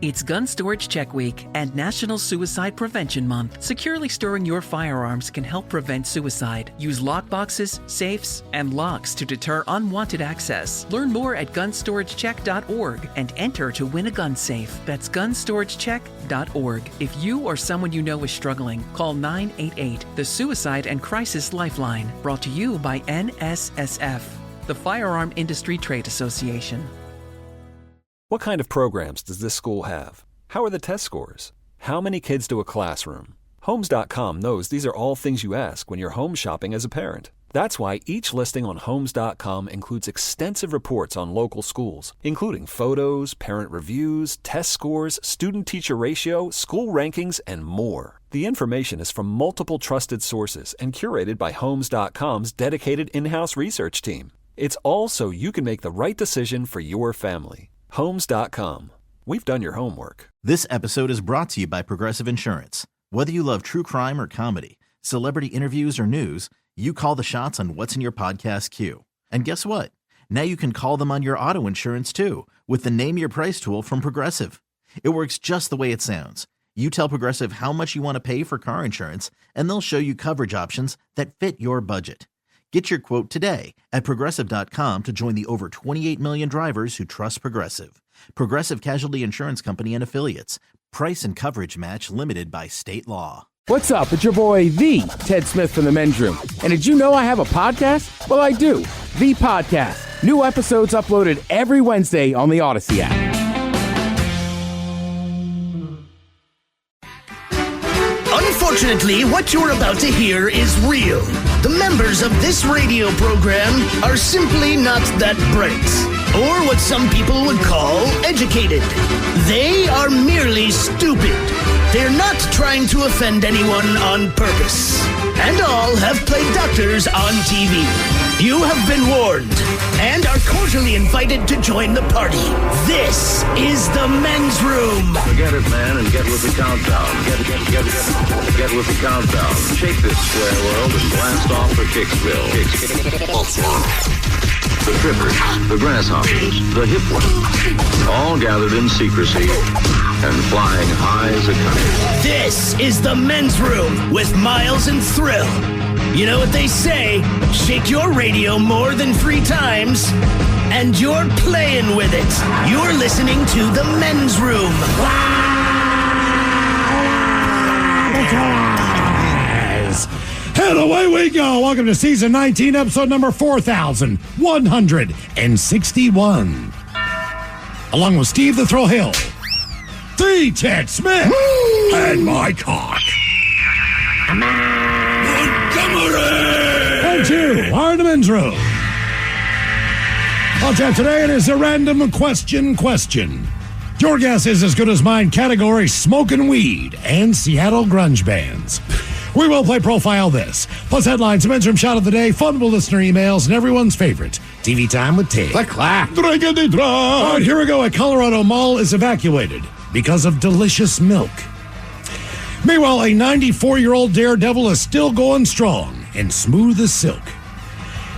It's Gun Storage Check Week and National Suicide Prevention Month. Securely storing your firearms can help prevent suicide. Use lockboxes, safes, and locks to deter unwanted access. Learn more at gunstoragecheck.org and enter to win a gun safe. That's gunstoragecheck.org. If you or someone you know is struggling, call 988, the Suicide and Crisis Lifeline. Brought to you by NSSF, the Firearm Industry Trade Association. What kind of programs does this school have? How are the test scores? How many kids to a classroom? Homes.com knows these are all things you ask when you're home shopping as a parent. That's why each listing on Homes.com includes extensive reports on local schools, including photos, parent reviews, test scores, student-teacher ratio, school rankings, and more. The information is from multiple trusted sources and curated by Homes.com's dedicated in-house research team. It's all so you can make the right decision for your family. Homes.com. We've done your homework. This episode is brought to you by Progressive Insurance. Whether you love true crime or comedy, celebrity interviews or news, you call the shots on what's in your podcast queue. And guess what? Now you can call them on your auto insurance too with the Name Your Price tool from Progressive. It works just the way it sounds. You tell Progressive how much you want to pay for car insurance, and they'll show you coverage options that fit your budget. Get your quote today at Progressive.com to join the over 28 million drivers who trust Progressive. Progressive Casualty Insurance Company and Affiliates. Price and coverage match limited by state law. What's up? It's your boy, the Ted Smith from the Men's Room. And did you know I have a podcast? Well, I do. The Podcast. New episodes uploaded every Wednesday on the Odyssey app. Unfortunately, what you're about to hear is real. The members of this radio program are simply not that bright, or what some people would call educated. They are merely stupid. They're not trying to offend anyone on purpose. And all have played doctors on TV. You have been warned and are cordially invited to join the party. This is the Men's Room. Forget it, man, and get with the countdown. Get with the countdown. Shake this square world and blast off for Kicksville. The trippers, the grasshoppers, the hip ones, all gathered in secrecy and flying high as a kite. This is the Men's Room with Miles and Thrill. You know what they say, shake your radio more than 3 times, and you're playing with it. You're listening to the Men's Room. And away we go. Welcome to season 19, episode number 4161. Along with Steve the Thrill Hill, the Ted Smith, and my cock. And two are in the Men's Room. On tap today, it is a random question. Your guess is as good as mine. Category: smoking weed and Seattle grunge bands. We will play Profile This, plus headlines, Men's Room shot of the day, fun listener emails, and everyone's favorite, TV Time with Ted. Clack, clack. All right, here we go. A Colorado mall is evacuated because of delicious milk. Meanwhile, a 94-year-old daredevil is still going strong and smooth as silk.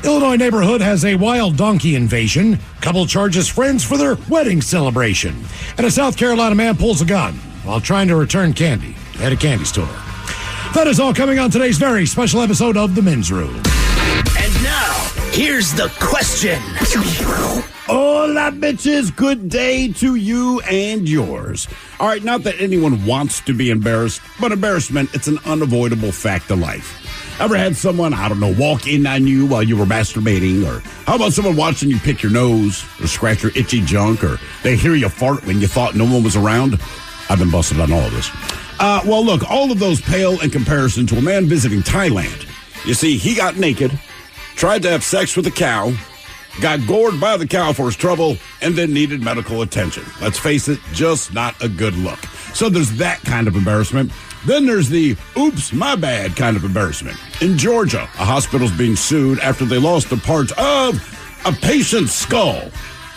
Illinois neighborhood has a wild donkey invasion. Couple charges friends for their wedding celebration. And a South Carolina man pulls a gun while trying to return candy at a candy store. That is all coming on today's very special episode of The Men's Room. And now, here's the question. Hola, bitches. Good day to you and yours. All right, not that anyone wants to be embarrassed, but embarrassment, it's an unavoidable fact of life. Ever had someone, I don't know, walk in on you while you were masturbating? Or how about someone watching you pick your nose or scratch your itchy junk? Or they hear you fart when you thought no one was around? I've been busted on all of this. Well, look, all of those pale in comparison to a man visiting Thailand. You see, he got naked, tried to have sex with a cow, got gored by the cow for his trouble, and then needed medical attention. Let's face it, just not a good look. So there's that kind of embarrassment. Then there's the oops, my bad kind of embarrassment. In Georgia, a hospital's being sued after they lost a part of a patient's skull.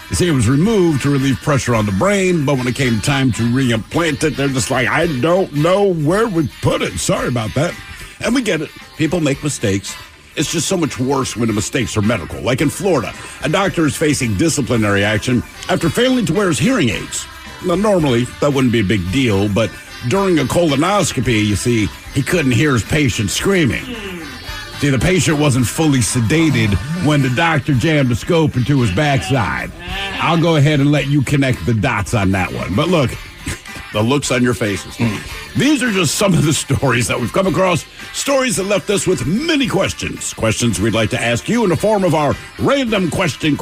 You see, it was removed to relieve pressure on the brain, but when it came time to reimplant it, they're just like, I don't know where we put it. Sorry about that. And we get it. People make mistakes. It's just so much worse when the mistakes are medical. Like in Florida, a doctor is facing disciplinary action after failing to wear his hearing aids. Now, normally, that wouldn't be a big deal, but during a colonoscopy, you see, he couldn't hear his patient screaming. See, the patient wasn't fully sedated when the doctor jammed the scope into his backside. I'll go ahead and let you connect the dots on that one. But look, the looks on your faces. These are just some of the stories that we've come across, stories that left us with many questions. Questions we'd like to ask you in the form of our random question,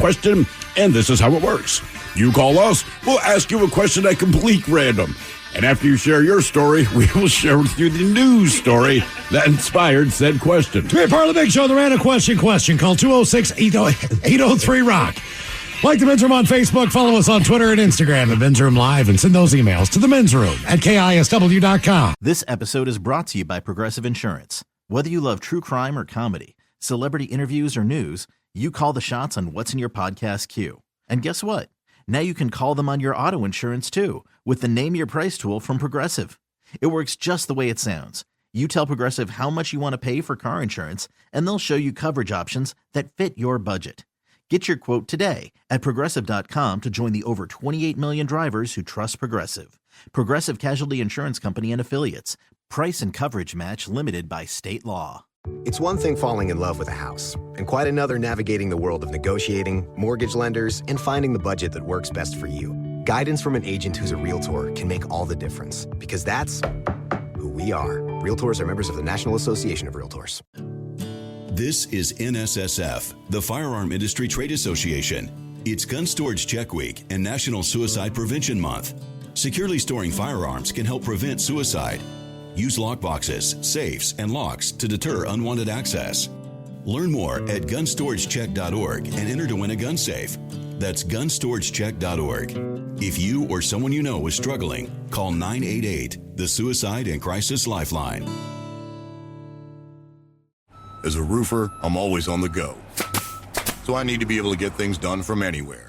and this is how it works. You call us, we'll ask you a question at complete random. And after you share your story, we will share with you the news story that inspired said question. To be a part of the big show, the random question. Call 206-803-ROCK. Like the Men's Room on Facebook, follow us on Twitter and Instagram at Men's Room Live, and send those emails to the Men's Room at KISW.com. This episode is brought to you by Progressive Insurance. Whether you love true crime or comedy, celebrity interviews or news, you call the shots on what's in your podcast queue. And guess what? Now you can call them on your auto insurance too with the Name Your Price tool from Progressive. It works just the way it sounds. You tell Progressive how much you want to pay for car insurance, and they'll show you coverage options that fit your budget. Get your quote today at Progressive.com to join the over 28 million drivers who trust Progressive. Progressive Casualty Insurance Company and Affiliates. Price and coverage match limited by state law. It's one thing falling in love with a house, and quite another navigating the world of negotiating, mortgage lenders, and finding the budget that works best for you. Guidance from an agent who's a Realtor can make all the difference, because that's who we are. Realtors are members of the National Association of Realtors. This is NSSF, the Firearm Industry Trade Association. It's Gun Storage Check Week and National Suicide Prevention Month. Securely storing firearms can help prevent suicide. Use lockboxes, safes, and locks to deter unwanted access. Learn more at gunstoragececk.org and enter to win a gun safe. That's gunstoragececk.org. If you or someone you know is struggling, call 988, the Suicide and Crisis Lifeline. As a roofer, I'm always on the go. So I need to be able to get things done from anywhere.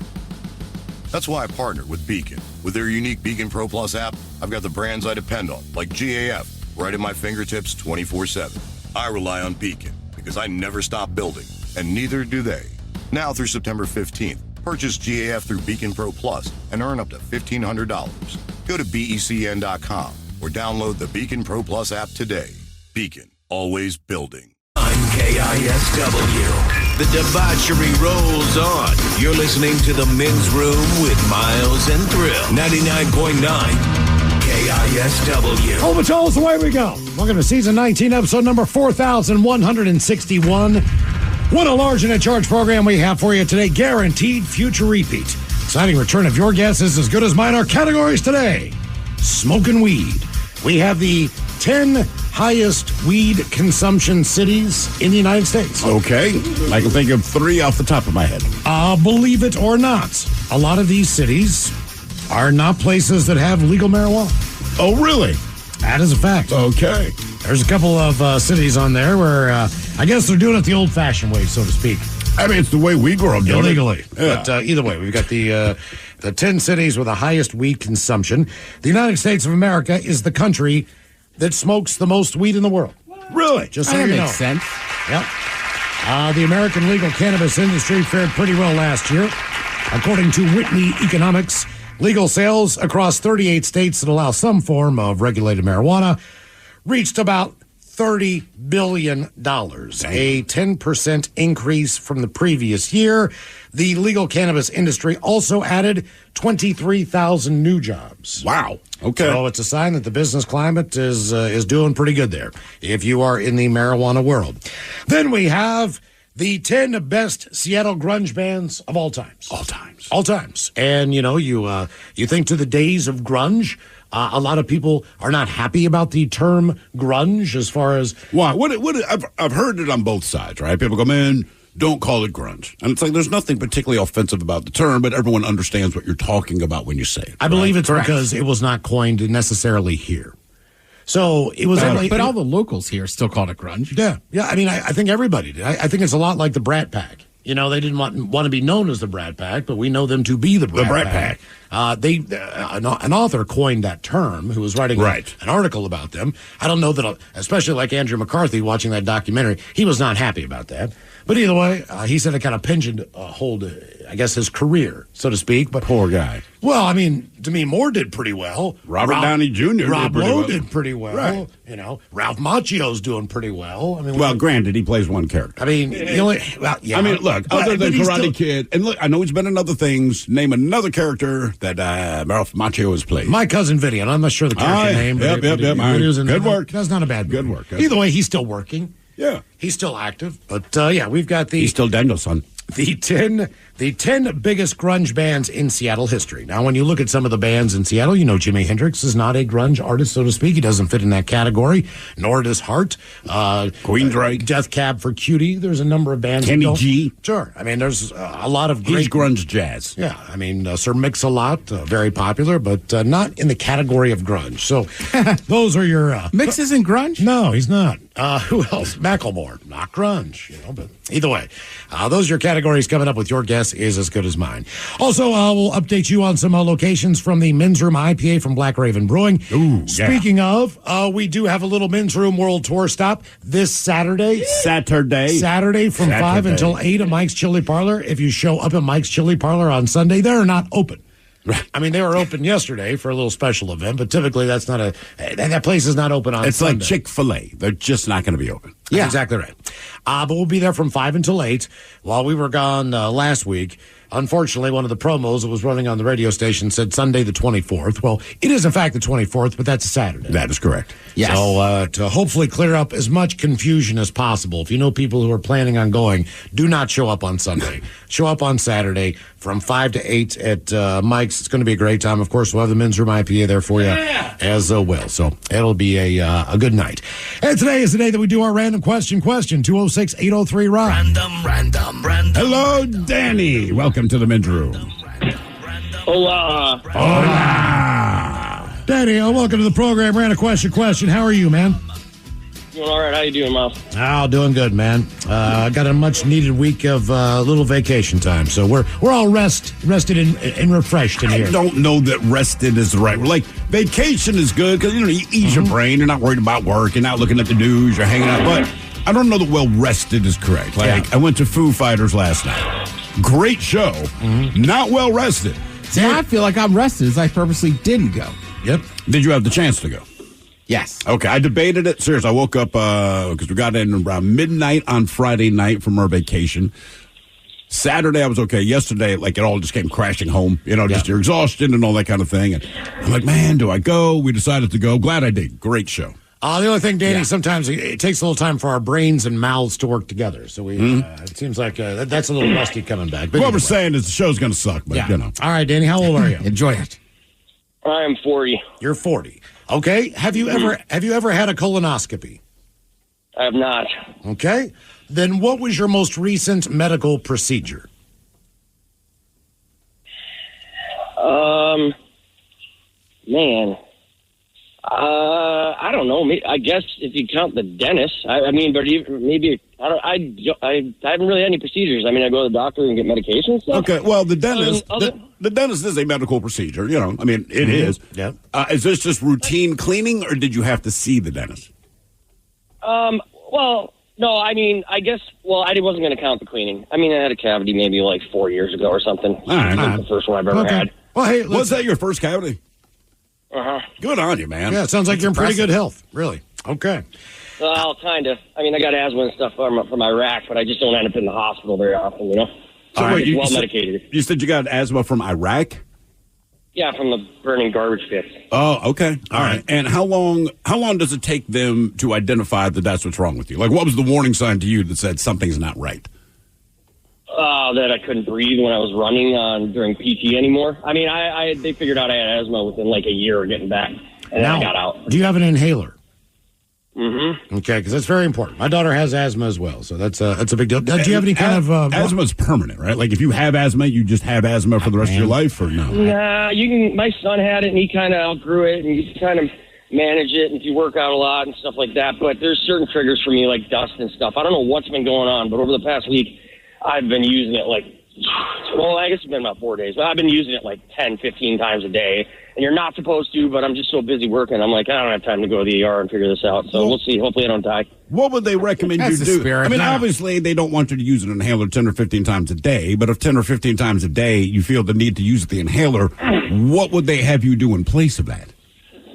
That's why I partnered with Beacon. With their unique Beacon Pro Plus app, I've got the brands I depend on, like GAF, right at my fingertips 24/7. I rely on Beacon because I never stop building, and neither do they. Now through September 15th, purchase GAF through Beacon Pro Plus and earn up to $1,500. Go to BECN.com or download the Beacon Pro Plus app today. Beacon, always building. On KISW, the debauchery rolls on. You're listening to the Men's Room with Miles and Thrill. 99.9 KISW. Oh, but y'all, away we go. Welcome to season 19, episode number 4,161. What a large and at charge program we have for you today. Guaranteed future repeat. Exciting return of your guess is as good as mine. Our categories today: smoking weed. We have the 10 highest weed consumption cities in the United States. Okay. I can think of 3 off the top of my head. Believe it or not, a lot of these cities are not places that have legal marijuana. Oh, really? That is a fact. Okay. There's a couple of cities on there where I guess they're doing it the old-fashioned way, so to speak. I mean, it's the way we grew up doing illegally. It. Yeah. But either way, we've got the 10 cities with the highest weed consumption. The United States of America is the country that smokes the most weed in the world. Really? Just so that you makes know. sense. Yep. The American legal cannabis industry fared pretty well last year. According to Whitney Economics, legal sales across 38 states that allow some form of regulated marijuana reached about $30 billion, a 10% increase from the previous year. The legal cannabis industry also added 23,000 new jobs. Wow. Okay. So it's a sign that the business climate is doing pretty good there, if you are in the marijuana world. Then we have the 10 best Seattle grunge bands of all times. All times. All times. And, you know, you think to the days of grunge. A lot of people are not happy about the term grunge as far as... Why? I've heard it on both sides, right? People go, man, don't call it grunge. And it's like there's nothing particularly offensive about the term, but everyone understands what you're talking about when you say it. I believe it's because it was not coined necessarily here. So it was... but all the locals here still called it grunge. Yeah. Yeah, I mean, I think everybody did. I think it's a lot like the Brat Pack. You know, they didn't want to be known as the Brat Pack, but we know them to be the Brat Pack. An author coined that term who was writing an article about them. I don't know that, especially like Andrew McCarthy watching that documentary, he was not happy about that. But either way, he said it kind of pigeoned I guess, his career, so to speak. But poor guy. Well, I mean, Demi Moore did pretty well. Robert Downey Jr. Rob Lowe did pretty well. Right. You know, Ralph Macchio's doing pretty well. I mean, well, granted, he plays one character. I mean, I mean, look, other than Karate Kid, and look, I know he's been in other things. Name another character that Ralph Macchio has played. My Cousin Vinny, and I'm not sure the character name. Yep. Good work. That's not a bad movie. Good work. Either way, he's still working. Yeah. He's still active. But, we've got He's still Danielson. The 10 biggest grunge bands in Seattle history. Now, when you look at some of the bands in Seattle, you know Jimi Hendrix is not a grunge artist, so to speak. He doesn't fit in that category, nor does Heart. Queensryche. Death Cab for Cutie. There's a number of bands. Kenny G. Sure. I mean, there's a lot of great... He's grunge jazz. Yeah. I mean, Sir Mix-a-Lot, very popular, but not in the category of grunge. So those are your... Mix isn't grunge? No, he's not. Who else? Macklemore. Not grunge, but either way. Those are your categories. Coming up with your guess is as good as mine. Also, we'll update you on some locations from the Men's Room IPA from Black Raven Brewing. Ooh, Speaking of, we do have a little Men's Room World Tour stop this Saturday. Saturday from 5 until 8 at Mike's Chili Parlor. If you show up at Mike's Chili Parlor on Sunday, they're not open. Right. I mean, they were open yesterday for a little special event, but typically that place is not open on It's Sunday. like Chick-fil-A. They're just not going to be open. That's exactly right. But we'll be there from 5 until 8. While we were gone last week, unfortunately, one of the promos that was running on the radio station said Sunday the 24th. Well, it is, in fact, the 24th, but that's a Saturday. That is correct. Yes. So to hopefully clear up as much confusion as possible, if you know people who are planning on going, do not show up on Sunday. Show up on Saturday from 5 to 8 at Mike's. It's going to be a great time. Of course, we'll have the Men's Room IPA there for you as well. So it'll be a good night. And today is the day that we do our random question. 206-803-ROCK. Random. Hello, Danny. Welcome to the Men's Room. Hola. Danny, welcome to the program. Random question. How are you, man? Doing all right. How you doing, Miles? Oh, doing good, man. Got a much-needed week of little vacation time, so we're all rested and refreshed in here. I don't know that rested is the right word. Like, vacation is good because, you ease your brain. You're not worried about work. You're not looking at the news. You're hanging out. But I don't know that well-rested is correct. Like, I went to Foo Fighters last night. Great show. Not well-rested. See, I feel like I'm rested as I purposely didn't go. Yep. Did you have the chance to go? Yes. Okay, I debated it. Seriously, I woke up because we got in around midnight on Friday night from our vacation. Saturday, I was okay. Yesterday, it all just came crashing home. Just your exhaustion and all that kind of thing. And I'm like, man, do I go? We decided to go. Glad I did. Great show. The only thing, Danny, sometimes it takes a little time for our brains and mouths to work together. So it seems like that's a little rusty coming back. But what we're saying is the show's going to suck, but All right, Danny, how old are you? Enjoy it. I am 40. You're 40. Okay. Have you ever had a colonoscopy? I have not. Okay. Then what was your most recent medical procedure? Man. I don't know. I guess if you count the dentist. I mean, but maybe I haven't really had any procedures. I mean, I go to the doctor and get medication and stuff. Okay, well, the dentist, the dentist is a medical procedure. I mean, it is. Yeah. Is this just routine cleaning, or did you have to see the dentist? Well, no. I mean, I guess. Well, I wasn't going to count the cleaning. I mean, I had a cavity maybe 4 years ago or something. All right. That's the first one I've ever had. Well, hey, was that your first cavity? Good on you, man. Yeah, it sounds like you're in pretty good health. Really. Okay. Well, kind of. I mean, I got asthma and stuff from Iraq, but I just don't end up in the hospital very often, So wait, well medicated. You said you got asthma from Iraq? Yeah, from the burning garbage pits. Oh, okay. All right. And how long does it take them to identify that that's what's wrong with you? What was the warning sign to you that said something's not right? That I couldn't breathe when I was running during PT anymore. I mean, they figured out I had asthma within a year of getting back, and then I got out. Do you have an inhaler? Mm-hmm. Okay, because that's very important. My daughter has asthma as well, so that's a big deal. Do you have any kind of asthma's permanent, right? If you have asthma, you just have asthma for the rest of your life, or no? Nah, you can. My son had it, and he kind of outgrew it, and you can kind of manage it if you work out a lot and stuff like that. But there's certain triggers for me, like dust and stuff. I don't know what's been going on, but over the past week, I've been using it Well, I guess it's been about 4 days, but I've been using it like 10, 15 times a day. And you're not supposed to, but I'm just so busy working. I'm like, I don't have time to go to the ER and figure this out. So we'll see. Hopefully I don't die. What would they recommend you do? I mean, obviously, they don't want you to use an inhaler 10 or 15 times a day, but if 10 or 15 times a day you feel the need to use the inhaler, what would they have you do in place of that?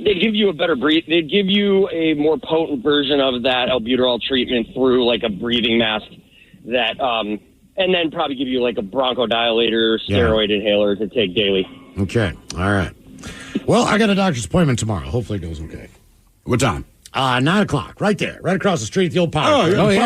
They'd give you a better breathe. They'd give you a more potent version of that albuterol treatment through like a breathing mask that, and then probably give you like a bronchodilator steroid inhaler to take daily. Okay. All right. Well, I got a doctor's appointment tomorrow. Hopefully it goes okay. What time? 9 o'clock, right there, right across the street at the old power. Yeah. All right.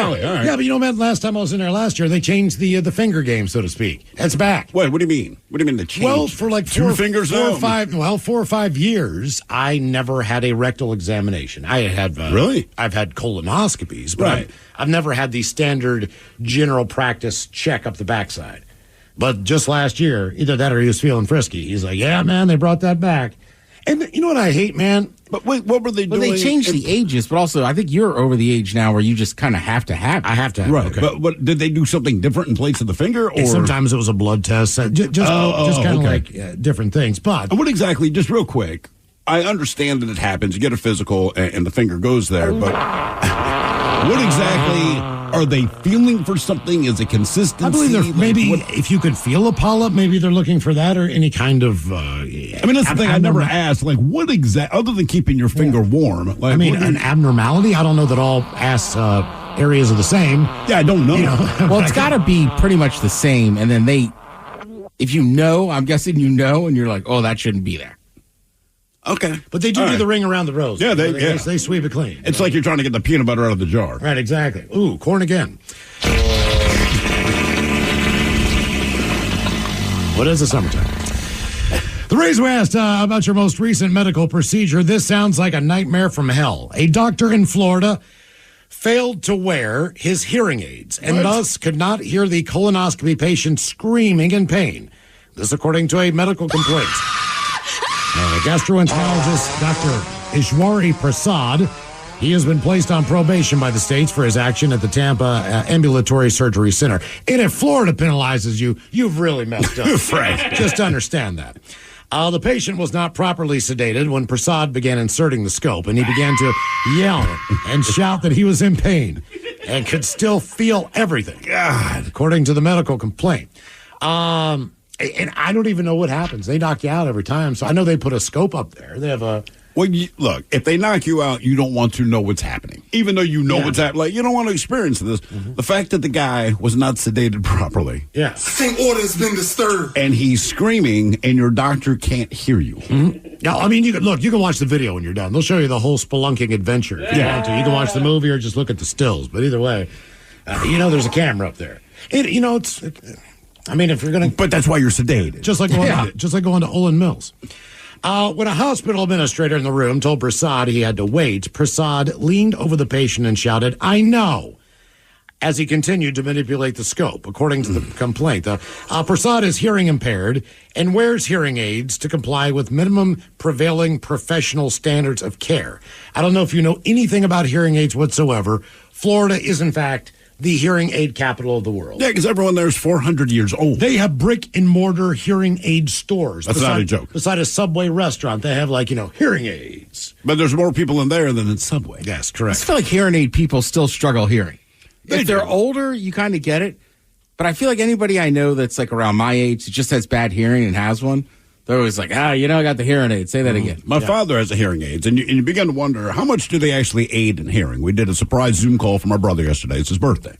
Yeah, but you know, man, last time I was in there last year, they changed the finger game, so to speak. It's back. What do you mean? What do you mean the change? Well, for like 4 or 5 years, I never had a rectal examination. I had really? I've had colonoscopies, but I've never had the standard general practice check up the backside. But just last year, either that or he was feeling frisky. He's like, yeah, man, they brought that back. And you know what I hate, man? But wait, what were they doing? Well, they changed the ages, but also I think you're over the age now where you just kind of have to have it. I have to have right. it. Okay. But did they do something different in place of the finger? Or sometimes it was a blood test. Just kind of like different things. But what exactly, just real quick, I understand that it happens. You get a physical and the finger goes there, but what exactly are they feeling for something? Is it consistency? I believe maybe if you could feel a polyp, maybe they're looking for that or any kind of. I mean, that's the thing I never asked. Like, what exactly, other than keeping your finger warm? Like, I mean, an abnormality. I don't know that all ass areas are the same. Yeah, I don't know. Well, it's got to be pretty much the same. And then if you know, I'm guessing you know, and you're like, oh, that shouldn't be there. Okay. But they do the ring around the rose. Yeah, they sweep it clean. It's like you're trying to get the peanut butter out of the jar. Right, exactly. Ooh, corn again. What is the summertime? The reason we asked about your most recent medical procedure, this sounds like a nightmare from hell. A doctor in Florida failed to wear his hearing aids and thus could not hear the colonoscopy patient screaming in pain. This according to a medical complaint. Gastroenterologist Dr. Ishwari Prasad, he has been placed on probation by the states for his action at the Tampa Ambulatory Surgery Center. And if Florida penalizes you, you've really messed up. Right. Just understand that. The patient was not properly sedated when Prasad began inserting the scope, and he began to yell and shout that he was in pain and could still feel everything. God, according to the medical complaint. And I don't even know what happens. They knock you out every time. So I know they put a scope up there. They have a... Well, look, if they knock you out, you don't want to know what's happening. Even though you know what's happening. Like, you don't want to experience this. Mm-hmm. The fact that the guy was not sedated properly. Yeah. Think order has been disturbed. And he's screaming, and your doctor can't hear you. Mm-hmm. Yeah, I mean, you can watch the video when you're done. They'll show you the whole spelunking adventure if you want to. You can watch the movie or just look at the stills. But either way, there's a camera up there. I mean, if you're going to... But that's why you're sedated. Just like going to Olin Mills. When a hospital administrator in the room told Prasad he had to wait, Prasad leaned over the patient and shouted, "I know," as he continued to manipulate the scope. According to the complaint, Prasad is hearing impaired and wears hearing aids to comply with minimum prevailing professional standards of care. I don't know if you know anything about hearing aids whatsoever. Florida is, in fact, the hearing aid capital of the world. Yeah, because everyone there is 400 years old. They have brick and mortar hearing aid stores. That's not a joke. Beside a Subway restaurant, they have hearing aids. But there's more people in there than in Subway. Yes, correct. I feel like hearing aid people still struggle hearing. If they're older, you kind of get it. But I feel like anybody I know that's like around my age that just has bad hearing and has one, they're always like, I got the hearing aid. Say that again. My father has a hearing aids, and you begin to wonder, how much do they actually aid in hearing? We did a surprise Zoom call from our brother yesterday. It's his birthday.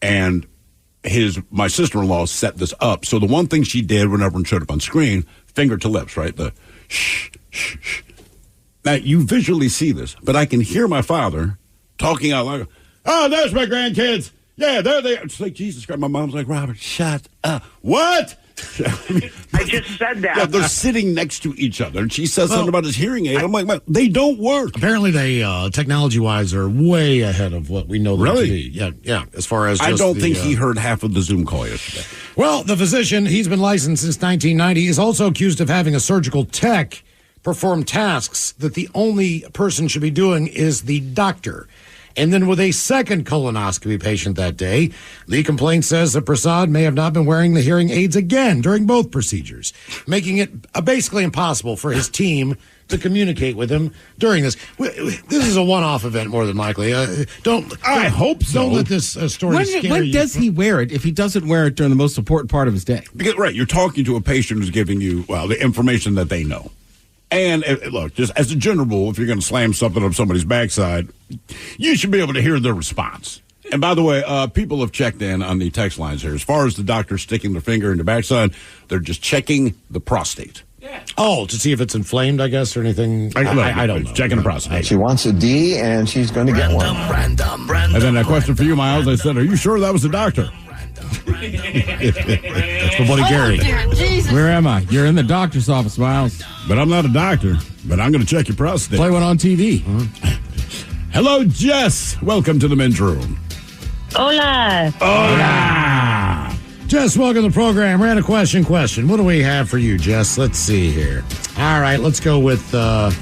And my sister-in-law set this up. So the one thing she did when everyone showed up on screen, finger to lips, right? The shh, shh, shh. Now, you visually see this, but I can hear my father talking out loud. Oh, there's my grandkids. Yeah, there they are. It's like, Jesus Christ. My mom's like, Robert, shut up. What? I just said that. Yeah, they're sitting next to each other, and she says something about his hearing aid. I'm like, well, they don't work. Apparently, they technology-wise are way ahead of what we know them to be. Yeah. As far as I don't think he heard half of the Zoom call yesterday. Well, the physician, he's been licensed since 1990, is also accused of having a surgical tech perform tasks that the only person should be doing is the doctor. And then with a second colonoscopy patient that day, the complaint says that Prasad may have not been wearing the hearing aids again during both procedures, making it basically impossible for his team to communicate with him during this. This is a one-off event, more than likely. I hope so. Don't let this story scare you. When does he wear it if he doesn't wear it during the most important part of his day? Because, right, you're talking to a patient who's giving you, the information that they know. And look, just as a general rule, if you're going to slam something up somebody's backside, you should be able to hear their response. And by the way, people have checked in on the text lines here. As far as the doctor sticking their finger in the backside, they're just checking the prostate. Oh, to see if it's inflamed, I guess, or anything. I don't know. Checking the prostate. She wants a D, and she's going to get one. And then a question for you, Miles. I said, are you sure that was the doctor? That's my buddy Gary. Where am I? You're in the doctor's office, Miles. But I'm not a doctor. But I'm going to check your prostate. Play one on TV. Hello, Jess. Welcome to the men's room. Hola. Hola. Jess, welcome to the program. Random question. What do we have for you, Jess? Let's see here. All right, let's go with... this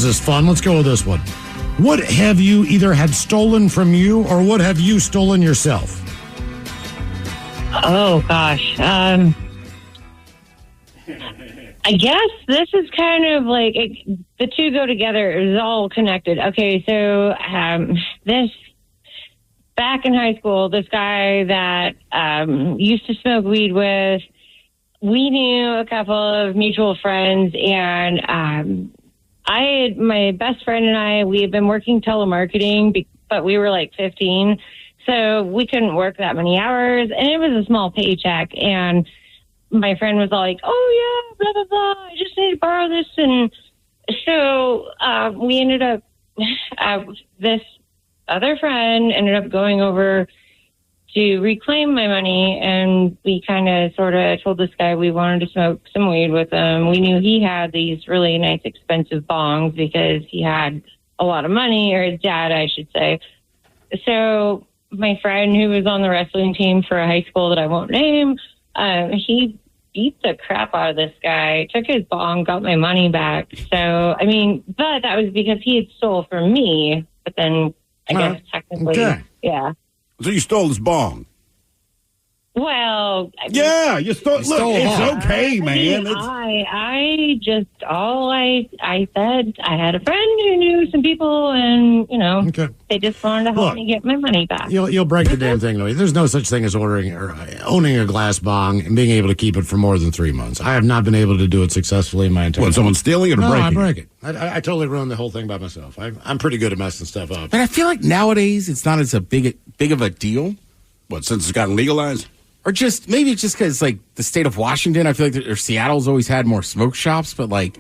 is fun. Let's go with this one. What have you either had stolen from you, or what have you stolen yourself? Oh, gosh. I guess this is kind of like the two go together. It's all connected. Okay, so this back in high school, this guy that used to smoke weed with, we knew a couple of mutual friends, and my best friend and I, we had been working telemarketing, but we were like 15, so we couldn't work that many hours, and it was a small paycheck, and my friend was all like, oh, yeah, blah, blah, blah, I just need to borrow this. And so we ended up, this other friend ended up going over to reclaim my money, and we kind of sort of told this guy we wanted to smoke some weed with him. We knew he had these really nice, expensive bongs because he had a lot of money, or his dad, I should say. So my friend, who was on the wrestling team for a high school that I won't name, he beat the crap out of this guy, took his bong, got my money back. So, but that was because he had stole from me. But then I guess technically, yeah. So you stole his bong? Well, yeah, you stole. Look, it's okay, man. I said I had a friend who knew some people, and they just wanted to help me get my money back. You'll break the damn thing away. There's no such thing as ordering or owning a glass bong and being able to keep it for more than 3 months. I have not been able to do it successfully in my entire life. Someone stealing it or breaking? I break it. I totally ruined the whole thing by myself. I'm pretty good at messing stuff up. But I feel like nowadays it's not as big of a deal. What, since it's gotten legalized? Or just maybe it's just because like the state of Washington, I feel like or Seattle's always had more smoke shops. But like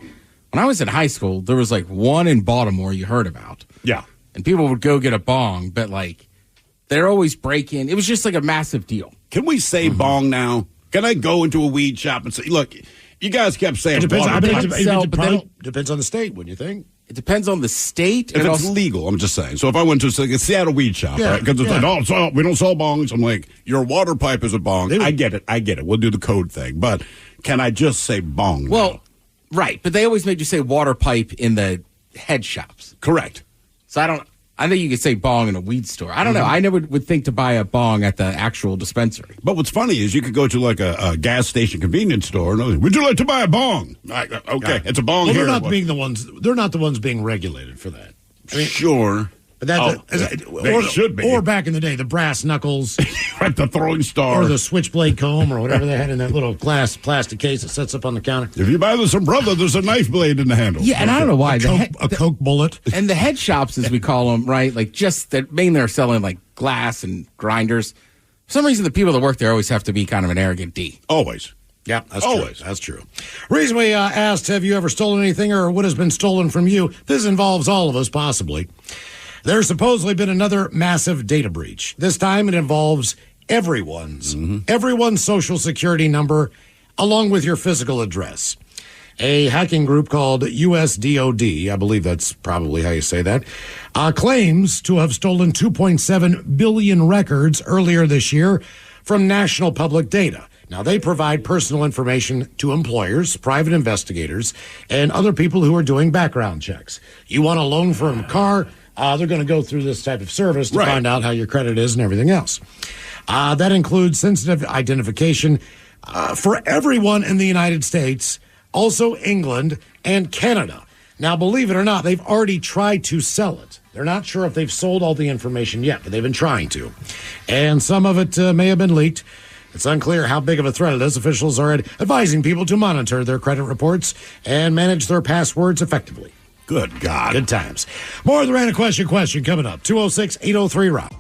when I was in high school, there was like one in Baltimore you heard about. Yeah, and people would go get a bong, but like they're always breaking. It was just like a massive deal. Can we say bong now? Can I go into a weed shop and say, look, you guys kept saying it depends. it depends on the state. Wouldn't you think? It depends on the state. If it's legal, I'm just saying. So if I went to a Seattle weed shop, right? Because it's like, we don't sell bongs. I'm like, your water pipe is a bong. I get it. We'll do the code thing. But can I just say bong now? Well, right. But they always made you say water pipe in the head shops. Correct. So I think you could say bong in a weed store. I don't know. I never would think to buy a bong at the actual dispensary. But what's funny is you could go to like a gas station convenience store and would you like to buy a bong? Okay, it's a bong here. They're not the ones being regulated for that. Sure. But they should be. Or back in the day, the brass knuckles. Right, the throwing star. Or the switchblade comb or whatever they had in that little glass plastic case that sets up on the counter. If you buy this umbrella, there's a knife blade in the handle. Yeah, and I don't know why. A Coke bullet. And the head shops, as we call them, right, like just that mainly are selling like glass and grinders. For some reason, the people that work there always have to be kind of an arrogant D. Always. Yeah, that's true. That's true. Reason we asked, have you ever stolen anything or what has been stolen from you? This involves all of us, possibly. There's supposedly been another massive data breach. This time it involves everyone's social security number along with your physical address. A hacking group called USDOD, I believe that's probably how you say that, claims to have stolen 2.7 billion records earlier this year from national public data. Now, they provide personal information to employers, private investigators, and other people who are doing background checks. You want a loan for a car? they're going to go through this type of service to find out how your credit is and everything else. That includes sensitive identification for everyone in the United States, also England and Canada. Now, believe it or not, they've already tried to sell it. They're not sure if they've sold all the information yet, but they've been trying to. And some of it may have been leaked. It's unclear how big of a threat it is. Officials are advising people to monitor their credit reports and manage their passwords effectively. Good God. Good times. More of the Random Question coming up. 206-803-ROCK.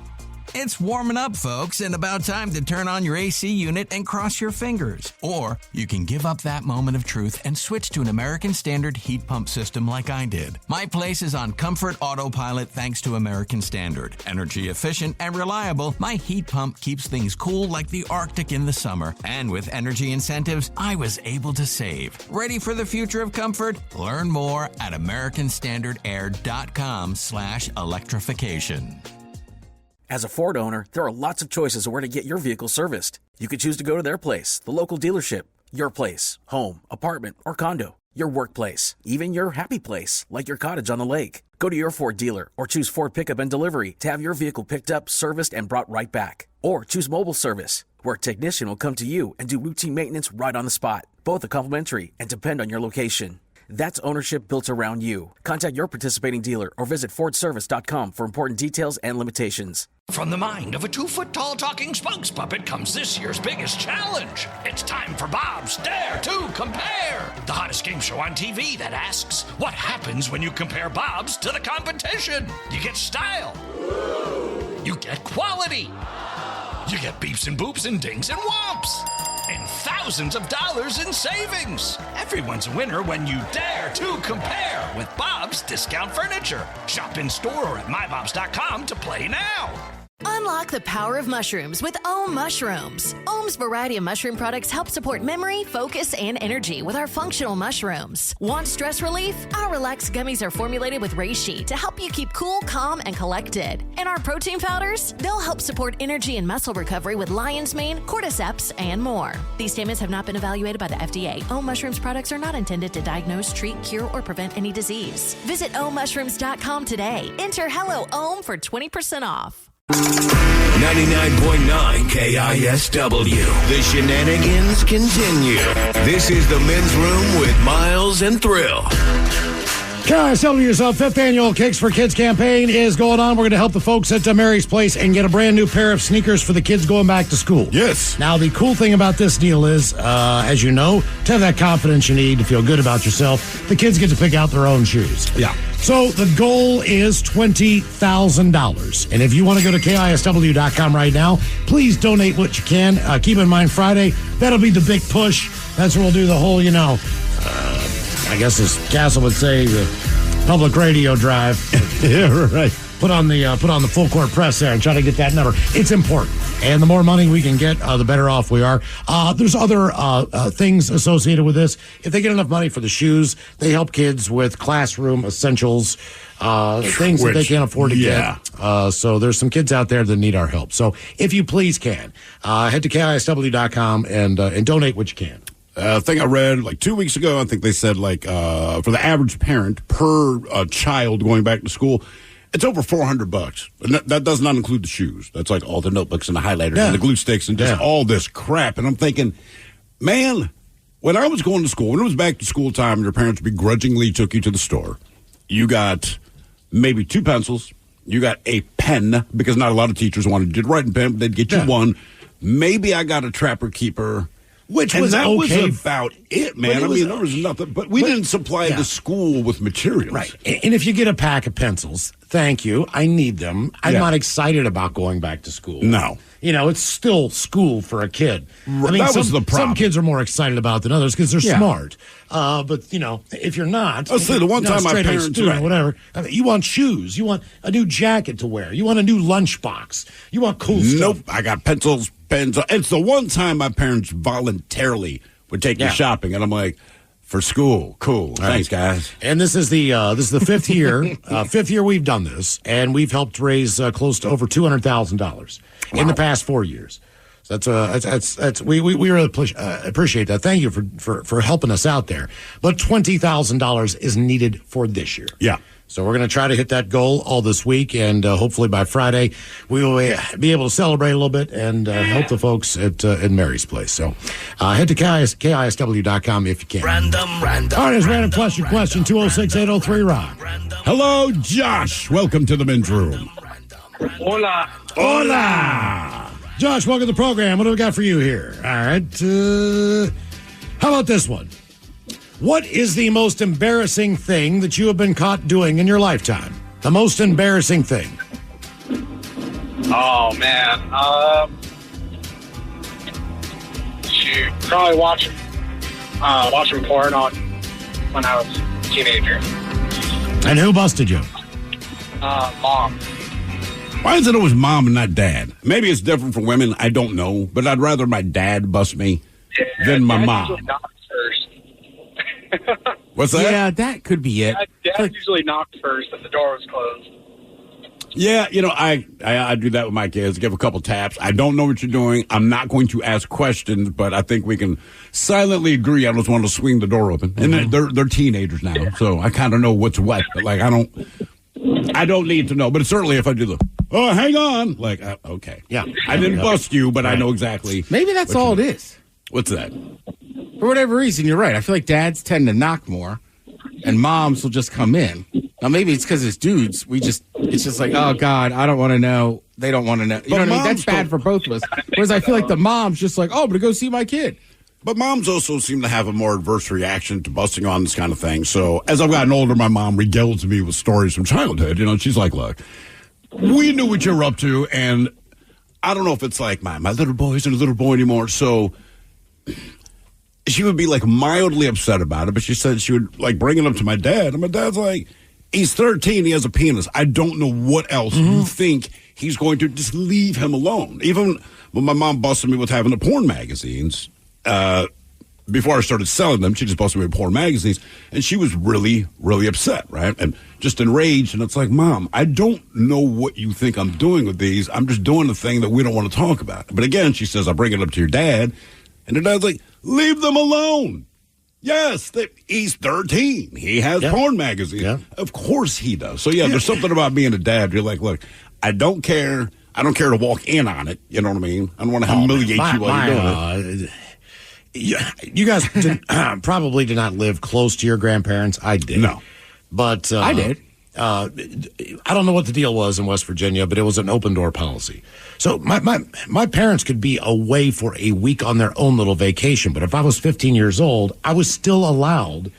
It's warming up, folks, and about time to turn on your AC unit and cross your fingers. Or you can give up that moment of truth and switch to an American Standard heat pump system like I did. My place is on Comfort Autopilot thanks to American Standard. Energy efficient and reliable, my heat pump keeps things cool like the Arctic in the summer. And with energy incentives, I was able to save. Ready for the future of comfort? Learn more at americanstandardair.com/electrification. As a Ford owner, there are lots of choices of where to get your vehicle serviced. You could choose to go to their place, the local dealership, your place, home, apartment, or condo, your workplace, even your happy place, like your cottage on the lake. Go to your Ford dealer or choose Ford Pickup and Delivery to have your vehicle picked up, serviced, and brought right back. Or choose mobile service, where a technician will come to you and do routine maintenance right on the spot. Both are complimentary and depend on your location. That's ownership built around you. Contact your participating dealer or visit FordService.com for important details and limitations. From the mind of a 2-foot-tall talking spokes puppet comes this year's biggest challenge. It's time for Bob's Dare to Compare, the hottest game show on TV that asks, what happens when you compare Bob's to the competition? You get style. You get quality. You get beeps and boops and dings and whomps. And thousands of dollars in savings. Everyone's a winner when you dare to compare with Bob's Discount Furniture. Shop in store or at mybobs.com to play now. Unlock the power of mushrooms with Ohm Mushrooms. Ohm's variety of mushroom products help support memory, focus, and energy with our functional mushrooms. Want stress relief? Our Relax gummies are formulated with reishi to help you keep cool, calm, and collected. And our protein powders? They'll help support energy and muscle recovery with lion's mane, cordyceps, and more. These statements have not been evaluated by the FDA. Ohm Mushrooms products are not intended to diagnose, treat, cure, or prevent any disease. Visit ohmmushrooms.com today. Enter Hello Ohm for 20% off. 99.9 KISW. The shenanigans continue. This is the Men's Room with Miles and Thrill. KISW's 5th annual Kicks for Kids campaign is going on. We're going to help the folks at Mary's Place and get a brand new pair of sneakers for the kids going back to school. Yes. Now, the cool thing about this deal is, as you know, to have that confidence you need to feel good about yourself, the kids get to pick out their own shoes. Yeah. So the goal is $20,000. And if you want to go to KISW.com right now, please donate what you can. Keep in mind, Friday, that'll be the big push. That's where we'll do the whole, I guess as Castle would say, the public radio drive. Yeah, right. Put on the full court press there and try to get that number. It's important. And the more money we can get, the better off we are. There's other things associated with this. If they get enough money for the shoes, they help kids with classroom essentials, things that they can't afford to get. So there's some kids out there that need our help. So if you please can, head to KISW.com and donate what you can. Thing I read like 2 weeks ago, I think they said for the average parent per child going back to school, it's over $400. And that does not include the shoes. That's like all the notebooks and the highlighters and the glue sticks and just all this crap. And I'm thinking, man, when I was going to school, when it was back to school time, your parents begrudgingly took you to the store. You got maybe 2 pencils. You got a pen, because not a lot of teachers wanted you to write in pen, but they'd get you one. Maybe I got a Trapper Keeper. Which and was that okay. was about it, man. I mean, there was nothing. But we didn't supply the school with materials. Right. And if you get a pack of pencils, thank you. I need them. I'm not excited about going back to school. No. It's still school for a kid. I mean, that was the problem. Some kids are more excited about it than others because they're smart. But, if you're not, the one time my parents, or whatever, you want shoes. You want a new jacket to wear. You want a new lunchbox. You want cool stuff. Nope. I got pencils, pens. It's the one time my parents voluntarily would take me shopping, and I'm like, for school, cool. Thanks, guys. And this is the 5th year. 5th year we've done this, and we've helped raise close to over $200,000 in the past 4 years. So that's we really appreciate that. Thank you for helping us out there. But $20,000 is needed for this year. Yeah. So we're going to try to hit that goal all this week, and hopefully by Friday we will be able to celebrate a little bit and help the folks at Mary's Place. So head to KISW.com if you can. Random. All right, here's random question 206-803-ROCK. Hello, Josh. Welcome to the men's room. Hola. Hola. Josh, welcome to the program. What do we got for you here? All right. How about this one? What is the most embarrassing thing that you have been caught doing in your lifetime? The most embarrassing thing. Oh, man. Shoot. Probably watching porn when I was a teenager. And who busted you? Mom. Why is it always mom and not dad? Maybe it's different for women. I don't know. But I'd rather my dad bust me than my mom. What's that? Yeah, that could be it. Dad usually knocked first if the door was closed. Yeah, I do that with my kids. Give a couple taps. I don't know what you're doing. I'm not going to ask questions, but I think we can silently agree I just want to swing the door open. And they're teenagers now, so I kind of know what's what. But I don't need to know. But certainly if I do hang on, okay, yeah, I didn't bust you, but I know exactly. Maybe that's all it is. What's that? For whatever reason, you're right. I feel like dads tend to knock more, and moms will just come in. Now, maybe it's because it's dudes. It's just like, oh, God, I don't want to know. They don't want to know. You know what I mean? That's bad for both of us. Whereas I feel like the mom's just like, oh, I'm going to go see my kid. But moms also seem to have a more adverse reaction to busting on this kind of thing. So as I've gotten older, my mom regales me with stories from childhood. She's like, look, we knew what you were up to, and I don't know if it's like my little boy isn't a little boy anymore, so she would be mildly upset about it, but she said she would bring it up to my dad, and my dad's like, he's 13, he has a penis. I don't know what else you think he's going to just leave him alone. Even when my mom busted me with having the porn magazines, before I started selling them, she just busted me with porn magazines, and she was really, really upset, right? And just enraged, and it's like, Mom, I don't know what you think I'm doing with these. I'm just doing the thing that we don't want to talk about. But again, she says, I bring it up to your dad, and her dad's like, leave them alone. Yes, he's 13. He has porn magazines. Yeah. Of course he does. So, there's something about being a dad. You're like, look, I don't care. I don't care to walk in on it. You know what I mean? I don't want to humiliate you while you're doing it. You guys probably did not live close to your grandparents. I did. No. But I did. I don't know what the deal was in West Virginia, but it was an open door policy. So my parents could be away for a week on their own little vacation. But if I was 15 years old, I was still allowed,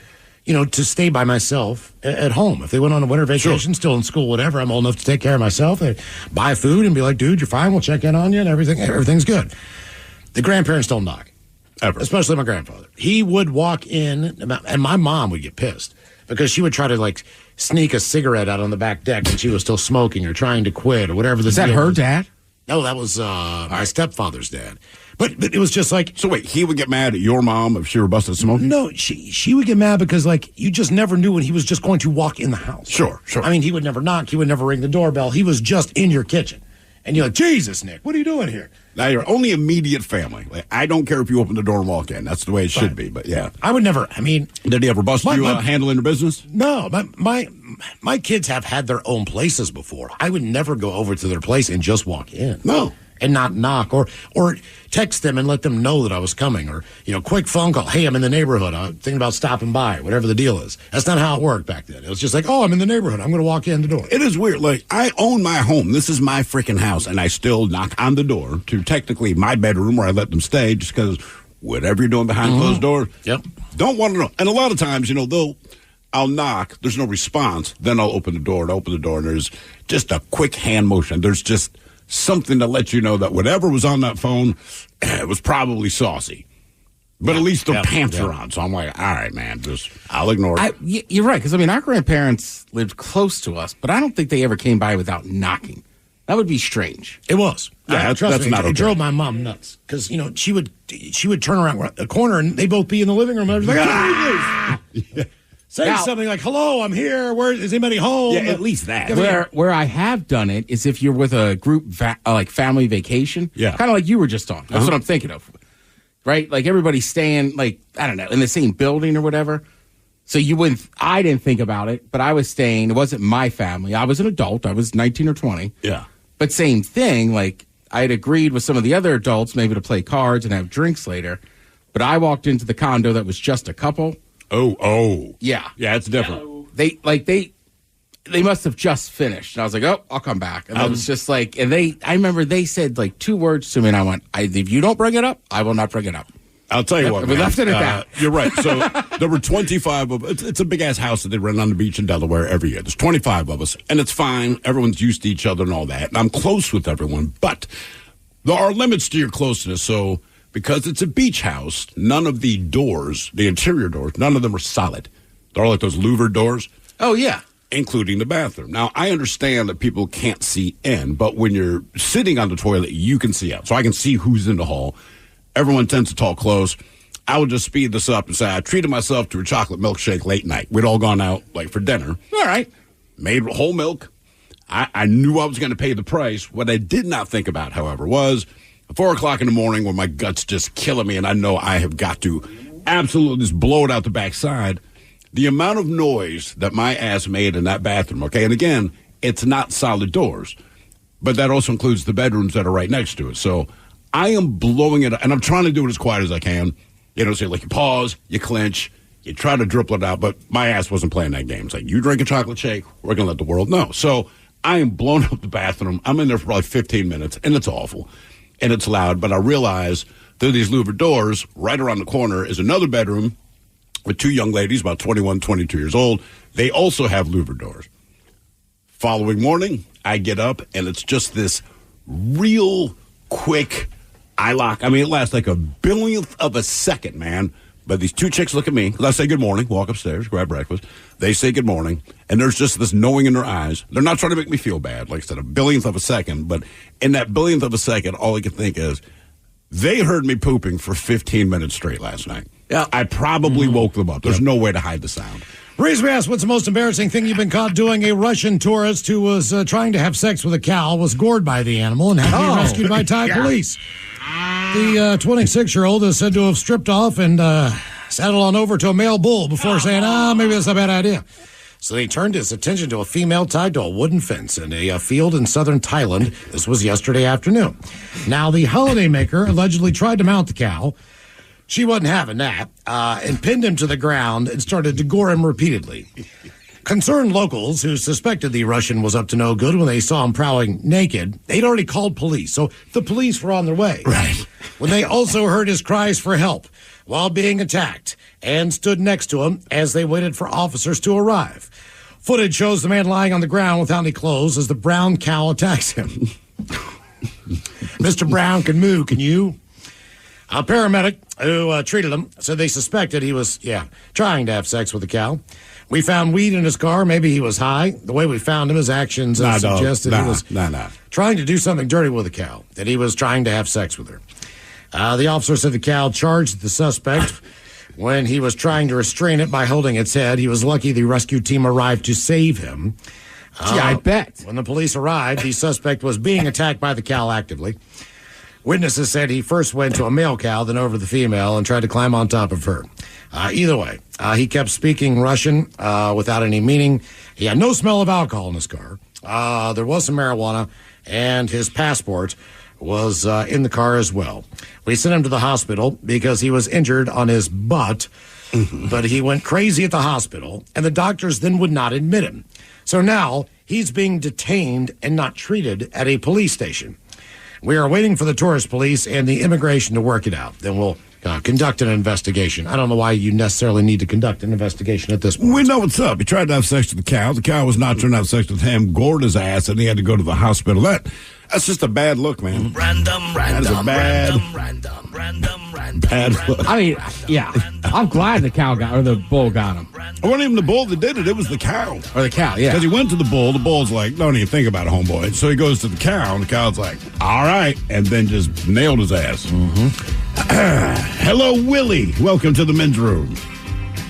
to stay by myself at home. If they went on a winter vacation, still in school, whatever, I'm old enough to take care of myself. I'd buy food and be like, dude, you're fine. We'll check in on you and everything's good. The grandparents don't knock. Ever. Especially my grandfather. He would walk in, and my mom would get pissed because she would try to sneak a cigarette out on the back deck when she was still smoking or trying to quit or whatever. Is that her dad? No, that was my stepfather's dad. But it was just like... So wait, he would get mad at your mom if she were busted smoking? No, she would get mad because you just never knew when he was just going to walk in the house. Sure. I mean, he would never knock. He would never ring the doorbell. He was just in your kitchen. And you're like, Jesus, Nick, what are you doing here? Now, your only immediate family. I don't care if you open the door and walk in. That's the way it should be. But, yeah. I would never, Did he ever bust you handling your business? No. My kids have had their own places before. I would never go over to their place and just walk in. No. And not knock or text them and let them know that I was coming or, quick phone call. Hey, I'm in the neighborhood. I'm thinking about stopping by, whatever the deal is. That's not how it worked back then. It was just like, oh, I'm in the neighborhood. I'm going to walk in the door. It is weird. I own my home. This is my freaking house. And I still knock on the door to technically my bedroom where I let them stay just because whatever you're doing behind closed doors, don't want to know. And a lot of times, I'll knock. There's no response. Then I'll open the door and there's just a quick hand motion. There's just something to let you know that whatever was on that phone was probably saucy. But at least their pants are on. So I'm like, all right, man, I'll ignore it. You're right, because, our grandparents lived close to us, but I don't think they ever came by without knocking. That would be strange. It was. Yeah, that's not okay. It drove my mom nuts because, she would turn around the corner and they'd both be in the living room. I was like, Say something like, hello, I'm here. Where is anybody home? Yeah, at least that. Where I have done it is if you're with a group, family vacation. Yeah. Kind of like you were just on. That's what I'm thinking of. Right? Like everybody's staying, I don't know, in the same building or whatever. So I didn't think about it, but I was staying. It wasn't my family. I was an adult. I was 19 or 20. Yeah. But same thing. Like, I had agreed with some of the other adults maybe to play cards and have drinks later. But I walked into the condo that was just a couple. Oh. Yeah. Yeah, it's different. They must have just finished. And I was like, oh, I'll come back. And I was just like, I remember they said like 2 words to me, and I went, if you don't bring it up, I will not bring it up. I'll tell you what, we man. left it at that. You're right. So there were 25 of us. It's a big-ass house that they rent on the beach in Delaware every year. There's 25 of us, and it's fine. Everyone's used to each other and all that. And I'm close with everyone, but there are limits to your closeness. So because it's a beach house, none of the doors, the interior doors, none of them are solid. They're all like those louvered doors. Oh, yeah. Including the bathroom. Now, I understand that people can't see in, but when you're sitting on the toilet, you can see out. So I can see who's in the hall. Everyone tends to talk close. I would just speed this up and say I treated myself to a chocolate milkshake late night. We'd all gone out like for dinner. All right. Made whole milk. I knew I was going to pay the price. What I did not think about, however, was 4 o'clock in the morning when my gut's just killing me and I know I have got to absolutely just blow it out the backside. The amount of noise that my ass made in that bathroom, okay? And again, it's not solid doors, but that also includes the bedrooms that are right next to it. So I am blowing it, and I'm trying to do it as quiet as I can. You know, so like you pause, you clench, you try to dribble it out, but my ass wasn't playing that game. It's like, you drink a chocolate shake, we're going to let the world know. So I am blowing up the bathroom. I'm in there for probably 15 minutes, and it's awful, and it's loud, but I realize through these louvered doors, right around the corner is another bedroom with 2 young ladies, about 21, 22 years old. They also have louvered doors. Following morning, I get up, and it's just this real quick eye lock. I mean, it lasts like a billionth of a second, man. But these 2 chicks look at me. I say good morning, walk upstairs, grab breakfast. They say good morning, and there's just this knowing in their eyes. They're not trying to make me feel bad, like I said, a billionth of a second. But in that billionth of a second, all I can think is, they heard me pooping for 15 minutes straight last night. Yeah, I probably woke them up. There's no way to hide the sound. Reason we asked, what's the most embarrassing thing you've been caught doing? A Russian tourist who was trying to have sex with a cow was gored by the animal and had to be rescued by Thai police. The 26-year-old is said to have stripped off and saddled on over to a male bull before saying, maybe that's a bad idea. So he turned his attention to a female tied to a wooden fence in a field in southern Thailand. This was yesterday afternoon. Now, the holidaymaker allegedly tried to mount the cow. She wasn't having that, and pinned him to the ground and started to gore him repeatedly. Concerned locals who suspected the Russian was up to no good when they saw him prowling naked, they'd already called police, so the police were on their way. Right. When they also heard his cries for help while being attacked and stood next to him as they waited for officers to arrive. Footage shows the man lying on the ground without any clothes as the brown cow attacks him. Mr. Brown can moo, can you? A paramedic who treated him said they suspected he was, trying to have sex with the cow. We found weed in his car. Maybe he was high. The way we found him, his actions suggested he was trying to do something dirty with the cow, that he was trying to have sex with her. The officer said the cow charged the suspect when he was trying to restrain it by holding its head. He was lucky the rescue team arrived to save him. I bet. When the police arrived, the suspect was being attacked by the cow actively. Witnesses said he first went to a male cow, then over the female, and tried to climb on top of her. Either way, he kept speaking Russian without any meaning. He had no smell of alcohol in his car. There was some marijuana, and his passport was in the car as well. We sent him to the hospital because he was injured on his butt, but he went crazy at the hospital, and the doctors then would not admit him. So now he's being detained and not treated at a police station. We are waiting for the tourist police and the immigration to work it out. Then we'll conduct an investigation. I don't know why you necessarily need to conduct an investigation at this point. We know what's up. He tried to have sex with the cow. The cow was not trying to have sex with him, gored his ass, and he had to go to the hospital. That's just a bad look, man. Random look. I mean, yeah. I'm glad the cow got, or the bull got him. It wasn't even the bull that did it. It was the cow. Or the cow, yeah. Because he went to the bull. The bull's like, don't even think about it, homeboy. So he goes to the cow, and the cow's like, all right, and then just nailed his ass. Hello, Willie. Welcome to the men's room.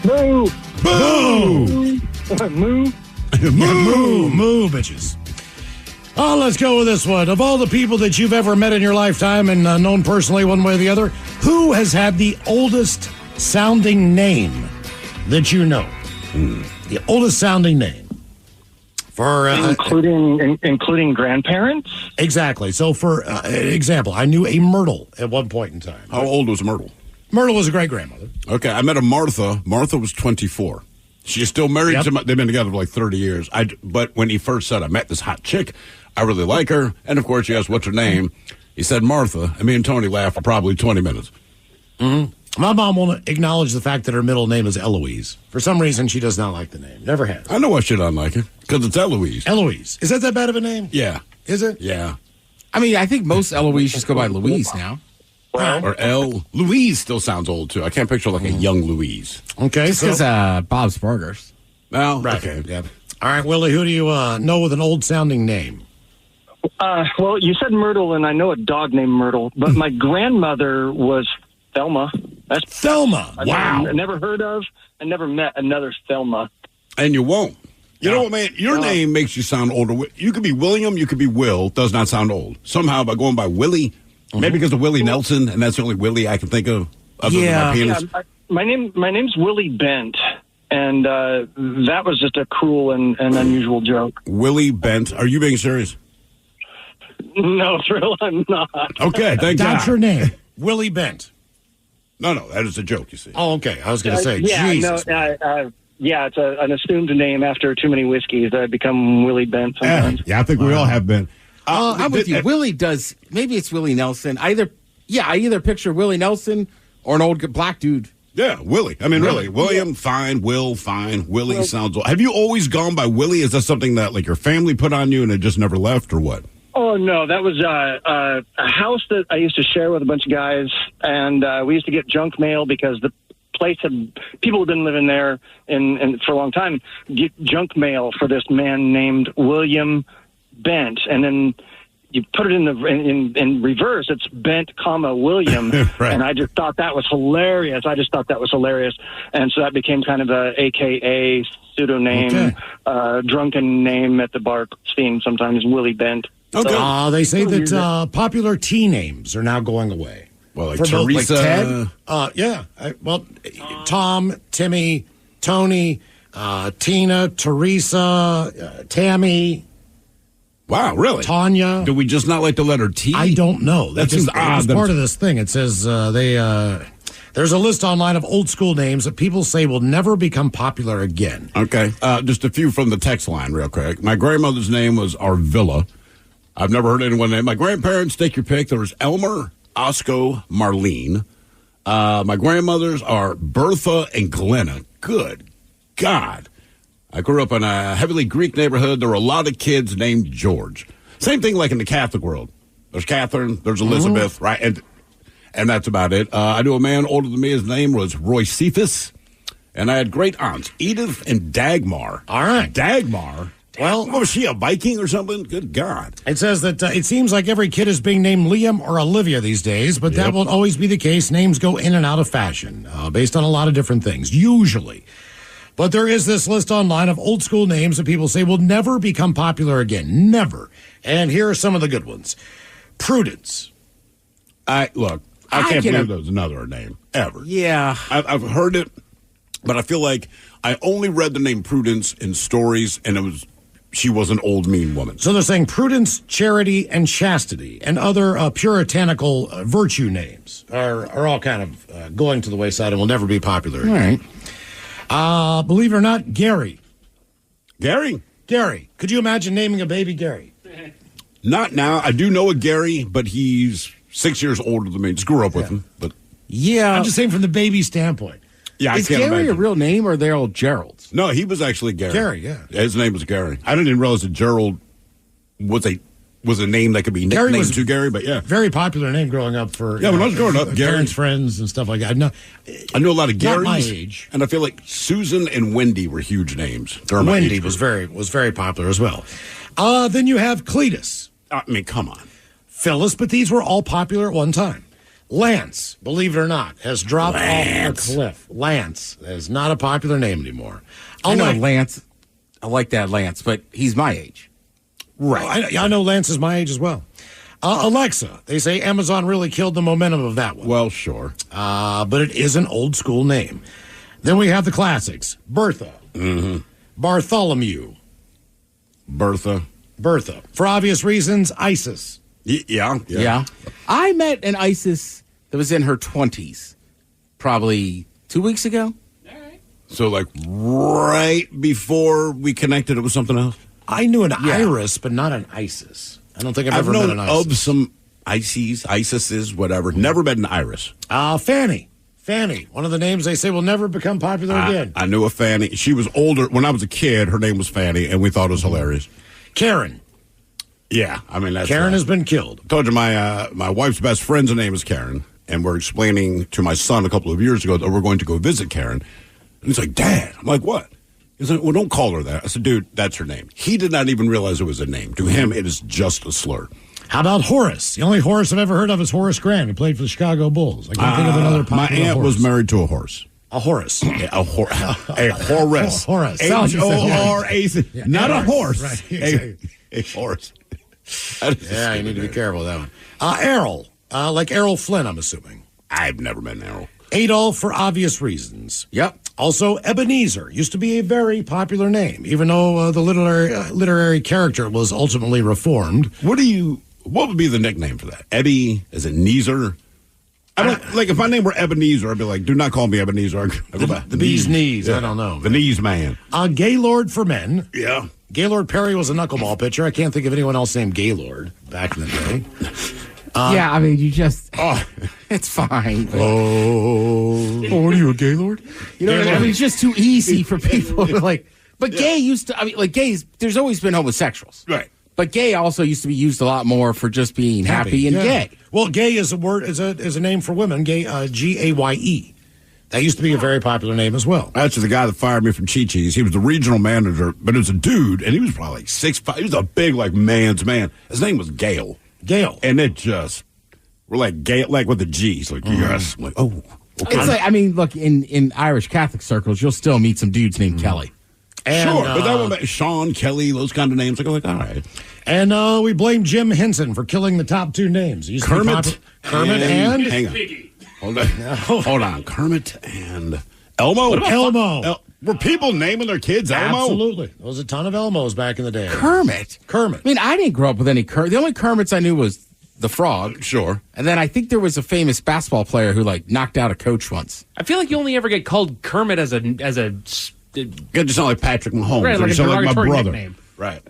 Moo! Boo! Moo! Moo, bitches. Oh, let's go with this one. Of all the people that you've ever met in your lifetime and known personally one way or the other, who has had the oldest sounding name that you know? The oldest sounding name. For including grandparents? Exactly. So for example, I knew a Myrtle at one point in time. How old was Myrtle? Myrtle was a great-grandmother. Okay, I met a Martha. Martha was 24. She's still married to they've been together for like 30 years. But when he first said, I met this hot chick, I really like her. And, of course, he asked, what's her name? He said Martha. And me and Tony laughed for probably 20 minutes. Mm-hmm. My mom won't acknowledge the fact that her middle name is Eloise. For some reason, she does not like the name. Never has. I know why she doesn't like it. Because it's Eloise. Eloise. Is that bad of a name? Yeah. Is it? Yeah. I mean, I think most Eloise just go by Louise now. Or L. Louise still sounds old, too. I can't picture like a young Louise. Okay. Just because Bob's Burgers. Well, right. Okay. Yeah. All right, Willie, who do you know with an old-sounding name? Well, you said Myrtle, and I know a dog named Myrtle, but my grandmother was Thelma. That's Thelma. Wow. I never heard of. I never met another Thelma. And you won't. You know what, man? Your name makes you sound older. You could be William, you could be Will. Does not sound old. Somehow, by going by Willie, maybe because of Willie Nelson, and that's the only Willie I can think of. Other than my penis. My name's Willie Bent, and that was just a cruel and unusual joke. Willie Bent. Are you being serious? No, Thrill, I'm not. Okay, thank God. That's your name, Willie Bent. No, that is a joke, you see. Oh, okay. I was going to say, yeah, Jesus. No, yeah, it's an assumed name after too many whiskeys. I become Willie Bent sometimes. Yeah, I think we all have been. I'm with you. Willie does. Maybe it's Willie Nelson. I either picture Willie Nelson or an old black dude. Yeah, Willie. I mean, really. William, fine. Will, fine. Willie sounds old. Have you always gone by Willie? Is that something that, like, your family put on you and it just never left, or what? Oh, no, that was a house that I used to share with a bunch of guys, and we used to get junk mail because the place people had been living there for a long time, get junk mail for this man named William Bent, and then you put it in reverse, it's Bent, William, right. And I just thought that was hilarious. And so that became kind of a AKA pseudonym, drunken name at the bar scene sometimes, Willie Bent. Okay. They say that popular T names are now going away. Well, like Teresa. Like Ted? Yeah. Tom, Timmy, Tony, Tina, Teresa, Tammy. Wow, really? Tanya. Do we just not like the letter T? I don't know. That seems odd. It's part of this thing. It says there's a list online of old school names that people say will never become popular again. Okay. Just a few from the text line real quick. My grandmother's name was Arvilla. I've never heard anyone name. My grandparents, take your pick. There was Elmer, Osco, Marlene. My grandmothers are Bertha and Glenna. Good God. I grew up in a heavily Greek neighborhood. There were a lot of kids named George. Same thing like in the Catholic world. There's Catherine, there's Elizabeth, right? And that's about it. I knew a man older than me. His name was Roy Cephas. And I had great aunts, Edith and Dagmar. All right. Dagmar? Well, was she a Viking or something? Good God. It says that it seems like every kid is being named Liam or Olivia these days, but that won't always be the case. Names go in and out of fashion based on a lot of different things, usually. But there is this list online of old school names that people say will never become popular again. Never. And here are some of the good ones. Prudence. I can't believe there's another name ever. Yeah. I've heard it, but I feel like I only read the name Prudence in stories, and she was an old, mean woman. So they're saying Prudence, Charity, and Chastity, and other puritanical virtue names are all kind of going to the wayside and will never be popular again. All right. Believe it or not, Gary. Gary? Gary. Could you imagine naming a baby Gary? Not now. I do know a Gary, but he's 6 years older than me. Just grew up with him. But I'm just saying from the baby standpoint. Yeah, is Gary a real name, or are they all Geralds? No, he was actually Gary. Gary, yeah. His name was Gary. I didn't even realize that Gerald was a name that could be nicknamed to Gary, but yeah. Very popular name growing up for when I was growing up, parents, friends, and stuff like that. I knew a lot of Garys. Not my age. And I feel like Susan and Wendy were huge names. Wendy was very popular as well. Then you have Cletus. I mean, come on. Phyllis, but these were all popular at one time. Lance, believe it or not, has dropped off a cliff. Lance is not a popular name anymore. I know Lance. I like that Lance, but he's my age. Right. I know Lance is my age as well. Alexa, they say Amazon really killed the momentum of that one. Well, sure. But it is an old school name. Then we have the classics. Bertha, Mm-hmm. Bartholomew. Bertha. For obvious reasons, Isis. Yeah. I met an Isis that was in her 20s, probably 2 weeks ago. So, like, right before we connected, it was something else? I knew an Iris, but not an Isis. I don't think I've ever met an Isis. Of some Isises, whatever. Never met an Iris. Fanny. One of the names they say will never become popular again. I knew a Fanny. She was older. When I was a kid, her name was Fanny, and we thought it was hilarious. Karen. Yeah, I mean, that's... Karen has been killed. I told you my wife's best friend's name is Karen, and we're explaining to my son a couple of years ago that we're going to go visit Karen. And he's like, Dad. I'm like, what? He's like, well, don't call her that. I said, dude, that's her name. He did not even realize it was a name. To him, it is just a slur. How about Horace? The only Horace I've ever heard of is Horace Grant, who played for the Chicago Bulls. I can't think of another popular My aunt was married to a horse. A Horace. A Horace. Horace. H-O-R-A-C. Not a horse. Right. A horse. Yeah, you need to be careful with that one. Errol. Like Errol Flynn, I'm assuming. I've never met an Errol. Adolf, for obvious reasons. Yep. Also, Ebenezer used to be a very popular name, even though the literary character was ultimately reformed. What would be the nickname for that? Ebby? Is it Neezer? I don't like if my name were Ebenezer, I'd be like, do not call me Ebenezer. The bee's knees. Yeah. I don't know. The knees man. Gaylord for men. Yeah. Gaylord Perry was a knuckleball pitcher. I can't think of anyone else named Gaylord back in the day. Yeah, I mean, it's fine. What are you, a Gaylord? You know what I mean? It's just too easy for people to like. But gay used to, gays, there's always been homosexuals. Right. But gay also used to be used a lot more for just being happy and gay. Well, gay is a word, is a name for women. Gay, G-A-Y-E. That used to be a very popular name as well. That's the guy that fired me from Chi-Chi's. He was the regional manager, but it was a dude, and he was probably like 6'5". He was a big, man's man. His name was Gale. And it just, we're like Gale, like with the G's. Like, yes. I'm like, oh, okay. It's like, look, in Irish Catholic circles, you'll still meet some dudes named Kelly. And, sure, but that one, Sean, Kelly, those kind of names. Like, all right. And we blame Jim Henson for killing the top two names. Kermit and hang on. Hold on. Kermit and Elmo? Elmo. Were people naming their kids Elmo? Absolutely. There was a ton of Elmos back in the day. Kermit. I mean, I didn't grow up with any Kermit. The only Kermits I knew was the Frog. Sure. And then I think there was a famous basketball player who, knocked out a coach once. I feel like you only ever get called Kermit as a It just sound like Patrick Mahomes. Right, or like sound like my brother. Nickname. Right.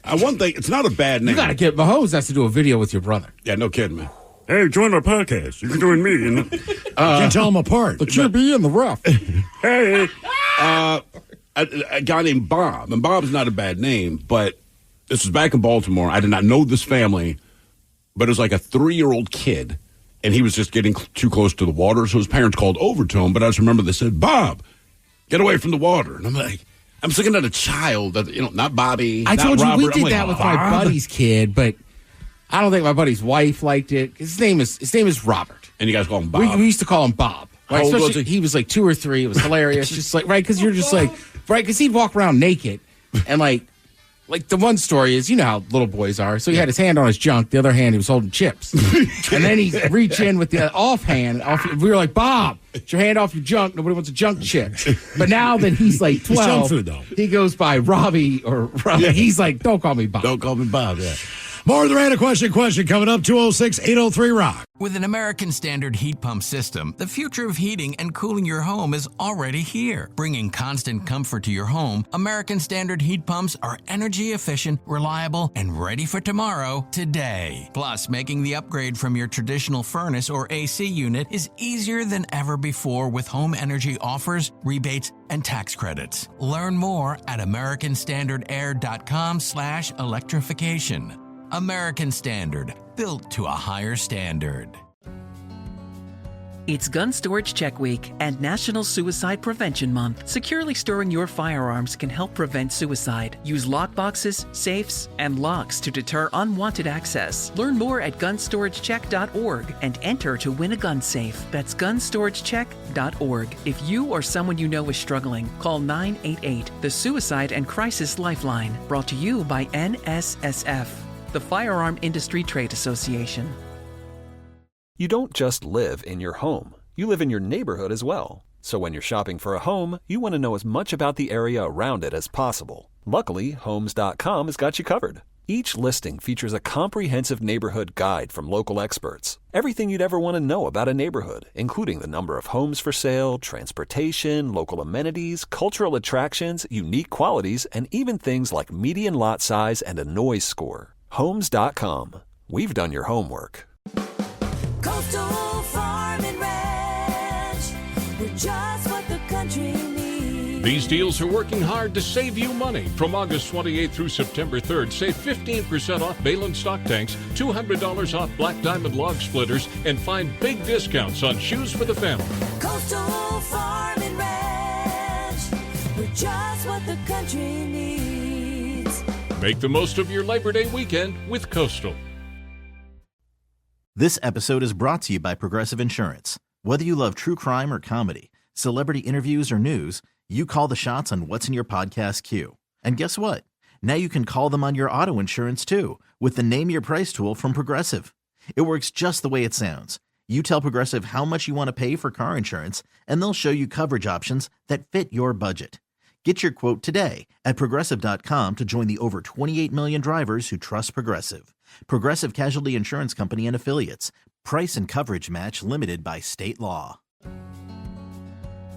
One thing, it's not a bad name. You got to get Mahomes has to do a video with your brother. Yeah, no kidding, man. Hey, join our podcast. You can join me. You can tell them apart. But you're being the rough. Hey. A guy named Bob. And Bob's not a bad name, but this was back in Baltimore. I did not know this family, but it was like a 3-year-old kid, and he was just getting too close to the water, so his parents called over to him. But I just remember they said, Bob, get away from the water. And I'm like, I'm thinking of a child, that not Bobby. I told Robert. You we did that with my buddy's kid, but I don't think my buddy's wife liked it. His name is Robert. And you guys call him Bob? We used to call him Bob. How old was he? He was like 2 or 3. It was hilarious. Just because you're just because he'd walk around naked. And like the one story is, you know how little boys are. So he had his hand on his junk. The other hand, he was holding chips. And then he reached in with the offhand. We were like, Bob, get your hand off your junk. Nobody wants a junk chip. But now that he's like 12, it's junk food, though. He goes by Robbie or Robbie. Yeah. He's like, don't call me Bob. Don't call me Bob, yeah. More of the Random Question coming up, 206-803-ROCK. With an American Standard heat pump system, the future of heating and cooling your home is already here. Bringing constant comfort to your home, American Standard heat pumps are energy efficient, reliable, and ready for tomorrow, today. Plus, making the upgrade from your traditional furnace or AC unit is easier than ever before with home energy offers, rebates, and tax credits. Learn more at americanstandardair.com/electrification. American Standard, built to a higher standard. It's Gun Storage Check Week and National Suicide Prevention Month. Securely storing your firearms can help prevent suicide. Use lockboxes, safes, and locks to deter unwanted access. Learn more at gunstoragecheck.org and enter to win a gun safe. That's gunstoragecheck.org. If you or someone you know is struggling, call 988, the Suicide and Crisis Lifeline. Brought to you by NSSF, the Firearm Industry Trade Association. You don't just live in your home. You live in your neighborhood as well. So when you're shopping for a home, you want to know as much about the area around it as possible. Luckily, Homes.com has got you covered. Each listing features a comprehensive neighborhood guide from local experts. Everything you'd ever want to know about a neighborhood, including the number of homes for sale, transportation, local amenities, cultural attractions, unique qualities, and even things like median lot size and a noise score. Homes.com. We've done your homework. Coastal Farm and Ranch. We're just what the country needs. These deals are working hard to save you money. From August 28th through September 3rd, save 15% off Balin stock tanks, $200 off Black Diamond log splitters, and find big discounts on shoes for the family. Coastal Farm and Ranch. We're just what the country needs. Make the most of your Labor Day weekend with Coastal. This episode is brought to you by Progressive Insurance. Whether you love true crime or comedy, celebrity interviews or news, you call the shots on what's in your podcast queue. And guess what? Now you can call them on your auto insurance too with the Name Your Price tool from Progressive. It works just the way it sounds. You tell Progressive how much you want to pay for car insurance, and they'll show you coverage options that fit your budget. Get your quote today at Progressive.com to join the over 28 million drivers who trust Progressive. Progressive Casualty Insurance Company and Affiliates. Price and coverage match limited by state law.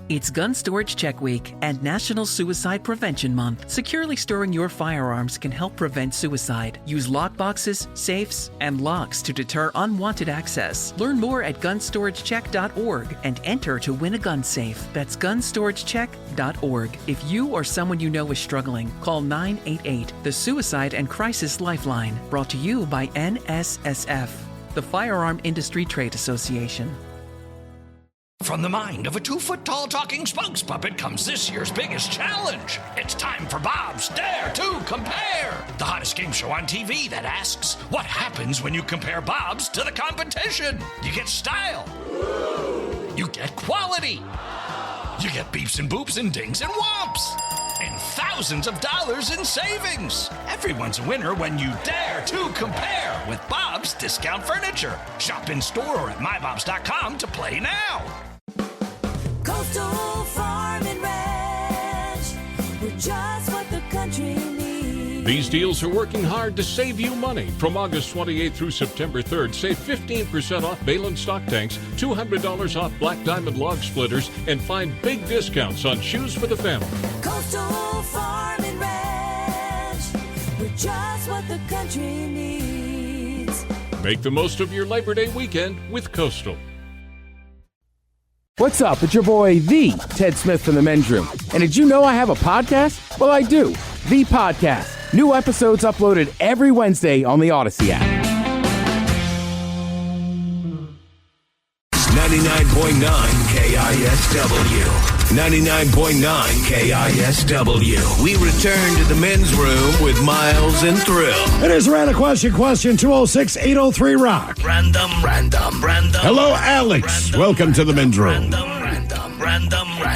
It's Gun Storage Check Week and National Suicide Prevention Month. Securely storing your firearms can help prevent suicide. Use lockboxes, safes, and locks to deter unwanted access. Learn more at gunstoragechek.org and enter to win a gun safe. That's gunstoragechek.org. If you or someone you know is struggling, call 988, the Suicide and Crisis Lifeline. Brought to you by NSSF, the Firearm Industry Trade Association. From the mind of a 2-foot-tall talking spokes puppet comes this year's biggest challenge. It's time for Bob's Dare to Compare, the hottest game show on TV that asks, what happens when you compare Bob's to the competition? You get style. You get quality. You get beeps and boops and dings and whomps. And thousands of dollars in savings. Everyone's a winner when you dare to compare with Bob's Discount Furniture. Shop in store or at mybobs.com to play now. Coastal Farm and Ranch. We're just what the country needs. These deals are working hard to save you money. From August 28th through September 3rd, save 15% off Balin stock tanks, $200 off Black Diamond log splitters, and find big discounts on shoes for the family. Coastal Farm and Ranch. We're just what the country needs. Make the most of your Labor Day weekend with Coastal. What's up? It's your boy, the Ted Smith from the Men's Room. And did you know I have a podcast? Well, I do. The Podcast. New episodes uploaded every Wednesday on the Odyssey app. 99.9 KISW. 99.9 KISW. We return to the Men's Room with Miles and Thrill. It is Random Question 206-803-ROCK. Random. Hello, Alex. Welcome to the Men's Room.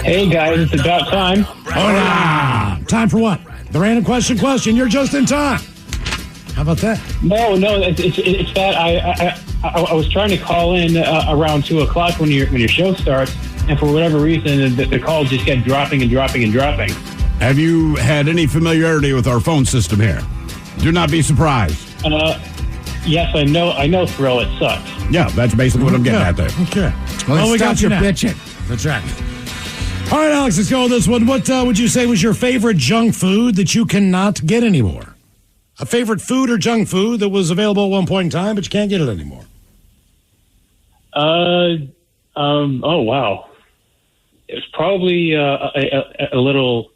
Hey, guys, it's about time. Hola. Time for what? The Random Question. You're just in time. How about that? No, it's that I was trying to call in around 2 o'clock when your show starts, and for whatever reason, the calls just kept dropping. Have you had any familiarity with our phone system here? Do not be surprised. Yes, I know, Thrill, it sucks. Yeah, that's basically what I'm getting at there. Okay. Well, we stop got you your now. bitching. That's right. All right, Alex, let's go with this one. What would you say was your favorite junk food that you cannot get anymore? A favorite food or junk food that was available at one point in time, but you can't get it anymore? Oh, wow. It's probably a little,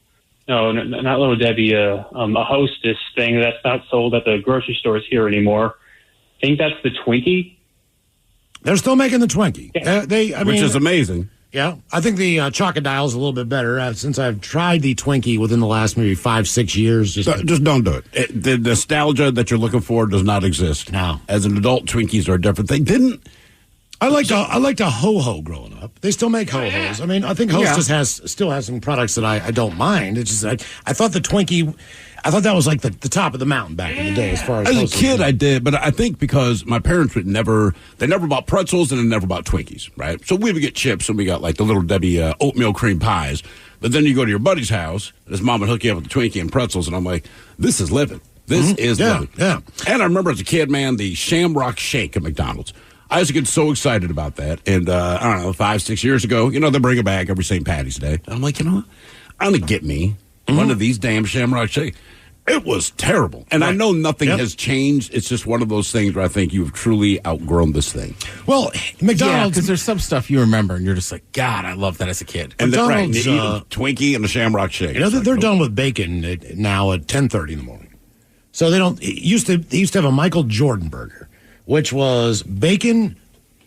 no, not Little Debbie, a Hostess thing that's not sold at the grocery stores here anymore. I think that's the Twinkie. They're still making the Twinkie. Yeah. Which is amazing. Yeah, I think the Chocodile is a little bit better since I've tried the Twinkie within the last maybe 5-6 years. Just don't do it. The nostalgia that you're looking for does not exist. No. As an adult, Twinkies are a different thing. I liked a Ho-Ho growing up. They still make Ho-Hos. I mean, I think Hostess still has some products that I don't mind. It's just I thought the Twinkie, I thought that was like the top of the mountain back in the day as far as a kid, I did, but I think because my parents they never bought pretzels and they never bought Twinkies, right? So we would get chips and we got like the Little Debbie oatmeal cream pies. But then you go to your buddy's house and his mom would hook you up with the Twinkie and pretzels, and I'm like, this is living. This is living. Yeah. And I remember as a kid, man, the Shamrock Shake at McDonald's. I used to get so excited about that. And, I don't know, 5-6 years ago, they bring it back every St. Patty's Day. I'm like, you know what? I'm going to get me one of these damn Shamrock Shake. It was terrible. And I know nothing has changed. It's just one of those things where I think you've truly outgrown this thing. Well, McDonald's... because there's some stuff you remember, and you're just like, God, I love that as a kid. And McDonald's, you eat a Twinkie and a Shamrock Shake. They're done with bacon now at 10:30 in the morning. So they don't... They used to have a Michael Jordan burger, which was bacon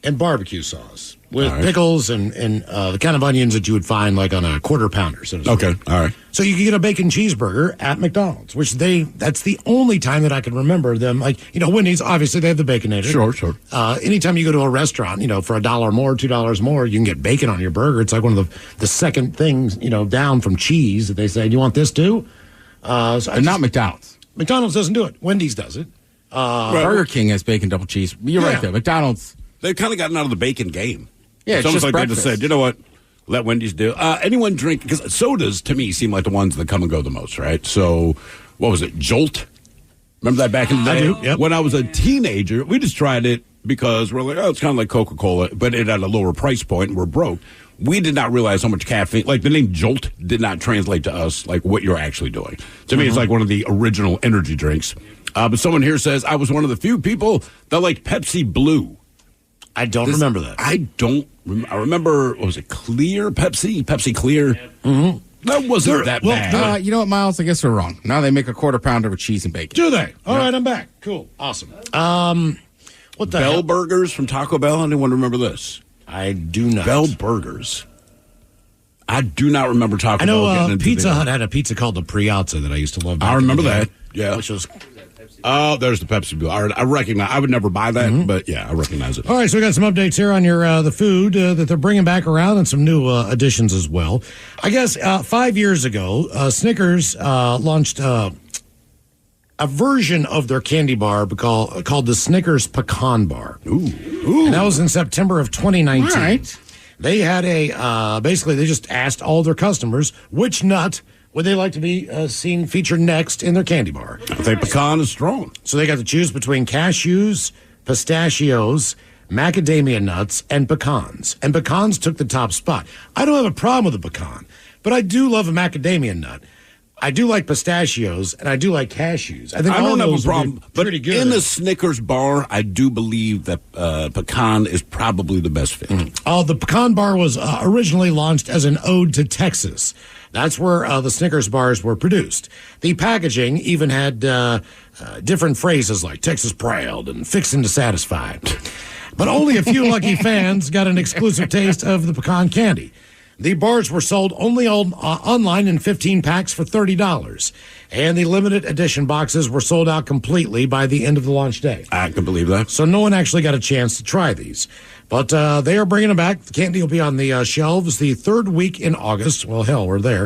and barbecue sauce with pickles and the kind of onions that you would find like on a quarter pounder. So okay, all right. So you can get a bacon cheeseburger at McDonald's, which that's the only time that I can remember them. Like, Wendy's, obviously they have the Baconator. Sure. Anytime you go to a restaurant, for $1 more, $2 more, you can get bacon on your burger. It's like one of the second things, down from cheese that they say, do you want this too? Not McDonald's. McDonald's doesn't do it. Wendy's does it. Burger King has bacon double cheese. You're right there. McDonald's. They've kind of gotten out of the bacon game. Yeah, it's almost like breakfast. They just said, you know what? Let Wendy's do. Anyone drink, because sodas to me seem like the ones that come and go the most, right? So, what was it? Jolt? Remember that back in the day? I do, yep. When I was a teenager, we just tried it because we're like, it's kind of like Coca-Cola, but it at a lower price point and we're broke. We did not realize how much caffeine, like the name Jolt did not translate to us like what you're actually doing. To me, it's like one of the original energy drinks. But someone here says, I was one of the few people that liked Pepsi Blue. I don't remember that. I remember, what was it, Clear Pepsi? Pepsi Clear? Mm-hmm. That wasn't that bad. You know what, Miles? I guess we're wrong. Now they make a quarter pounder with cheese and bacon. Do they? All right, I'm back. Cool. Awesome. What the Bell hell? Burgers from Taco Bell? Anyone remember this? I do not. Bell Burgers. I do not remember Taco Bell getting know into Pizza Hut had a pizza called the Piazza that I used to love. I remember that. Yeah. Which was... Oh, there's the Pepsi Blue. I recognize. I would never buy that, but yeah, I recognize it. All right, so we got some updates here on your the food that they're bringing back around, and some new additions as well. I guess 5 years ago, Snickers launched a version of their candy bar called the Snickers Pecan Bar. Ooh. And that was in September of 2019. All right. They had basically they just asked all their customers which nut would they like to be seen featured next in their candy bar. I think pecan is strong. So they got to choose between cashews, pistachios, macadamia nuts, and pecans. And pecans took the top spot. I don't have a problem with a pecan, but I do love a macadamia nut. I do like pistachios, and I do like cashews. I think I all don't have those a problem, would be but pretty good. in the Snickers bar, I do believe that pecan is probably the best fit. The pecan bar was originally launched as an ode to Texas. That's where the Snickers bars were produced. The packaging even had different phrases like Texas proud and fixing to satisfy. But only a few lucky fans got an exclusive taste of the pecan candy. The bars were sold only online in 15 packs for $30. And the limited edition boxes were sold out completely by the end of the launch day. I can believe that. So no one actually got a chance to try these. But they are bringing them back. The candy will be on the shelves the third week in August. Well, hell, we're there.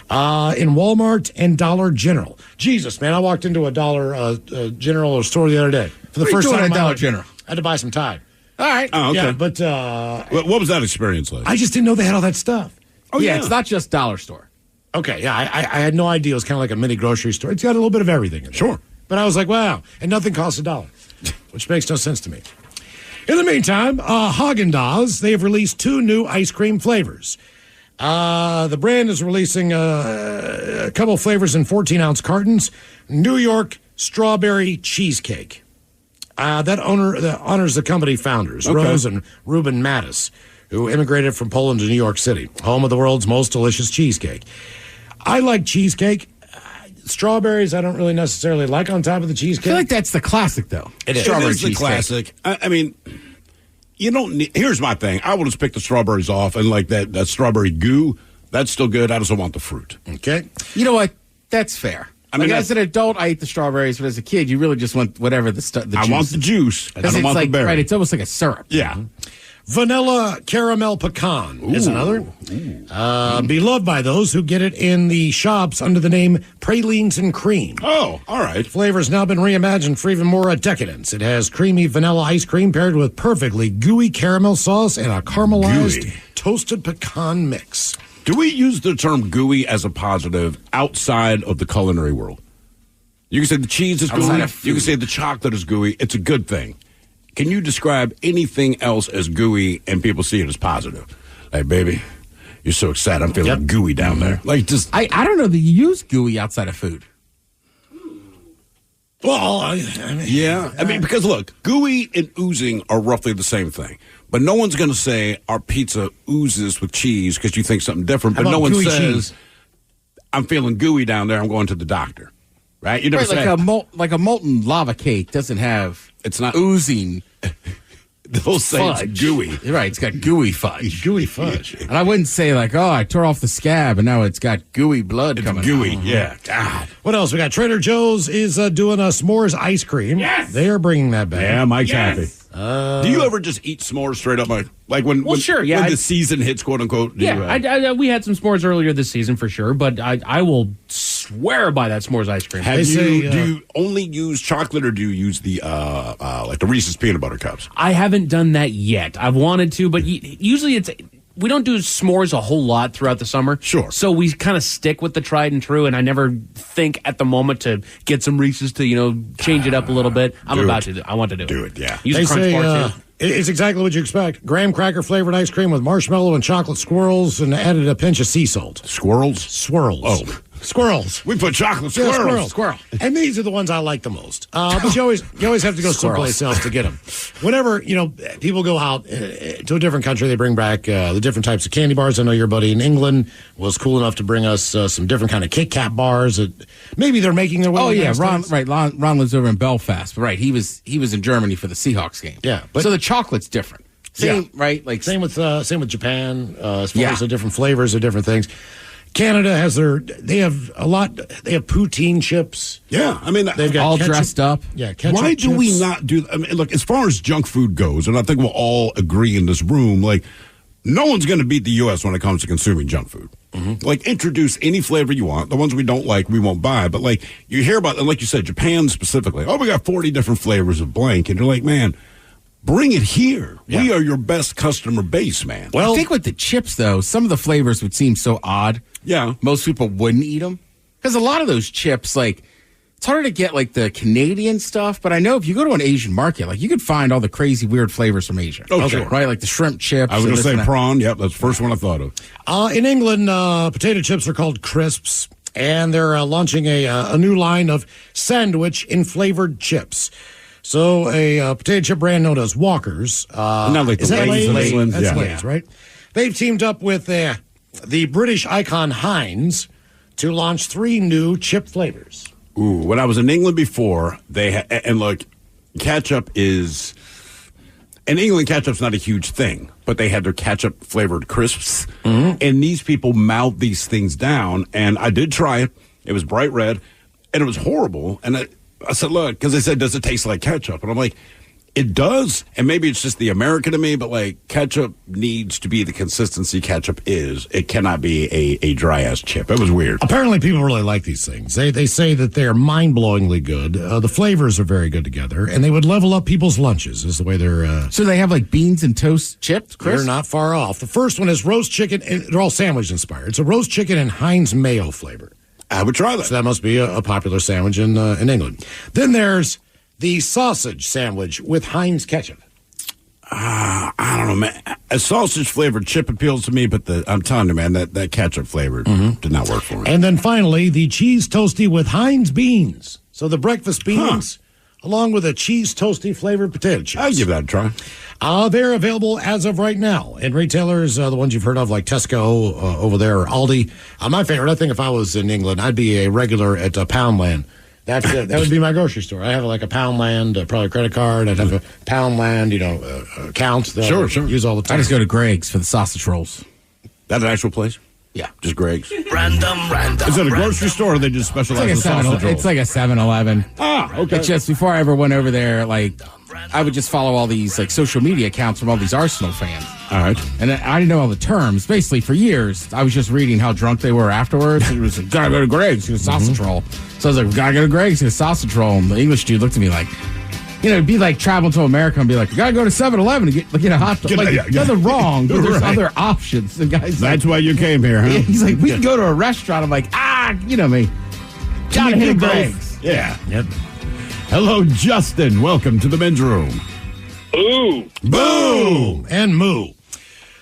In Walmart and Dollar General. Jesus, man, I walked into a Dollar General store the other day. For the first time at Dollar General? I had to buy some Tide. All right. Oh, okay. Yeah, but... what was that experience like? I just didn't know they had all that stuff. Oh, yeah, it's not just dollar store. Okay, yeah, I had no idea. It was kind of like a mini grocery store. It's got a little bit of everything in there. Sure. But I was like, wow. And nothing costs $1, which makes no sense to me. In the meantime, Haagen-Dazs, they have released 2 new ice cream flavors. The brand is releasing a couple flavors in 14-ounce cartons. New York Strawberry Cheesecake. That honors the company founders, Rose and Ruben Mattis, who immigrated from Poland to New York City, home of the world's most delicious cheesecake. I like cheesecake. Strawberries, I don't really necessarily like on top of the cheesecake. I feel like that's the classic, though. It is. It is the classic. I mean, you don't need... Here's my thing. I will just pick the strawberries off, and like that strawberry goo, that's still good. I just don't want the fruit. Okay. You know what? That's fair. I mean, as an adult, I eat the strawberries, but as a kid, you really just want whatever the juice. I want the juice. I don't want the berry. Right, it's almost like a syrup. Yeah. Vanilla caramel pecan is another. Beloved by those who get it in the shops under the name Pralines and Cream. Oh, all right. Flavor's now been reimagined for even more decadence. It has creamy vanilla ice cream paired with perfectly gooey caramel sauce and a caramelized toasted pecan mix. Do we use the term gooey as a positive outside of the culinary world? You can say the cheese is gooey. You can say the chocolate is gooey. It's a good thing. Can you describe anything else as gooey and people see it as positive? Like, baby, you're so excited. I'm feeling gooey down there. Like, just I don't know that you use gooey outside of food. Well, I mean, because look, gooey and oozing are roughly the same thing. But no one's going to say our pizza oozes with cheese because you think something different. But no one says, cheese? I'm feeling gooey down there. I'm going to the doctor. Right? You never say. Like a molten lava cake doesn't have. It's not oozing. They'll say fudge. It's gooey. You're right. It's got gooey fudge. Gooey fudge. And I wouldn't say like, oh, I tore off the scab and now it's got gooey blood coming gooey, out. Yeah. God. What else? We got Trader Joe's is doing a s'mores ice cream. Yes. They are bringing that back. Yeah, Mike's happy. Do you ever just eat s'mores straight up, Mike? Like when the season hits, quote unquote? We had some s'mores earlier this season for sure, but I will swear by that s'mores ice cream. Do you only use chocolate or do you use the like the Reese's peanut butter cups? I haven't done that yet. I've wanted to, but usually we don't do s'mores a whole lot throughout the summer. Sure. So we kind of stick with the tried and true, and I never think at the moment to get some Reese's to, change it up a little bit. I want to do it. Do it, yeah. Use a crunch bar, too. It's exactly what you expect. Graham cracker flavored ice cream with marshmallow and chocolate swirls and added a pinch of sea salt. Squirrels? Swirls. Oh. Squirrels. We put chocolate squirrels. Squirrel. And these are the ones I like the most. But you always have to go someplace else to get them. Whenever, people go out to a different country, they bring back the different types of candy bars. I know your buddy in England was cool enough to bring us some different kind of Kit Kat bars that maybe they're making their way. Oh, yeah. Ron lives over in Belfast. Right. He was in Germany for the Seahawks game. Yeah. So the chocolate's different. Same, right? Like same with Japan, as far as the different flavors of different things. Canada has they have poutine chips. Yeah, I mean, they've got all ketchup, dressed up. Yeah, ketchup why do chips. we not do? I mean, look, as far as junk food goes, and I think we'll all agree in this room, like, no one's going to beat the U.S. when it comes to consuming junk food. Mm-hmm. Like, introduce any flavor you want. The ones we don't like, we won't buy. But like, you hear about, and like you said, Japan specifically. Oh, we got 40 different flavors of blank, and you're like, man. Bring it here. Yeah. We are your best customer base, man. Well, I think with the chips, though, some of the flavors would seem so odd. Yeah. Most people wouldn't eat them. Because a lot of those chips, like, it's harder to get, like, the Canadian stuff. But I know if you go to an Asian market, like, you could find all the crazy, weird flavors from Asia. Oh, sure. Right? Like the shrimp chips. I was going to say prawn. Yep, that's the first one I thought of. In England, potato chips are called crisps. And they're launching a new line of sandwich in flavored chips. So a potato chip brand known as Walker's. Not like the Lay's. That's Lay's, right? They've teamed up with the British icon Heinz to launch 3 new chip flavors. Ooh, when I was in England before, and look, ketchup is... In England, ketchup's not a huge thing, but they had their ketchup-flavored crisps. Mm-hmm. And these people mouth these things down, and I did try it. It was bright red, and it was horrible. And I said, look, because they said, does it taste like ketchup? And I'm like, it does. And maybe it's just the American in me, but like ketchup needs to be the consistency ketchup is. It cannot be a dry-ass chip. It was weird. Apparently people really like these things. They say that they are mind-blowingly good. The flavors are very good together, and they would level up people's lunches is the way they're... So they have like beans and toast chips, Chris? They're not far off. The first one is roast chicken. They're all sandwich inspired. It's a roast chicken and Heinz mayo flavor. I would try that. So that must be a popular sandwich in England. Then there's the sausage sandwich with Heinz ketchup. I don't know, man. A sausage-flavored chip appeals to me, but I'm telling you, man, that ketchup flavor did not work for me. And then finally, the cheese toasty with Heinz beans. So the breakfast beans, along with a cheese toasty flavored potato chips. I'd give that a try. They're available as of right now in retailers, the ones you've heard of, like Tesco over there or Aldi. My favorite, I think if I was in England, I'd be a regular at Poundland. That would be my grocery store. I have like a Poundland, probably a credit card. I'd have a Poundland, account that sure. I use all the time. I just go to Greg's for the sausage rolls. That an actual place? Yeah. Just Greg's. Random. Is it a grocery store or they just specialize in sausage rolls? It's like a 7-Eleven. Okay. It's just before I ever went over there, like, I would just follow all these like social media accounts from all these Arsenal fans. All right. And I didn't know all the terms. Basically, for years, I was just reading how drunk they were afterwards. It was like, gotta go to Greg's, get a sausage roll. So I was like, gotta go to Greg's, get a sausage roll. And the English dude looked at me like, it'd be like traveling to America and be like, you gotta go to 7-Eleven to get a hot dog. Like, nothing wrong, but there's other options. The guy's That's why you came here, huh? He's like, we can go to a restaurant. I'm like, you know me. Gotta hit Greg's. Yeah. Yep. Hello, Justin. Welcome to the men's room. Boo. Boo. And moo.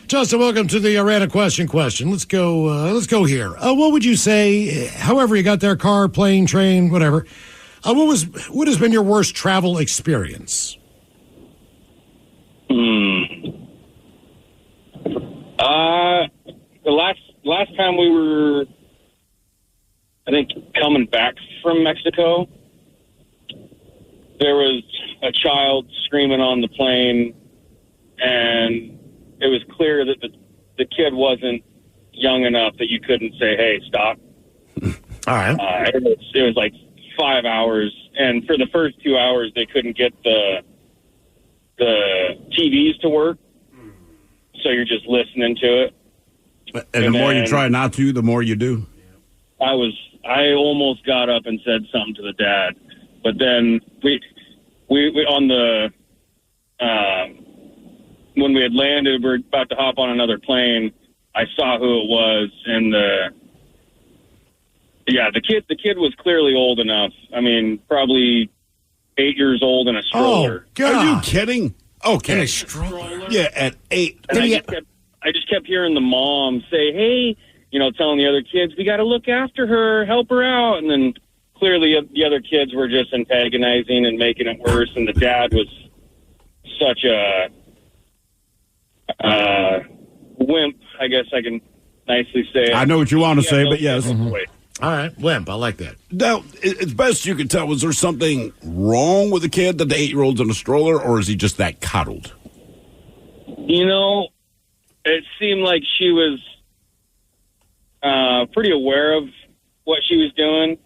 Justin, welcome to the random question. Let's go here. What would you say, however you got there, car, plane, train, whatever, what has been your worst travel experience? The last time we were, I think, coming back from Mexico, there was a child screaming on the plane, and it was clear that the kid wasn't young enough that you couldn't say, hey, stop. All right. It was like 5 hours, and for the first 2 hours, they couldn't get the TVs to work, so you're just listening to it. And the more you try not to, the more you do. I almost got up and said something to the dad, but then we on the when we had landed, we were about to hop on another plane. I saw who it was, and the kid was clearly old enough. I mean, probably 8 years old in a stroller. Oh, God. Are you kidding? Okay. In a stroller? Yeah, at 8. And I just kept hearing the mom say, hey, telling the other kids, we got to look after her, help her out. And then clearly the other kids were just antagonizing and making it worse. And the dad was such a wimp, I guess I can nicely say. I know what you want to say, but yes. All right, wimp. I like that. Now, it's best you can tell, was there something wrong with the kid that the 8-year-old's in a stroller, or is he just that coddled? It seemed like she was pretty aware of what she was doing.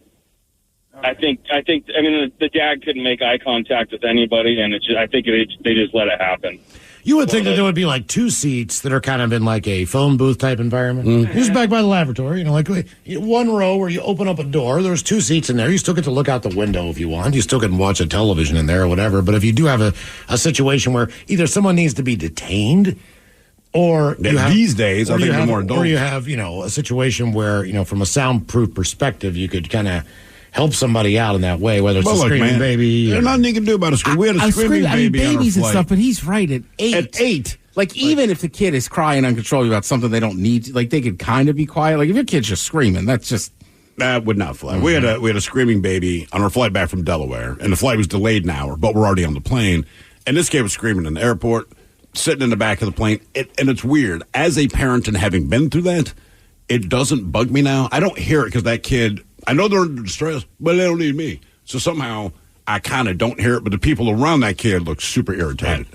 I think. The dad couldn't make eye contact with anybody, and I think they just let it happen. You would think that there would be like two seats that are kind of in like a phone booth type environment. Just back by the lavatory, like one row where you open up a door. There's two seats in there. You still get to look out the window if you want. You still can watch a television in there or whatever. But if you do have a situation where either someone needs to be detained, or these days, I think they're more adult. Or you have a situation where from a soundproof perspective, you could kind of help somebody out in that way, whether it's a screaming baby. There's nothing you can do about a scream. We had a screaming baby on our babies and flight. stuff, but he's right at 8. At 8. Like, even if the kid is crying uncontrollably about something they don't need, like, they could kind of be quiet. Like, if your kid's just screaming, that would not fly. We had a screaming baby on our flight back from Delaware, and the flight was delayed an hour, but we're already on the plane. And this kid was screaming in the airport, sitting in the back of the plane. And it's weird. As a parent and having been through that, it doesn't bug me now. I don't hear it because that kid, I know they're under distress, but they don't need me. So somehow I kind of don't hear it, but the people around that kid look super irritated.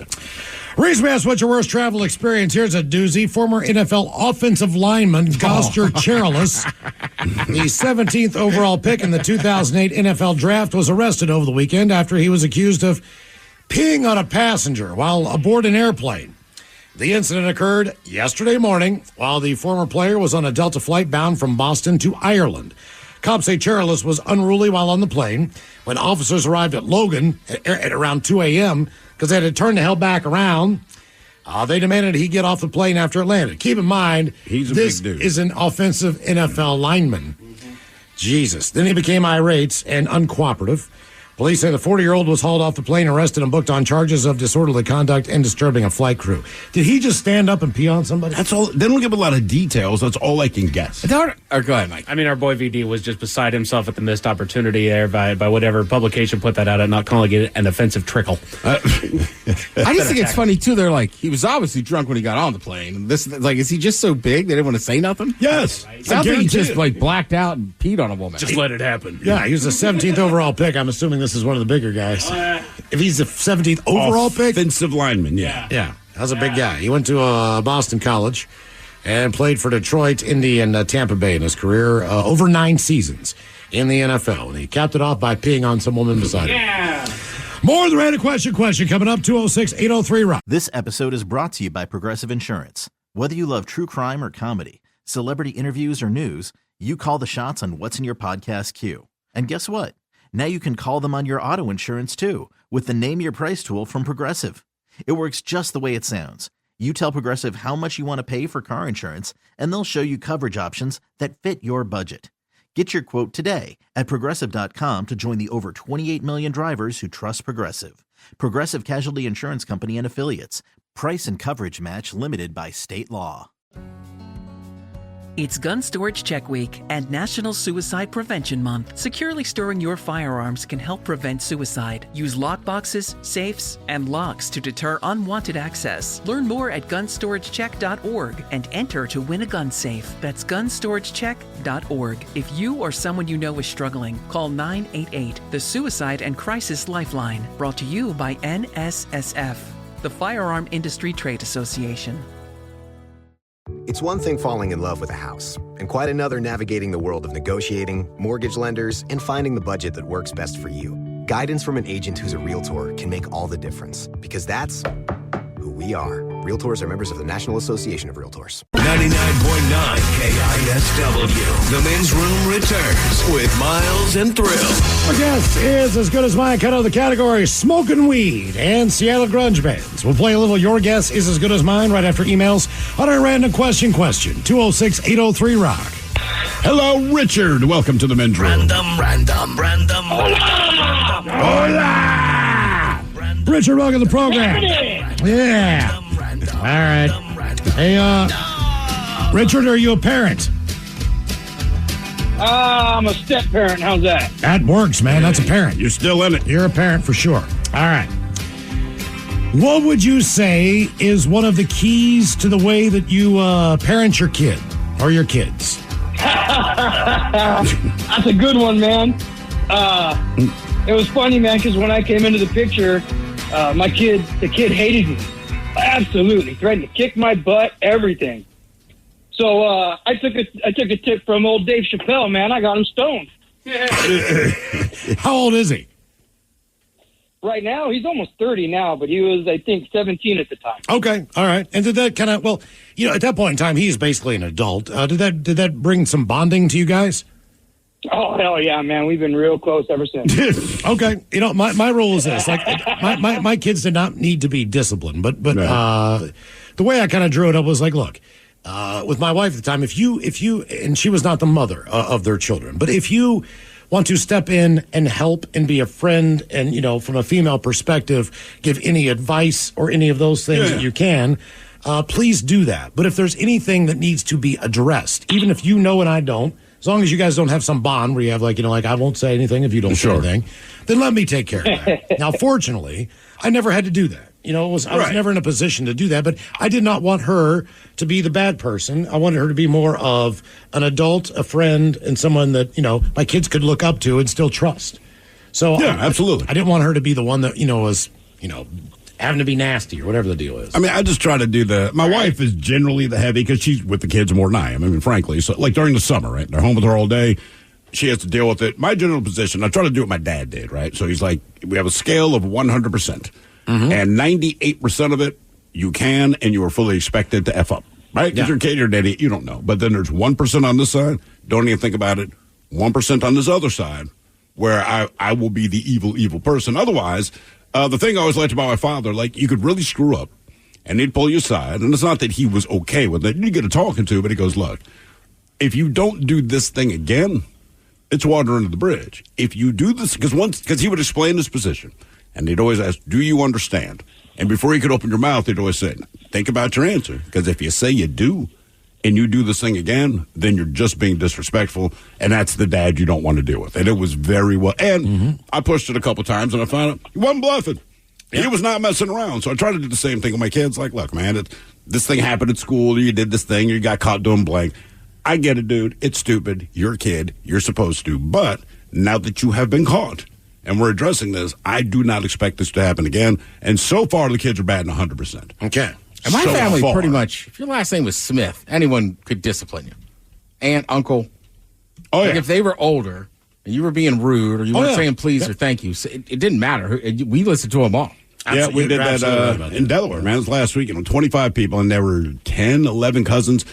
Reese asked, what's your worst travel experience? Here's a doozy. Former NFL offensive lineman Goster Cherilus, the 17th overall pick in the 2008 NFL Draft, was arrested over the weekend after he was accused of peeing on a passenger while aboard an airplane. The incident occurred yesterday morning while the former player was on a Delta flight bound from Boston to Ireland. Cops say Cherilus was unruly while on the plane. When officers arrived at Logan at around 2 a.m., because they had to turn the hell back around, they demanded he get off the plane after it landed. Keep in mind, this is an offensive NFL lineman. Jesus. Then he became irate and uncooperative. Police say the 40-year-old was hauled off the plane, arrested, and booked on charges of disorderly conduct and disturbing a flight crew. Did he just stand up and pee on somebody? That's all. They don't give a lot of details. That's all I can guess. Go ahead, Mike. I mean, our boy VD was just beside himself at the missed opportunity there by whatever publication put that out and not calling it an offensive trickle. I just think it's funny, too. They're like, he was obviously drunk when he got on the plane. Is he just so big they didn't want to say nothing? Yes. Sounds like he just blacked out and peed on a woman. Just let it happen. Yeah, he was the 17th overall pick. I'm assuming this is one of the bigger guys. If he's the 17th overall pick. Offensive lineman, yeah. Yeah, that's a big guy. He went to Boston College. and played for Detroit, Indy, and Tampa Bay in his career. Over 9 seasons in the NFL. And he capped it off by peeing on some woman beside him. Yeah. More of the Random Question coming up, 206-803-ROCK. This episode is brought to you by Progressive Insurance. Whether you love true crime or comedy, celebrity interviews or news, you call the shots on what's in your podcast queue. And guess what? Now you can call them on your auto insurance too with the Name Your Price tool from Progressive. It works just the way it sounds. You tell Progressive how much you want to pay for car insurance, and they'll show you coverage options that fit your budget. Get your quote today at Progressive.com to join the over 28 million drivers who trust Progressive. Progressive Casualty Insurance Company and Affiliates. Price and coverage match limited by state law. It's Gun Storage Check Week and National Suicide Prevention Month. Securely storing your firearms can help prevent suicide. Use lockboxes, safes, and locks to deter unwanted access. Learn more at gunstoragecheck.org and enter to win a gun safe. That's gunstoragecheck.org. If you or someone you know is struggling, call 988, the Suicide and Crisis Lifeline. Brought to you by NSSF, the Firearm Industry Trade Association. It's one thing falling in love with a house, and quite another navigating the world of negotiating, mortgage lenders, and finding the budget that works best for you. Guidance from an agent who's a Realtor can make all the difference, because that's who we are. Realtors are members of the National Association of Realtors. 99.9 KISW. The Men's Room returns with Miles and Thrill. Our guest is as good as mine, kind of the category Smoking Weed and Seattle Grunge Bands. We'll play a little Your Guess is as good as mine right after emails on our Random Question, 206-803-ROCK. Hello, Richard. Welcome to the Men's Room. Random. Hola! Richard, welcome to the program. Yeah. All right. Hey, Richard, are you a parent? I'm a step parent. How's that? That works, man. That's a parent. You're still in it. You're a parent for sure. All right. What would you say is one of the keys to the way that you parent your kid or your kids? That's a good one, man. It was funny, man, because when I came into the picture, the kid hated me. Absolutely. Threatened to kick my butt, everything. So I took a tip from old Dave Chappelle, man. I got him stoned. How old is he? Right now, he's almost 30 now, but he was, I think, 17 at the time. Okay, all right. And did that kind of, well, you know, at that point in time, he's basically an adult. Did that bring some bonding to you guys? Oh, hell yeah, man. We've been real close ever since. Okay. You know, my rule is this. Like, my kids did not need to be disciplined, but the way I kind of drew it up was like, look, with my wife at the time, if you, and she was not the mother of their children, but if you want to step in and help and be a friend and, you know, from a female perspective, give any advice or any of those things that you can, please do that. But if there's anything that needs to be addressed, even if you know and I don't, as long as you guys don't have some bond where you have like, you know, like I won't say anything if you don't say anything, then let me take care of that. Now, fortunately, I never had to do that. You know, I was never in a position to do that, but I did not want her to be the bad person. I wanted her to be more of an adult, a friend, and someone that, you know, my kids could look up to and still trust. So absolutely. I didn't want her to be the one that, you know, was, you know, having to be nasty or whatever the deal is. I mean, I just try to do my wife is generally the heavy because she's with the kids more than I am. I mean, frankly, so like during the summer, right? They're home with her all day. She has to deal with it. My general position, I try to do what my dad did, right? So he's like, we have a scale of 100%. Mm-hmm. And 98% of it, you can and you are fully expected to F up, right? Because you're a kid, you're an idiot, you don't know. But then there's 1% on this side, don't even think about it. 1% on this other side, where I will be the evil person. Otherwise, the thing I always liked about my father, like, you could really screw up, and he'd pull you aside. And it's not that he was okay with it. You get a talking to, but he goes, look, if you don't do this thing again, it's water under the bridge. If you do this, because he would explain his position. And they'd always ask, do you understand? And before you could open your mouth, they'd always say, think about your answer. Because if you say you do, and you do this thing again, then you're just being disrespectful. And that's the dad you don't want to deal with. And it was very well. And I pushed it a couple times, and I found out he wasn't bluffing. Yeah. He was not messing around. So I tried to do the same thing with my kids. Like, look, man, this thing happened at school. You did this thing. You got caught doing blank. I get it, dude. It's stupid. You're a kid. You're supposed to. But now that you have been caught, and we're addressing this, I do not expect this to happen again. And so far, the kids are batting 100%. Okay. And my so family far. pretty much, if your last name was Smith, anyone could discipline you. Aunt, uncle. Oh, like yeah. if they were older and you were being rude or you weren't yeah. saying please or thank you, so it didn't matter. We listened to them all. Yeah, we did that in Delaware, man. It was last week. 25 people, and there were 10, 11 cousins.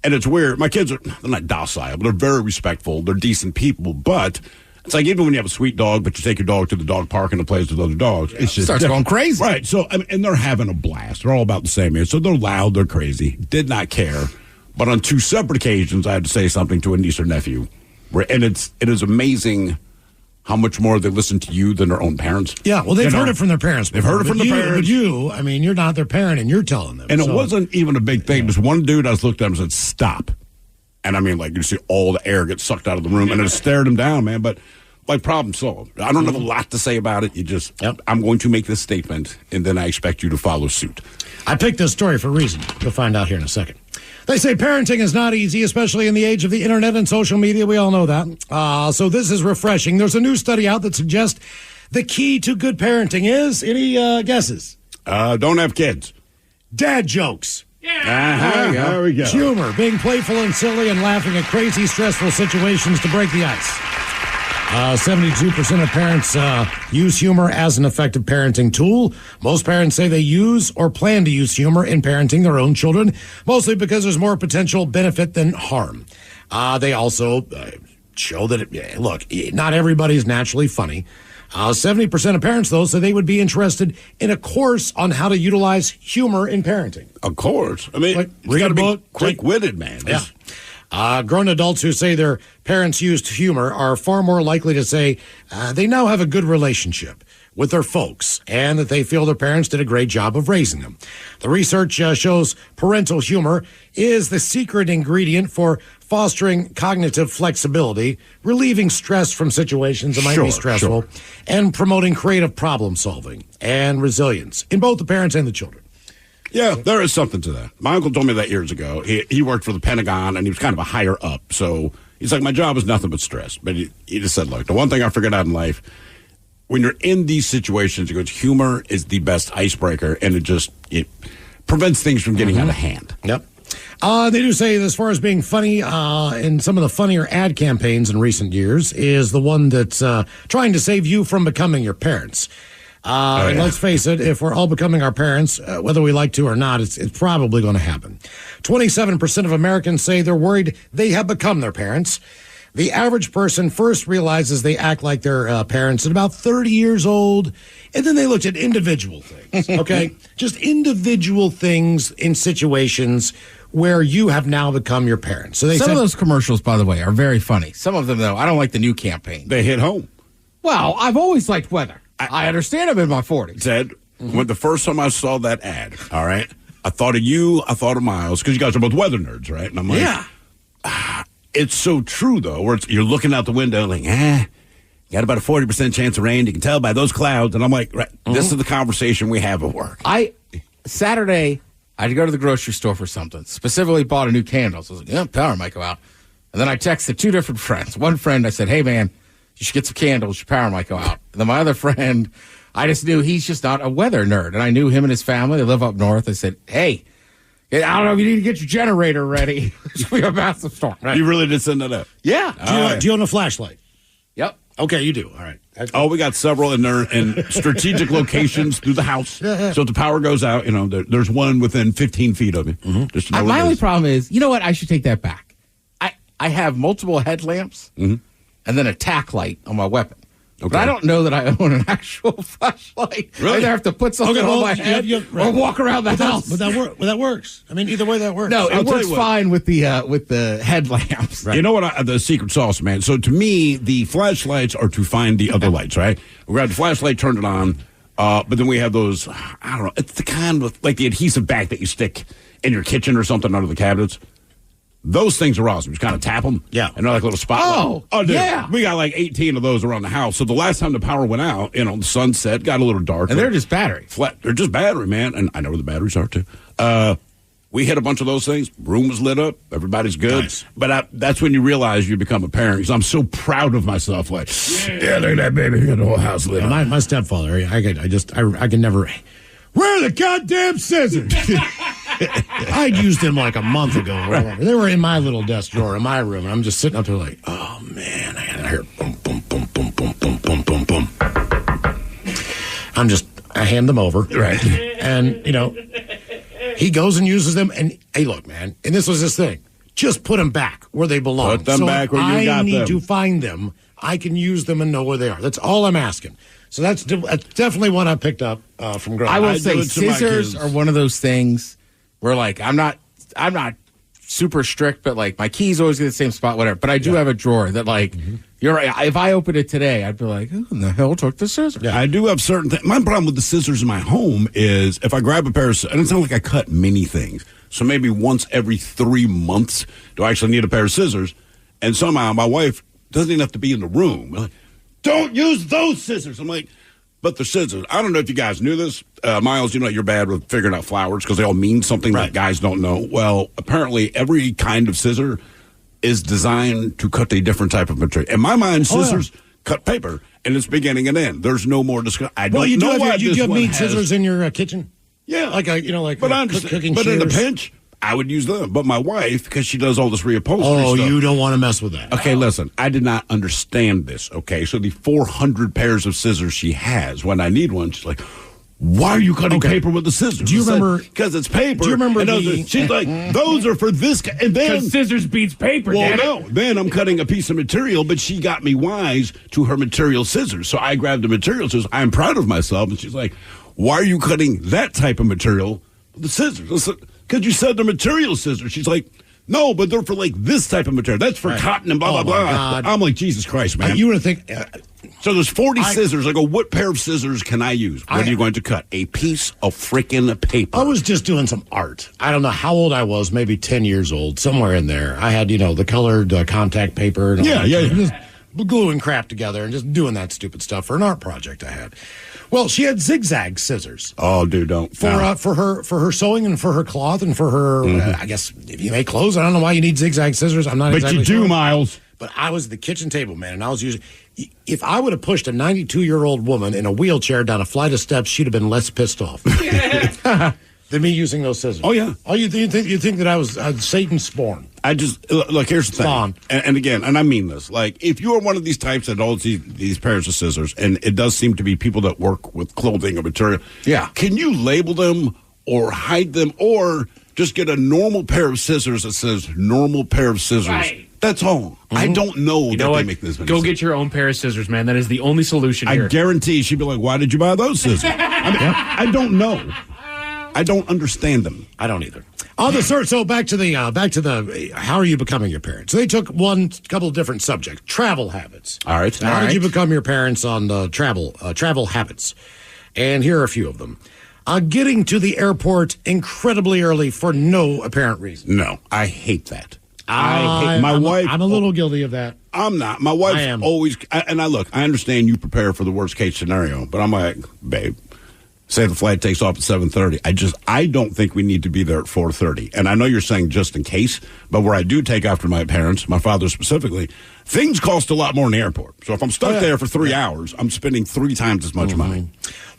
And it's weird. My kids they're not docile, but they're very respectful. They're decent people. But it's like even when you have a sweet dog, but you take your dog to the dog park and it plays with other dogs, it's just starts going crazy. Right. So, and they're having a blast. They're all about the same age. So they're loud, they're crazy. Did not care. But on 2 separate occasions, I had to say something to a niece or nephew. And it is amazing how much more they listen to you than their own parents. Yeah, well, they've heard it from their parents. They've heard it from their parents. But you, I mean, you're not their parent, and you're telling them. And it wasn't even a big thing. Just one dude, I just looked at him and said, stop. And I mean, like, you see all the air get sucked out of the room, and it stared him down, man. But, like, problem solved. I don't have a lot to say about it. You just, I'm going to make this statement, and then I expect you to follow suit. I picked this story for a reason. You'll find out here in a second. They say parenting is not easy, especially in the age of the internet and social media. We all know that. So this is refreshing. There's a new study out that suggests the key to good parenting is, any guesses? Don't have kids. Dad jokes. There we go. Humor, being playful and silly and laughing at crazy, stressful situations to break the ice. 72% of parents use humor as an effective parenting tool. Most parents say they use or plan to use humor in parenting their own children, mostly because there's more potential benefit than harm. They also show that, look, not everybody's naturally funny. 70% of parents, though, say they would be interested in a course on how to utilize humor in parenting. Of course. I mean, Like, you read got a to be book, quick-witted, man. Yeah. Grown adults who say their parents used humor are far more likely to say they now have a good relationship with their folks and that they feel their parents did a great job of raising them. The research shows parental humor is the secret ingredient for fostering cognitive flexibility, relieving stress from situations that might be stressful, and promoting creative problem solving and resilience in both the parents and the children. Yeah, there is something to that. My uncle told me that years ago. He worked for the Pentagon, and he was kind of a higher up. So he's like, my job is nothing but stress. But he just said, look, the one thing I figured out in life, when you're in these situations, he goes, humor is the best icebreaker, and it prevents things from getting out of hand. Yep. They do say, as far as being funny, in some of the funnier ad campaigns in recent years, is the one that's trying to save you from becoming your parents. And let's face it, if we're all becoming our parents, whether we like to or not, it's probably going to happen. 27% of Americans say they're worried they have become their parents. The average person first realizes they act like their parents at about 30 years old, and then they looked at individual things, okay? Just individual things in situations where you have now become your parents. So Some of those commercials, by the way, are very funny. Some of them, though, I don't like the new campaign. They hit home. Well, I've always liked weather. I understand I'm in my 40s. Ted, when the first time I saw that ad, all right, I thought of you, I thought of Miles, because you guys are both weather nerds, right? And I'm like, it's so true, though, where you're looking out the window like, got about a 40% chance of rain. You can tell by those clouds. And I'm like, right, this is the conversation we have at work. Saturday, I had to go to the grocery store for something. Specifically bought a new candle. So I was like, yeah, power might go out. And then I texted 2 different friends. One friend, I said, hey, man, you should get some candles. Your power might go out. And then my other friend, I just knew he's just not a weather nerd. And I knew him and his family. They live up north. I said, hey, I don't know if you need to get your generator ready. It's going to be a massive storm. Right? You really did send that up? Yeah. Do you own a flashlight? Yep. Okay, you do. All right. We got several in strategic locations through the house. So if the power goes out, there's one within 15 feet of you. Just to know my only problem is, you know what? I should take that back. I have multiple headlamps and then a tack light on my weapon. Okay. But I don't know that I own an actual flashlight. Really? I either have to put something on my head or walk around the house. But that works. I mean, either way, that works. No, it works fine with the headlamps. Right. You know what? The secret sauce, man. So to me, the flashlights are to find the other lights, right? We grab the flashlight, turn it on, but then we have those, I don't know, it's the kind of, like the adhesive back that you stick in your kitchen or something under the cabinets. Those things are awesome. Just kind of tap them. Yeah. And they're like little spotlight. Oh, dude. yeah. We got like 18 of those around the house. So the last time the power went out, the sun set, got a little dark. And they're just battery. They're just battery, man. And I know where the batteries are, too. We hit a bunch of those things. Room was lit up. Everybody's good. Nice. But that's when you realize you become a parent. Because I'm so proud of myself. Like, yeah, look at that baby. You got the whole house lit up. My stepfather, I can never... Where are the goddamn scissors? I'd used them like a month ago or whatever. They were in my little desk drawer in my room. And I'm just sitting up there like, oh, man, I gotta hear boom, boom, boom, boom, boom, boom, boom, boom, boom. I hand them over. Right. And, he goes and uses them. And, hey, look, man, and this was his thing. Just put them back where they belong. Put them back where you got them. I need to find them. I can use them and know where they are. That's all I'm asking. So that's definitely one I picked up from growing up. I will say scissors are one of those things where, like, I'm not super strict, but, like, my keys always get the same spot, whatever. But I do have a drawer that, like, you're right. If I open it today, I'd be like, who in the hell took the scissors? Yeah, I do have certain things. My problem with the scissors in my home is if I grab a pair of scissors, and it's not like I cut many things. So maybe once every 3 months do I actually need a pair of scissors. And somehow my wife doesn't even have to be in the room. Like, don't use those scissors. I'm like, but the scissors. I don't know if you guys knew this. Miles, you're bad with figuring out flowers because they all mean something that guys don't know. Well, apparently every kind of scissor is designed to cut a different type of material. In my mind, scissors cut paper, and it's beginning and end. There's no more discussion. I don't know why this one has. You have meat scissors in your kitchen? Yeah. Like cooking But in a shears? pinch, I would use them. But my wife, because she does all this reupholstery stuff. You don't want to mess with that. Okay, listen, I did not understand this, okay? So the 400 pairs of scissors she has, when I need one, she's like, why are you cutting paper with the scissors? Do you remember? Because it's paper. Do you remember she's like, those are for this. And then Because scissors beats paper, well, damn it. no. Then I'm cutting a piece of material, but she got me wise to her material scissors. So I grabbed the material scissors. I'm proud of myself. And she's like, why are you cutting that type of material with the scissors? Because you said they're material scissors. She's like, no, but they're for like this type of material. That's for cotton and blah, blah, blah. God. I'm like, Jesus Christ, man. You would think. So there's 40 scissors. I go, what pair of scissors can I use? What are you going to cut? A piece of freaking paper. I was just doing some art. I don't know how old I was, maybe 10 years old, somewhere in there. I had, the colored contact paper. And all just gluing crap together and just doing that stupid stuff for an art project I had. Well, she had zigzag scissors. Oh, dude, don't. For her sewing and for her cloth and for her, I guess, if you make clothes, I don't know why you need zigzag scissors. I'm not exactly sure. But you do, Miles. But I was at the kitchen table, man, and I was using... If I would have pushed a 92-year-old woman in a wheelchair down a flight of steps, she'd have been less pissed off than me using those scissors. Oh, yeah. Oh, you think that I was Satan's spawn? I just... Look, here's the thing. And again, and I mean this. Like, if you are one of these types that owns these pairs of scissors, and it does seem to be people that work with clothing or material, can you label them or hide them or just get a normal pair of scissors that says normal pair of scissors? Right. That's all. I don't know that they make this many Go get your own pair of scissors, man. That is the only solution here. I guarantee she'd be like, why did you buy those scissors? I don't know. I don't understand them. I don't either. So back to the how are you becoming your parents? They took couple of different subjects. Travel habits. All right. How did you become your parents on the travel habits? And here are a few of them. Getting to the airport incredibly early for no apparent reason. No, I hate that. I'm a little guilty of that. I'm not. My wife always, I understand you prepare for the worst case scenario, but I'm like, babe, say the flight takes off at 7:30. I don't think we need to be there at 4:30. And I know you're saying just in case, but where I do take after my parents, my father specifically, things cost a lot more in the airport. So if I'm stuck there for 3 hours, I'm spending 3 times as much money.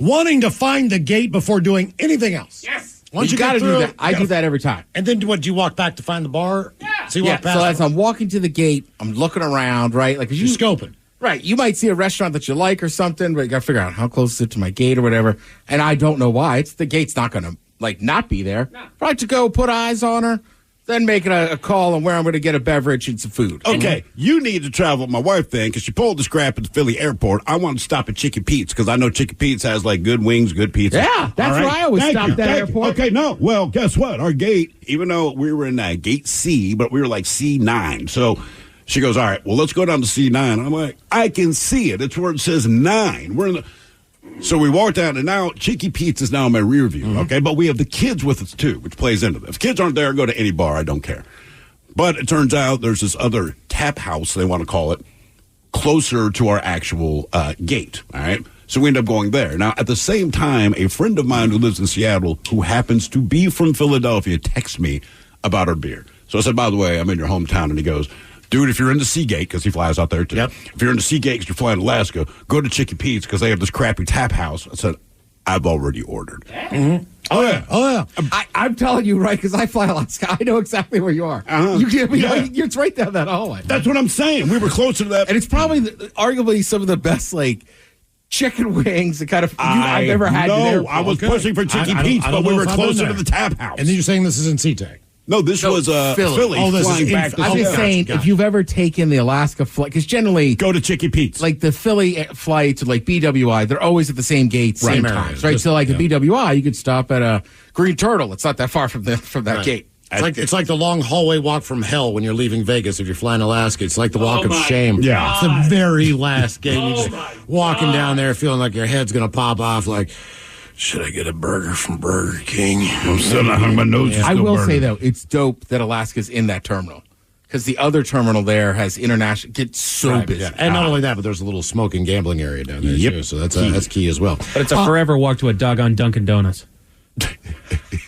Wanting to find the gate before doing anything else. Yes. Once you got to do that. I do that every time. And then do you walk back to find the bar? Yeah. So you walk past. So as I'm walking to the gate, I'm looking around, right? Like you're scoping. Right. You might see a restaurant that you like or something, but you got to figure out how close is it to my gate or whatever. And I don't know why. The gate's not going to not be there. No. Right to go put eyes on her, then making a call on where I'm going to get a beverage and some food. Okay, you need to travel with my wife then, because she pulled the scrap at the Philly airport. I want to stop at Chicken Pete's, because I know Chicken Pete's has, good wings, good pizza. Yeah, that's where I always stop at that airport. Okay, no, well, guess what? Our gate, even though we were in gate C, but we were C9, so she goes, all right, well, let's go down to C9. I'm like, I can see it. It's where it says 9. We're in the... So we walked down, and now Chicky Pete's is now in my rear view, okay? But we have the kids with us, too, which plays into this. If kids aren't there, go to any bar. I don't care. But it turns out there's this other tap house, they want to call it, closer to our actual gate, all right? So we end up going there. Now, at the same time, a friend of mine who lives in Seattle, who happens to be from Philadelphia, texts me about our beer. So I said, by the way, I'm in your hometown, and he goes... Dude, if you're into Seagate, because he flies out there too. Yep. If you're into Seagate because you're flying to Alaska, go to Chicken Pete's because they have this crappy tap house. I said, I've already ordered. Mm-hmm. Oh, yeah. Oh, yeah. I'm telling you, right, because I fly Alaska. I know exactly where you are. It's right down that hallway. That's what I'm saying. We were closer to that. And it's probably, arguably, some of the best, like, chicken wings that kind of I've ever had. No, I was pushing for Chicky Pete's, but we were closer to the Tap House. And then you're saying this is in SeaTac? No, this was Philly. Oh, this flying is back to I'm just saying, if you've ever taken the Alaska flight, because generally go to Chicky Pete's, like the Philly flights, like BWI, they're always at the same gate, same times, right? Just, so, like the BWI, you could stop at a Green Turtle. It's not that far from that gate. It's like the long hallway walk from hell when you're leaving Vegas if you're flying Alaska. It's like the walk of shame. Yeah. It's the very last gate. You're just walking down there feeling like your head's going to pop off like, should I get a burger from Burger King? I'm still not hung my nose. I will say, though, it's dope that Alaska's in that terminal. Because the other terminal there has international, gets so busy. Yeah. And not only that, but there's a little smoking gambling area down there, too. So that's key as well. But it's a forever walk to a doggone Dunkin' Donuts.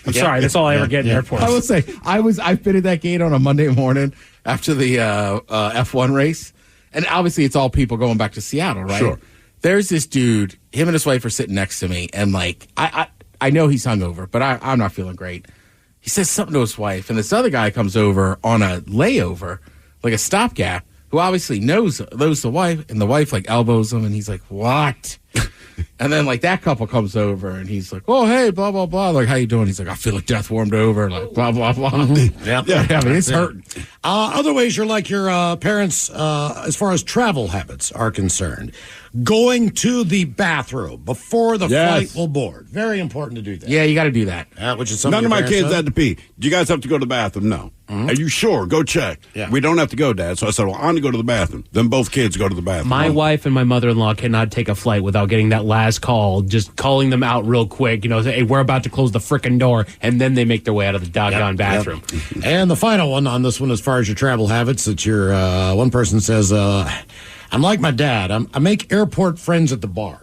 I'm sorry, that's all I ever get in airports. I will say, I've been at that gate on a Monday morning after the F1 race, and obviously it's all people going back to Seattle, right? Sure. There's this dude, him and his wife are sitting next to me, and like I know he's hungover, but I'm not feeling great. He says something to his wife, and this other guy comes over on a layover, like a stopgap, who obviously knows the wife, and the wife like elbows him, and he's like, "What?" And then like that couple comes over, and he's like, "Oh, hey, blah blah blah." Like, "How you doing?" He's like, "I feel like death warmed over." Like, blah blah blah. Yeah, I mean, it's hurting. Other ways you're like your parents as far as travel habits are concerned. Going to the bathroom before the flight will board. Very important to do that. Yeah, you got to do that. Which is None of my kids had had to pee. Do you guys have to go to the bathroom? No. Are you sure? Go check. Yeah. We don't have to go, Dad. So I said, well, I'm going to go to the bathroom. Then both kids go to the bathroom. My wife and my mother-in-law cannot take a flight without getting that last call, just calling them out real quick. You know, say, hey, we're about to close the frickin' door, and then they make their way out of the doggone bathroom. Yep. And the final one on this one, as far as your travel habits, that your one person says, I'm like my dad. I make airport friends at the bar.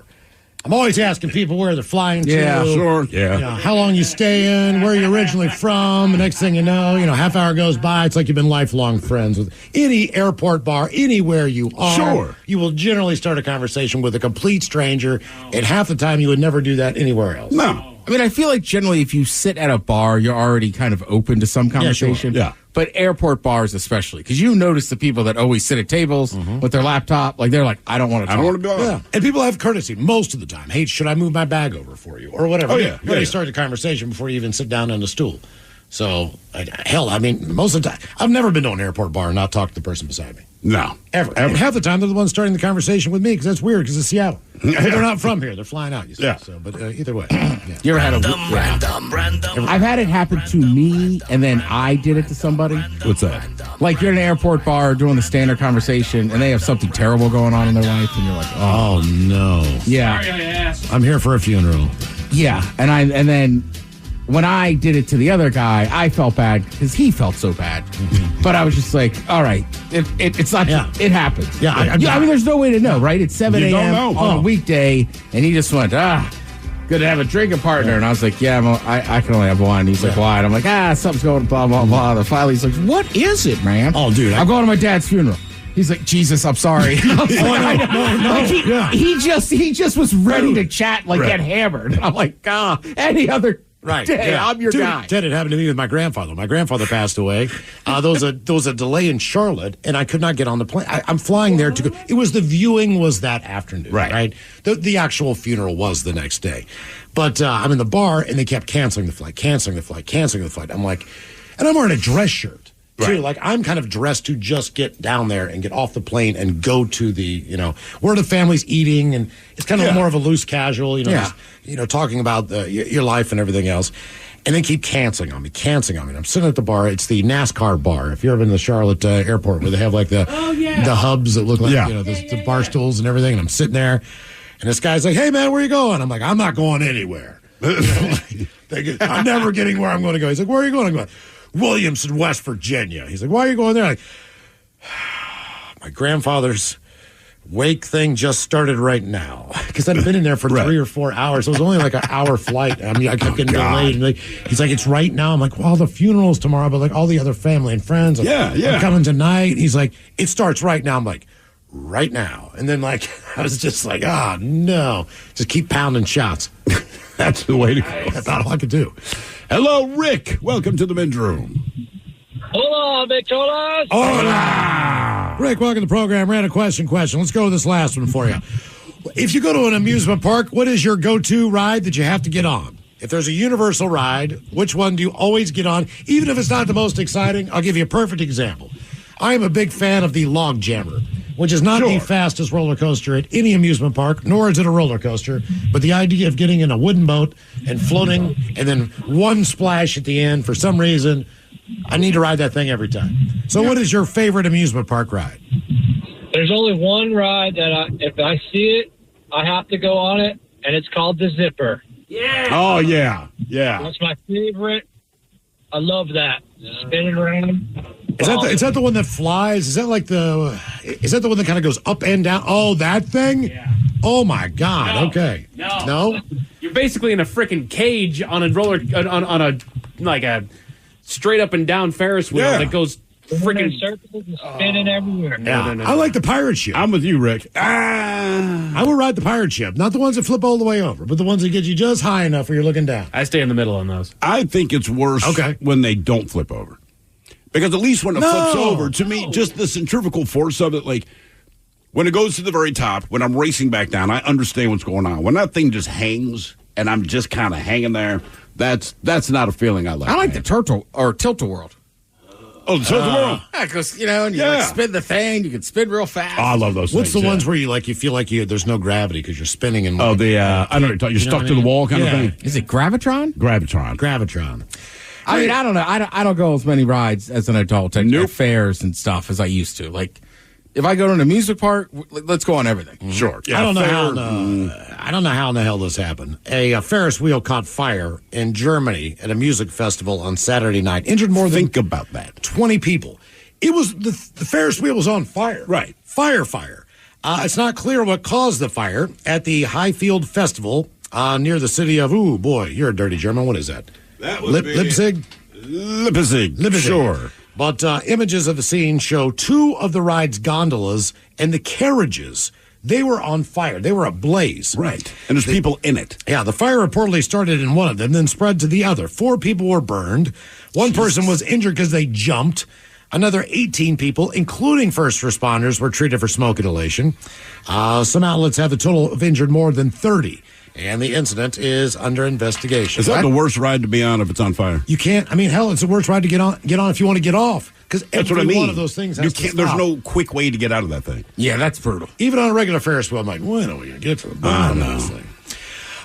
I'm always asking people where they're flying to. Yeah, sure. Yeah. You know, how long you stay in, where you're originally from. The next thing you know, half hour goes by. It's like you've been lifelong friends with any airport bar, anywhere you are. Sure. You will generally start a conversation with a complete stranger, and half the time you would never do that anywhere else. No. I mean, I feel like generally if you sit at a bar, you're already kind of open to some conversation. Yeah. But airport bars especially, because you notice the people that always sit at tables with their laptop, like they're like, I don't want to talk. I don't want to go. Yeah. And people have courtesy most of the time. Hey, should I move my bag over for you? Or whatever. Oh, yeah. You already start a conversation before you even sit down on the stool. So, hell, I mean, most of the time, I've never been to an airport bar and not talked to the person beside me. No. Ever. And half the time, they're the ones starting the conversation with me because that's weird because it's Seattle. They're not from here. They're flying out, you see. Yeah. So, but either way. Yeah. You ever had I've had it happen to me, and then I did it to somebody. What's that? Like you're in an airport bar doing the standard conversation, and they have something terrible going on in their life, and you're like, Oh, no. yeah, I'm here for a funeral. yeah. And then when I did it to the other guy, I felt bad because he felt so bad. But I was just like, all right, it's not, it happens. Yeah, I mean, there's no way to know, right? It's 7 You don't a.m. know. on a weekday, and he just went, good to have a drinking partner. And I was like, yeah, I can only have one. He's like, why? And I'm like, something's going, blah, blah, blah. And finally, he's like, what is it, man? Oh, dude. I'm going to my dad's funeral. He's like, Jesus, I'm sorry. He just was ready to chat, like get hammered. I'm like, any other day, I'm your guy. Ted, it happened to me with my grandfather. My grandfather passed away. There was a delay in Charlotte, and I could not get on the plane. I'm flying there to go. It was the viewing was that afternoon, right? The actual funeral was the next day. But I'm in the bar, and they kept canceling the flight. I'm like, and I'm wearing a dress shirt. Too. Like, I'm kind of dressed to just get down there and get off the plane and go to the, where the family's eating, and it's kind of more of a loose casual, just, talking about your life and everything else. And they keep canceling on me. And I'm sitting at the bar. It's the NASCAR bar. If you've ever been to the Charlotte airport where they have like the hubs that look like, the bar stools and everything. And I'm sitting there, and this guy's like, hey, man, where you going? I'm like, I'm not going anywhere. I'm never getting where I'm going to go. He's like, where are you going? I'm going, Williamson, West Virginia. He's like, why are you going there? I'm like, my grandfather's wake thing just started right now. Because I'd been in there for 3 or 4 hours. It was only like an hour flight. I mean, I kept getting delayed. And he's like, it's right now. I'm like, well, the funeral's tomorrow, but like all the other family and friends are coming tonight. He's like, it starts right now. I'm like, right now. And then like, I was just like, no. Just keep pounding shots. That's the way to go. That's not all I could do. Hello, Rick. Welcome to the men's room. Hola, Victolas. Hola! Rick, welcome to the program. Ran a question. Let's go with this last one for you. If you go to an amusement park, what is your go-to ride that you have to get on? If there's a universal ride, which one do you always get on? Even if it's not the most exciting, I'll give you a perfect example. I am a big fan of the Log Jammer, which is not the fastest roller coaster at any amusement park, nor is it a roller coaster, but the idea of getting in a wooden boat and floating and then one splash at the end, for some reason, I need to ride that thing every time. So what is your favorite amusement park ride? There's only one ride that if I see it, I have to go on it, and it's called the Zipper. Yeah. Oh, yeah. Yeah. That's my favorite. I love that. Spinning around. Is that the one that flies? Is that the one that kind of goes up and down? Oh, that thing? Yeah. Oh my God. No. Okay. No? You're basically in a freaking cage on a roller on a straight up and down Ferris wheel that goes freaking circles and spinning everywhere. No. I like the pirate ship. I'm with you, Rick. I will ride the pirate ship. Not the ones that flip all the way over, but the ones that get you just high enough where you're looking down. I stay in the middle on those. I think it's worse when they don't flip over. Because at least when it flips over, to me, just the centrifugal force of it, like when it goes to the very top, when I'm racing back down, I understand what's going on. When that thing just hangs and I'm just kind of hanging there, that's not a feeling I like. I like the tilt-a-whirl. Oh, the tilt-a-whirl. Yeah, because, and you spin the thing, you can spin real fast. Oh, I love those What's things. the ones where you feel like there's no gravity because you're spinning and I don't know, you're stuck to the wall kind of thing. Is it Gravitron? Gravitron. I mean, I don't know. I don't go as many rides as an adult at fairs and stuff as I used to. Like, if I go to an amusement park, let's go on everything. Sure. Yeah, I don't know how in the hell this happened. A Ferris wheel caught fire in Germany at a music festival on Saturday night. Injured more than 20 people. It was the Ferris wheel was on fire. Right. Fire. It's not clear what caused the fire at the Highfield Festival near the city of, ooh, boy, you're a dirty German. What is that? That would be Leipzig? Leipzig. Sure. But images of the scene show two of the ride's gondolas and the carriages. They were on fire. They were ablaze. Right. And there's people in it. Yeah, the fire reportedly started in one of them, then spread to the other. 4 people were burned. One person was injured because they jumped. Another 18 people, including first responders, were treated for smoke inhalation. Some outlets have a total of injured more than 30. And the incident is under investigation. Is that the worst ride to be on if it's on fire? You can't. I mean, hell, it's the worst ride to get on if you want to get off. Because every one of those things has to stop. There's no quick way to get out of that thing. Yeah, that's brutal. Even on a regular Ferris wheel, I'm like, when are we going to get to the bottom of this thing?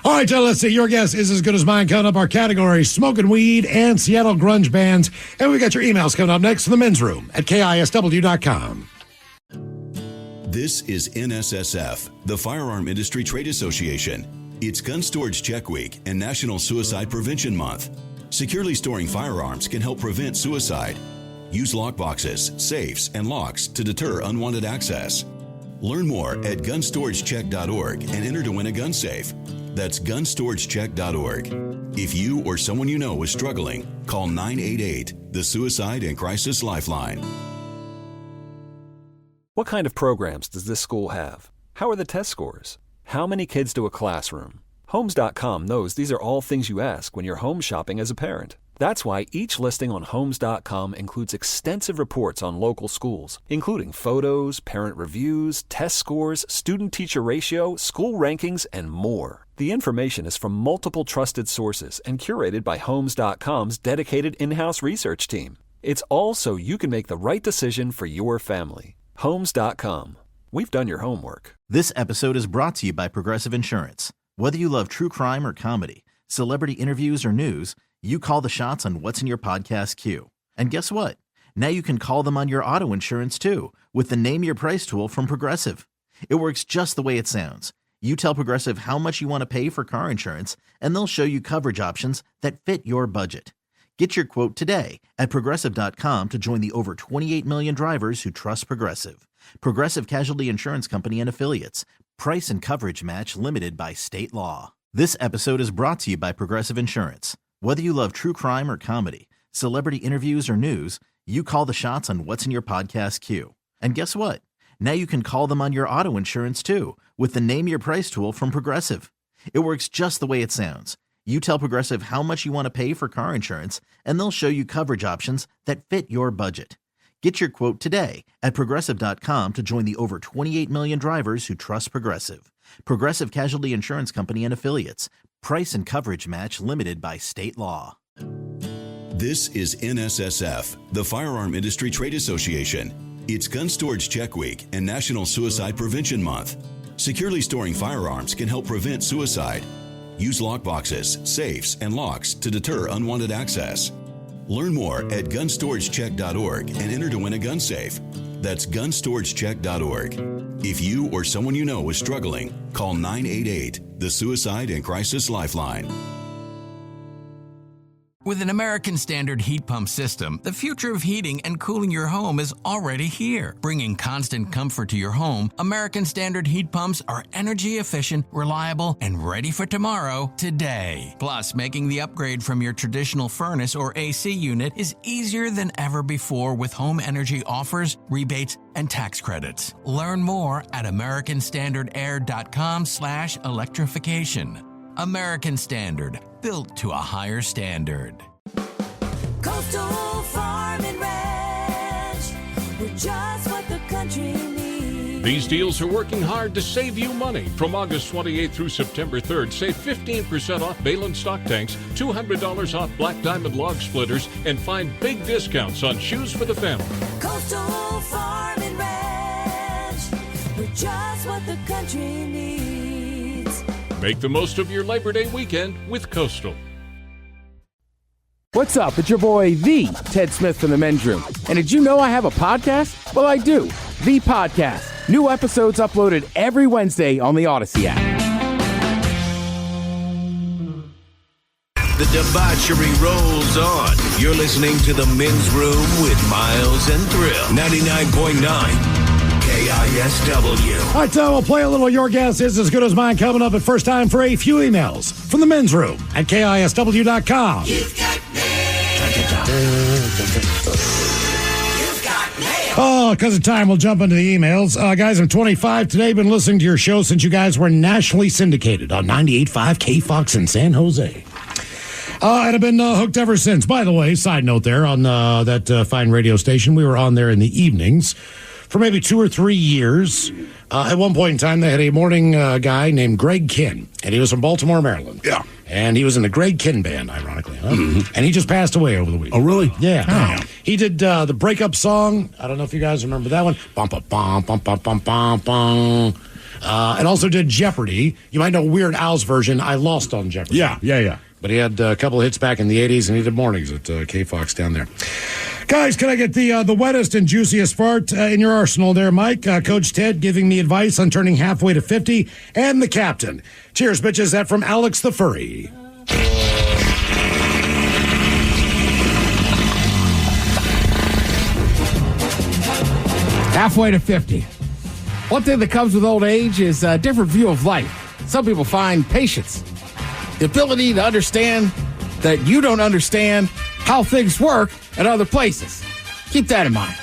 All right, John, let's see. Your guess is as good as mine. Coming up, our category, smoking weed and Seattle grunge bands. And we got your emails coming up next from the men's room at KISW.com. This is NSSF, the Firearm Industry Trade Association. It's Gun Storage Check Week and National Suicide Prevention Month. Securely storing firearms can help prevent suicide. Use lockboxes, safes, and locks to deter unwanted access. Learn more at gunstoragechek.org and enter to win a gun safe. That's gunstoragechek.org. If you or someone you know is struggling, call 988, the Suicide and Crisis Lifeline. What kind of programs does this school have? How are the test scores? How many kids to a classroom? Homes.com knows these are all things you ask when you're home shopping as a parent. That's why each listing on Homes.com includes extensive reports on local schools, including photos, parent reviews, test scores, student-teacher ratio, school rankings, and more. The information is from multiple trusted sources and curated by Homes.com's dedicated in-house research team. It's all so you can make the right decision for your family. Homes.com. We've done your homework. This episode is brought to you by Progressive Insurance. Whether you love true crime or comedy, celebrity interviews or news, you call the shots on what's in your podcast queue. And guess what? Now you can call them on your auto insurance too with the Name Your Price tool from Progressive. It works just the way it sounds. You tell Progressive how much you want to pay for car insurance, and they'll show you coverage options that fit your budget. Get your quote today at Progressive.com to join the over 28 million drivers who trust Progressive. Progressive Casualty Insurance Company and Affiliates. Price and coverage match limited by state law. This episode is brought to you by Progressive Insurance. Whether you love true crime or comedy, celebrity interviews or news, you call the shots on what's in your podcast queue. And guess what? Now you can call them on your auto insurance too with the Name Your Price tool from Progressive. It works just the way it sounds. You tell Progressive how much you want to pay for car insurance, and they'll show you coverage options that fit your budget. Get your quote today at Progressive.com to join the over 28 million drivers who trust Progressive. Progressive Casualty Insurance Company and Affiliates. Price and coverage match limited by state law. This is NSSF, the Firearm Industry Trade Association. It's Gun Storage Check Week and National Suicide Prevention Month. Securely storing firearms can help prevent suicide. Use lockboxes, safes, and locks to deter unwanted access. Learn more at gunstoragececk.org and enter to win a gun safe. That's gunstoragececk.org. If you or someone you know is struggling, call 988, the Suicide and Crisis Lifeline. With an American Standard heat pump system, the future of heating and cooling your home is already here. Bringing constant comfort to your home, American Standard heat pumps are energy efficient, reliable, and ready for tomorrow, today. Plus, making the upgrade from your traditional furnace or AC unit is easier than ever before with home energy offers, rebates, and tax credits. Learn more at americanstandardair.com/electrification. American Standard, built to a higher standard. Coastal Farm and Ranch, we're just what the country needs. These deals are working hard to save you money. From August 28th through September 3rd, save 15% off Balin stock tanks, $200 off Black Diamond log splitters, and find big discounts on shoes for the family. Coastal Farm and Ranch, we're just what the country needs. Make the most of your Labor Day weekend with Coastal. What's up? It's your boy, the Ted Smith from the Men's Room. And did you know I have a podcast? Well, I do. The Podcast. New episodes uploaded every Wednesday on the Odyssey app. The debauchery rolls on. You're listening to the Men's Room with Miles and Thrill. 99.9 KISW. All right, we'll play a little Your Guess Is As Good As Mine coming up, but first time for a few emails from the Men's Room at KISW.com. You've got mail. Oh, because of time, we'll jump into the emails. Guys, I'm 25 today. Been listening to your show since you guys were nationally syndicated on 98.5 K-Fox in San Jose. And I've been hooked ever since. By the way, side note there on that fine radio station, we were on there in the evenings for maybe 2 or 3 years. At one point in time, they had a morning guy named Greg Kinn, and he was from Baltimore, Maryland. Yeah. And he was in the Greg Kinn band, ironically. Huh? Mm-hmm. And he just passed away over the weekend. Oh, really? Yeah. Oh. He did the breakup song. I don't know if you guys remember that one. Bum, bum, bum, bum, bum, bum, bum, bum. And also did Jeopardy. You might know Weird Al's version, I Lost on Jeopardy. Yeah. But he had a couple of hits back in the 80s, and he did mornings at K-Fox down there. Guys, can I get the wettest and juiciest fart in your arsenal there, Mike? Coach Ted giving me advice on turning halfway to 50, and the captain. Cheers, bitches. That from Alex the Furry. Halfway to 50. One thing that comes with old age is a different view of life. Some people find patience, the ability to understand that you don't understand how things work at other places. Keep that in mind.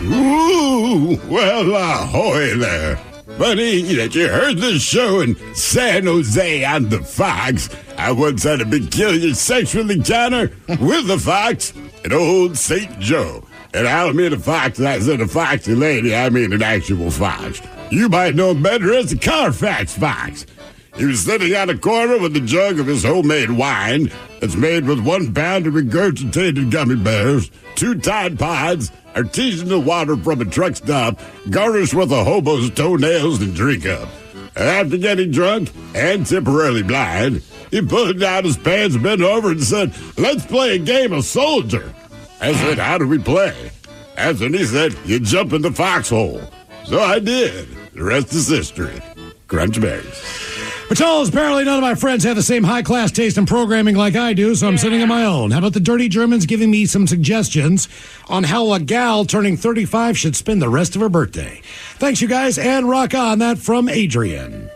Ooh, well, ahoy there. Funny that you heard this show in San Jose on the Fox. I once had a peculiar sexual encounter with the Fox at Old St. Joe. And I don't mean a fox, I said a foxy lady, I mean an actual fox. You might know him better as the Carfax Fox. He was sitting on a corner with a jug of his homemade wine that's made with 1 pound of regurgitated gummy bears, 2 Tide Pods, artisanal water from a truck stop, garnished with a hobo's toenails and drink up. And after getting drunk and temporarily blind, he pulled down his pants, bent over, and said, "Let's play a game of soldier." I said, "How do we play?" That's when he said, "You jump in the foxhole." So I did. The rest is history. Crunch berries. But Charles, apparently none of my friends have the same high-class taste in programming like I do, so I'm sitting on my own. How about the Dirty Germans giving me some suggestions on how a gal turning 35 should spend the rest of her birthday? Thanks, you guys, and rock on. That from Adrian.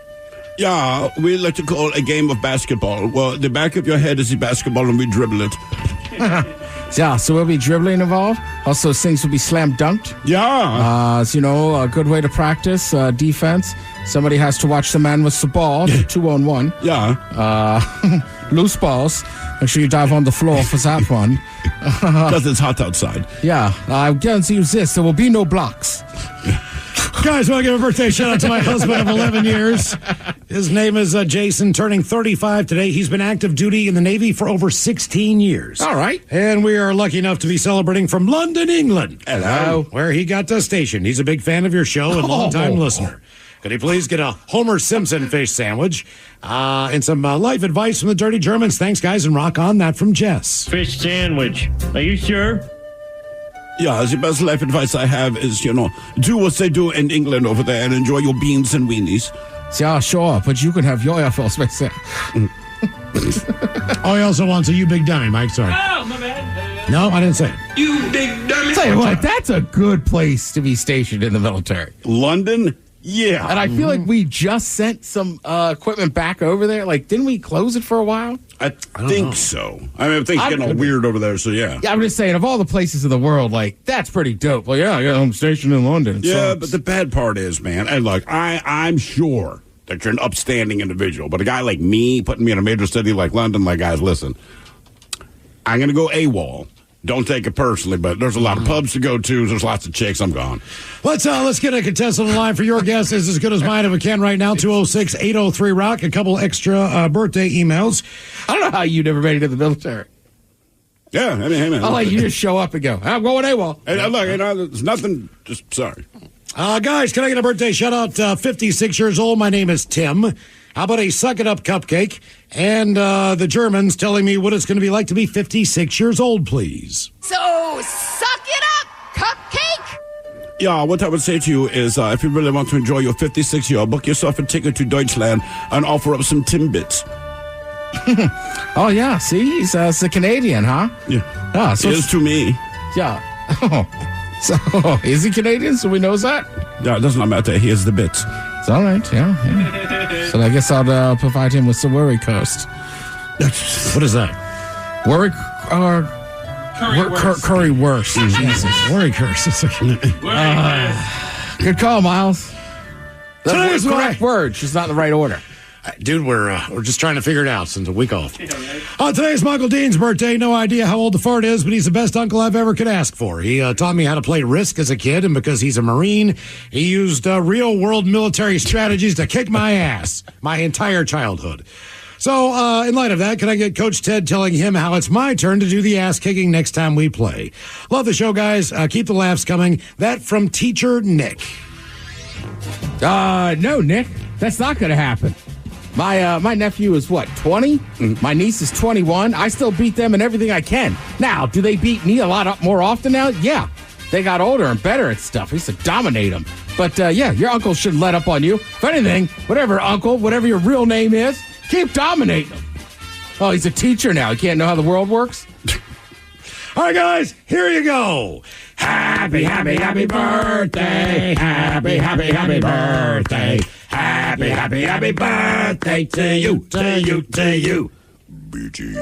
Yeah, we like to call a game of basketball. Well, the back of your head is the basketball and we dribble it. Yeah, so we'll be dribbling involved. Also, things will be slam dunked. Yeah. A good way to practice defense. Somebody has to watch the man with the ball, 2-on-1. Yeah. Loose balls. Make sure you dive on the floor for that one. Because it's hot outside. Yeah, I guarantee you this, there will be no blocks. Guys, I want to give a birthday shout out to my husband of 11 years. His name is Jason, turning 35 today. He's been active duty in the Navy for over 16 years. All right. And we are lucky enough to be celebrating from London, England. Hello. Where he got stationed. He's a big fan of your show and longtime listener. Could he please get a Homer Simpson fish sandwich and some life advice from the Dirty Germans? Thanks, guys, and rock on. That from Jess. Fish sandwich. Are you sure? Yeah, the best life advice I have is, do what they do in England over there and enjoy your beans and weenies. Yeah, sure, but you can have your Air Force Base. Oh, he also wants a you big dummy, Mike. Sorry. Oh, my bad. No, I didn't say it. You big dummy. Tell you what, that's a good place to be stationed in the military. London? Yeah. And I feel like we just sent some equipment back over there. Like, didn't we close it for a while? I think so. I mean, things getting all weird over there, so yeah. Yeah, I'm just saying, of all the places in the world, like, that's pretty dope. Well, yeah, I got home stationed in London. Yeah, but the bad part is, man, and look, I'm sure that you're an upstanding individual, but a guy like me, putting me in a major city like London, like, guys, listen, I'm going to go AWOL. Don't take it personally, but there's a lot of pubs to go to. There's lots of chicks. I'm gone. Let's get a contestant on the line for your guess is as good as mine if we can right now. 206-803-ROCK. A couple extra birthday emails. I don't know how you never made it in the military. Yeah, I mean, hey, man. I'll let you just show up and go, I'm going AWOL. Hey, look, there's nothing, just sorry. Guys, can I get a birthday shout out? 56 years old. My name is Tim. How about a suck it up cupcake? And the Germans telling me what it's going to be like to be 56 years old, please. So, suck it up, cupcake! Yeah, what I would say to you is if you really want to enjoy your 56 year, book yourself a ticket to Deutschland and offer up some Timbits. Oh, yeah, see? He's a Canadian, huh? Yeah. So he is to me. Yeah. So, is he Canadian? So we knows that? Yeah, it does not matter. He is the bits. It's all right, yeah. So I guess I'll provide him with some currywurst. What is that? Currywurst. Jesus. Currywurst. Good call, Miles. That's the correct my... word. Just not in the right order. Dude, we're just trying to figure it out since a week off. Today's my Uncle Dean's birthday. No idea how old the fart is, but he's the best uncle I've ever could ask for. He taught me how to play Risk as a kid, and because he's a Marine, he used real-world military strategies to kick my ass my entire childhood. So, in light of that, can I get Coach Ted telling him how it's my turn to do the ass-kicking next time we play? Love the show, guys. Keep the laughs coming. That from Teacher Nick. No, Nick. That's not going to happen. My nephew is, 20? Mm-hmm. My niece is 21. I still beat them in everything I can. Now, do they beat me a lot more often now? Yeah. They got older and better at stuff. I used to dominate them. But, yeah, your uncle shouldn't let up on you. If anything, whatever your real name is, keep dominating them. Oh, he's a teacher now. He can't know how the world works? All right, guys, here you go. Happy, happy, happy birthday. Happy, happy, happy birthday. Happy, happy, happy birthday to you, to you, to you.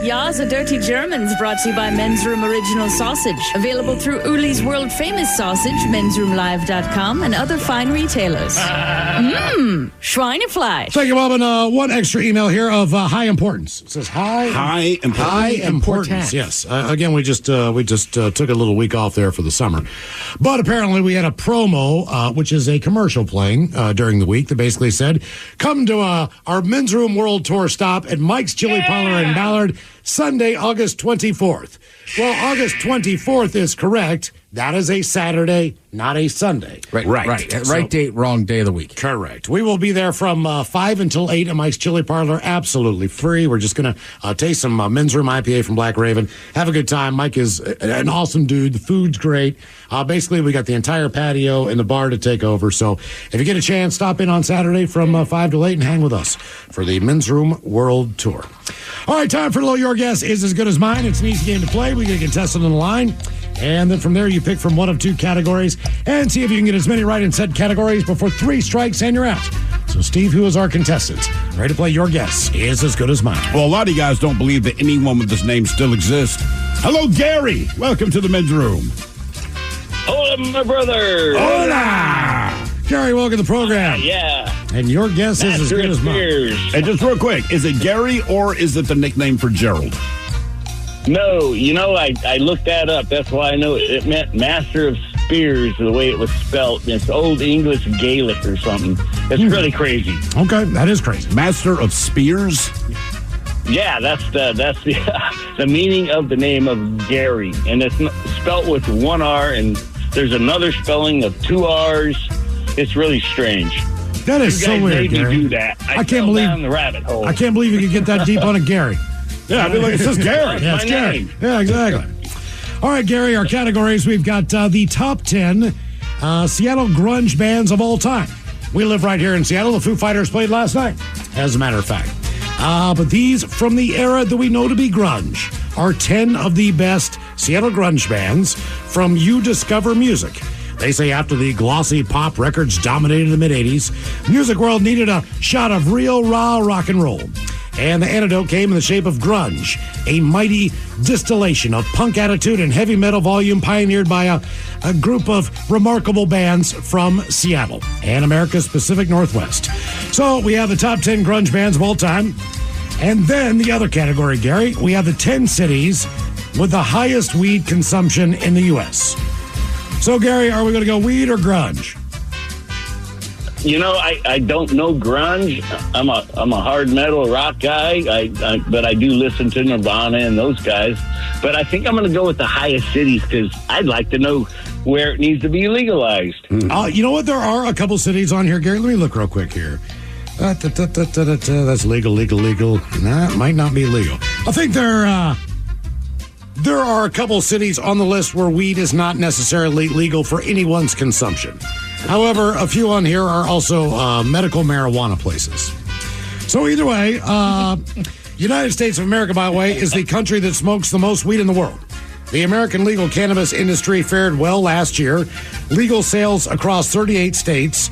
Ja, the Dirty Germans brought to you by Men's Room Original Sausage. Available through Uli's world famous sausage, mensroomlive.com, and other fine retailers. Schweinefleisch. Thank you, Bob. And one extra email here of high importance. It says high importance. Yes. Again, we just took a little week off there for the summer. But apparently we had a promo, which is a commercial playing during the week that basically said, come to our Men's Room World Tour stop at Mike's Chili Parlor in Ballard, Sunday, August 24th. Well, August 24th is correct. That is a Saturday, not a Sunday. Right date, wrong day of the week. Correct. We will be there from 5 until 8 at Mike's Chili Parlor. Absolutely free. We're just going to taste some Men's Room IPA from Black Raven. Have a good time. Mike is an awesome dude. The food's great. Basically, we got the entire patio and the bar to take over. So if you get a chance, stop in on Saturday from 5 to 8 and hang with us for the Men's Room World Tour. All right, time for Low Your Guess is as good as mine. It's an easy game to play. We get a contestant on the line. And then from there, you pick from one of two categories and see if you can get as many right in said categories before 3 strikes and you're out. So, Steve, who is our contestant? Ready to play your guess is as good as mine. Well, a lot of you guys don't believe that anyone with this name still exists. Hello, Gary. Welcome to the men's room. Hola, my brother. Hola! Gary, welcome to the program. Yeah. And your guess is as good as mine. And just real quick, is it Gary or is it the nickname for Gerald? No, I looked that up. That's why I know it meant Master of Spears, the way it was spelt. It's Old English Gaelic or something. It's really crazy. Okay, that is crazy. Master of Spears? Yeah, that's the meaning of the name of Gary. And it's spelt with one R, and there's another spelling of two R's. It's really strange. That is You so guys weird, made me Gary. do that. I can't fell believe down the rabbit hole. I can't believe you could get that deep on a Gary. Yeah, I mean, like, it says Gary. Yeah, it's My Gary. name. Yeah, exactly. All right, Gary, our categories, we've got the top 10 Seattle grunge bands of all time. We live right here in Seattle. The Foo Fighters played last night, as a matter of fact. But these, from the era that we know to be grunge, are 10 of the best Seattle grunge bands from You Discover Music. They say after the glossy pop records dominated the mid-'80s, music world needed a shot of real raw rock and roll. And the antidote came in the shape of grunge, a mighty distillation of punk attitude and heavy metal volume pioneered by a group of remarkable bands from Seattle and America's Pacific Northwest. So we have the top 10 grunge bands of all time. And then the other category, Gary, we have the 10 cities with the highest weed consumption in the U.S. So, Gary, are we going to go weed or grunge? I don't know grunge. I'm a hard metal rock guy, but I do listen to Nirvana and those guys. But I think I'm going to go with the highest cities because I'd like to know where it needs to be legalized. You know what? There are a couple cities on here, Gary. Let me look real quick here. That's legal. Nah, it might not be legal. I think there are a couple cities on the list where weed is not necessarily legal for anyone's consumption. However, a few on here are also medical marijuana places. So either way, United States of America, by the way, is the country that smokes the most weed in the world. The American legal cannabis industry fared well last year. Legal sales across 38 states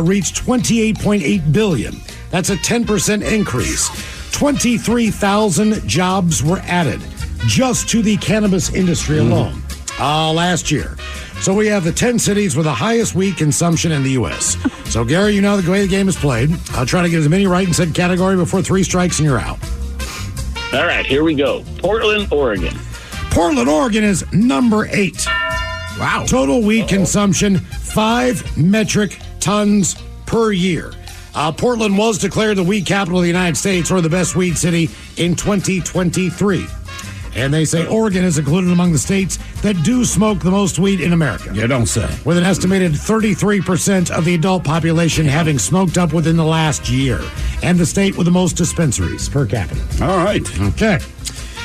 reached $28.8 billion. That's a 10% increase. 23,000 jobs were added just to the cannabis industry alone last year. So we have the 10 cities with the highest weed consumption in the U.S. So, Gary, you know the way the game is played. I'll try to get as many right in said category before 3 strikes and you're out. All right, here we go. Portland, Oregon. Portland, Oregon is number 8. Wow. Total weed consumption, 5 metric tons per year. Portland was declared the weed capital of the United States or the best weed city in 2023. And they say Oregon is included among the states that do smoke the most weed in America. You don't say. With an estimated 33% of the adult population having smoked up within the last year. And the state with the most dispensaries per capita. All right. Okay.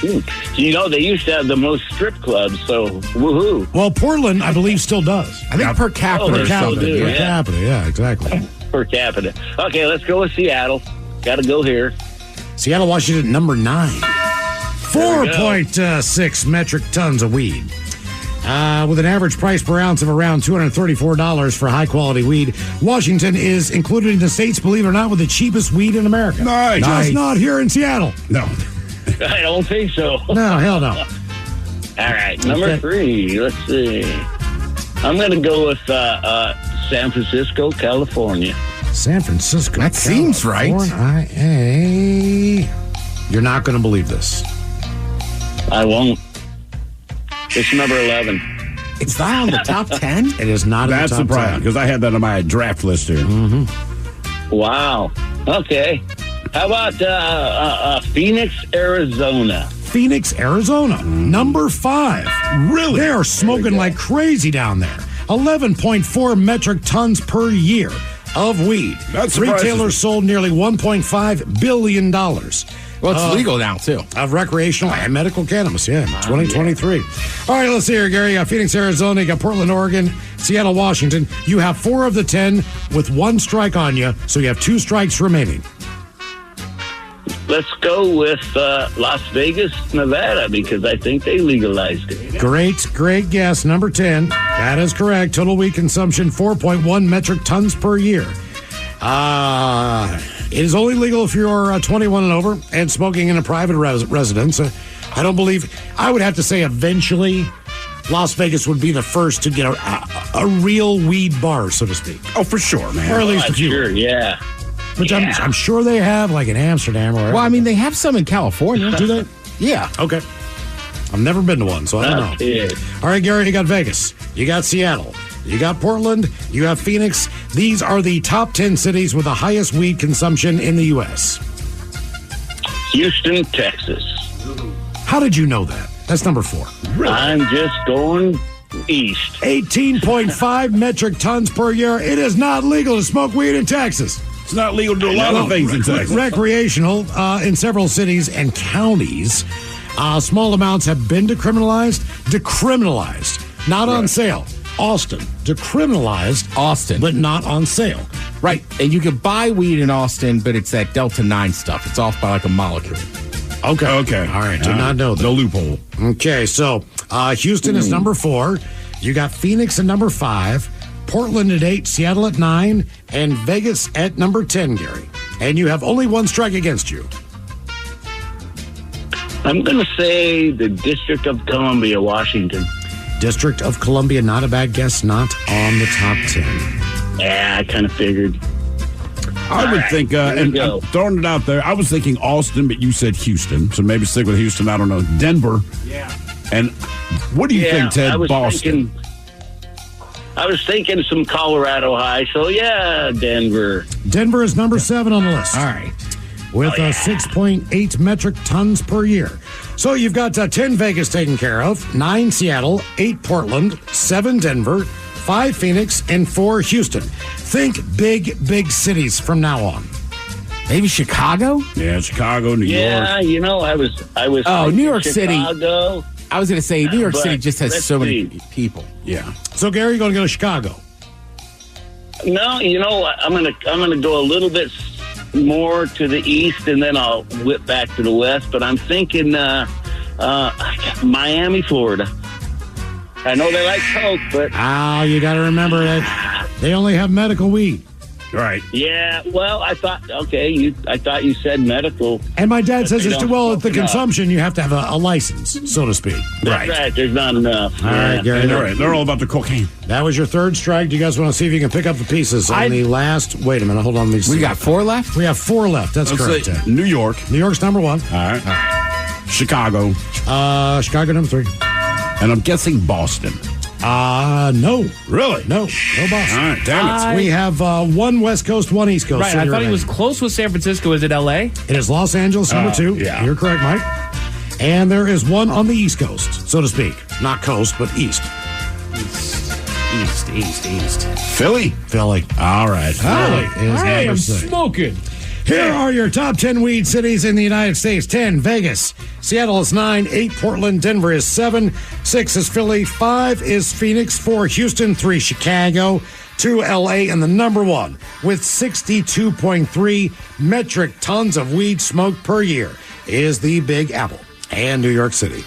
They used to have the most strip clubs, so woohoo. Well, Portland, I believe, still does. I think per capita. Oh, Per capita, still do, per yeah. capita, yeah, exactly. Per capita. Okay, let's go with Seattle. Got to go here. Seattle, Washington, number 9. 4.6 metric tons of weed. With an average price per ounce of around $234 for high-quality weed, Washington is included in the states, believe it or not, with the cheapest weed in America. Nice. Just not here in Seattle. No. I don't think so. No, hell no. All right, number 3. Let's see. I'm going to go with San Francisco, California. San Francisco. That seems right. You're not going to believe this. I won't. It's number 11. It's not on the top 10? It is not in That's the top surprising 10. because I had that on my draft list here. Wow. Okay. How about Phoenix, Arizona? Phoenix, Arizona, number 5. Really? They are smoking like crazy down there. 11.4 metric tons per year of weed. That surprises me. Retailers sold nearly $1.5 billion. Well, it's legal now, too. Of recreational and medical cannabis, 2023. All right, let's see here, Gary. You got Phoenix, Arizona. You got Portland, Oregon. Seattle, Washington. You have 4 of the 10 with 1 strike on you, so you have 2 strikes remaining. Let's go with Las Vegas, Nevada, because I think they legalized it. Great guess. Number 10. That is correct. Total weed consumption, 4.1 metric tons per year. It is only legal if you're 21 and over and smoking in a private residence. I don't believe, I would have to say eventually Las Vegas would be the first to get a real weed bar, so to speak. Oh, for sure, man. Or at least a few. Sure, yeah. Which I'm sure they have, like in Amsterdam or wherever. Well, I mean, they have some in California. Do they? Yeah. Okay. I've never been to one, so I don't know. Okay. All right, Gary, you got Vegas. You got Seattle. You got Portland. You have Phoenix. These are the top 10 cities with the highest weed consumption in the U.S. Houston, Texas. How did you know that? That's number 4. I'm just going east. 18.5 metric tons per year. It is not legal to smoke weed in Texas. It's not legal to do a lot of things in Texas. Recreational in several cities and counties. Small amounts have been decriminalized, not on sale. Austin, decriminalized, Austin, but not on sale. Right, and you can buy weed in Austin, but it's that Delta 9 stuff. It's off by like a molecule. Okay. All right. Did not know that. No loophole. Okay, so Houston is number 4. You got Phoenix at number 5, Portland at 8, Seattle at 9, and Vegas at number 10, Gary. And you have only one strike against you. I'm going to say the District of Columbia, Washington. District of Columbia, not a bad guess, not on the top 10. Yeah, I kind of figured. I would think, and I'm throwing it out there, I was thinking Austin, but you said Houston, so maybe stick with Houston. I don't know. Denver. Yeah. And what do you think, Ted? Boston? I was thinking some Colorado high, so yeah, Denver. Denver is number 7 on the list. All right. With 6.8 metric tons per year. So you've got 10 Vegas taken care of, 9 Seattle, 8 Portland, 7 Denver, 5 Phoenix, and 4 Houston. Think big cities from now on. Maybe Chicago? Yeah, Chicago, New York. Yeah, you know, I was. Oh, New York Chicago. City. I was going to say New York City just has so many people. Yeah. So Gary, you're going to go to Chicago? No, you know, I'm gonna go a little bit more to the east, and then I'll whip back to the west. But I'm thinking Miami, Florida. I know they like Coke, but you got to remember that they only have medical weed. Right. Yeah. Well, I thought you said medical. And my dad says it's at the consumption you have to have a license, so to speak. That's right. There's not enough. All right, Gary. They're all about the cocaine. That was your 3rd strike. Do you guys want to see if you can pick up the pieces on the last? Wait a minute. Hold on. We got 4 left? We have 4 left. That's correct. New York. New York's number 1. All right. Chicago. Chicago number 3. And I'm guessing Boston. No. Really? No Boston. All right, damn it. We have 1 West Coast, 1 East Coast. Right, so I thought he was close with San Francisco. Is it L.A.? It is Los Angeles, number 2. Yeah. You're correct, Mike. And there is 1 on the East Coast, so to speak. Not coast, but east. East. Philly. All right. Philly is number 6. Smoking. Here are your top 10 weed cities in the United States. 10, Vegas. Seattle is 9. 8, Portland. Denver is 7. 6 is Philly. 5 is Phoenix. 4, Houston. 3, Chicago. 2, L.A. And the number 1 with 62.3 metric tons of weed smoked per year is the Big Apple and New York City.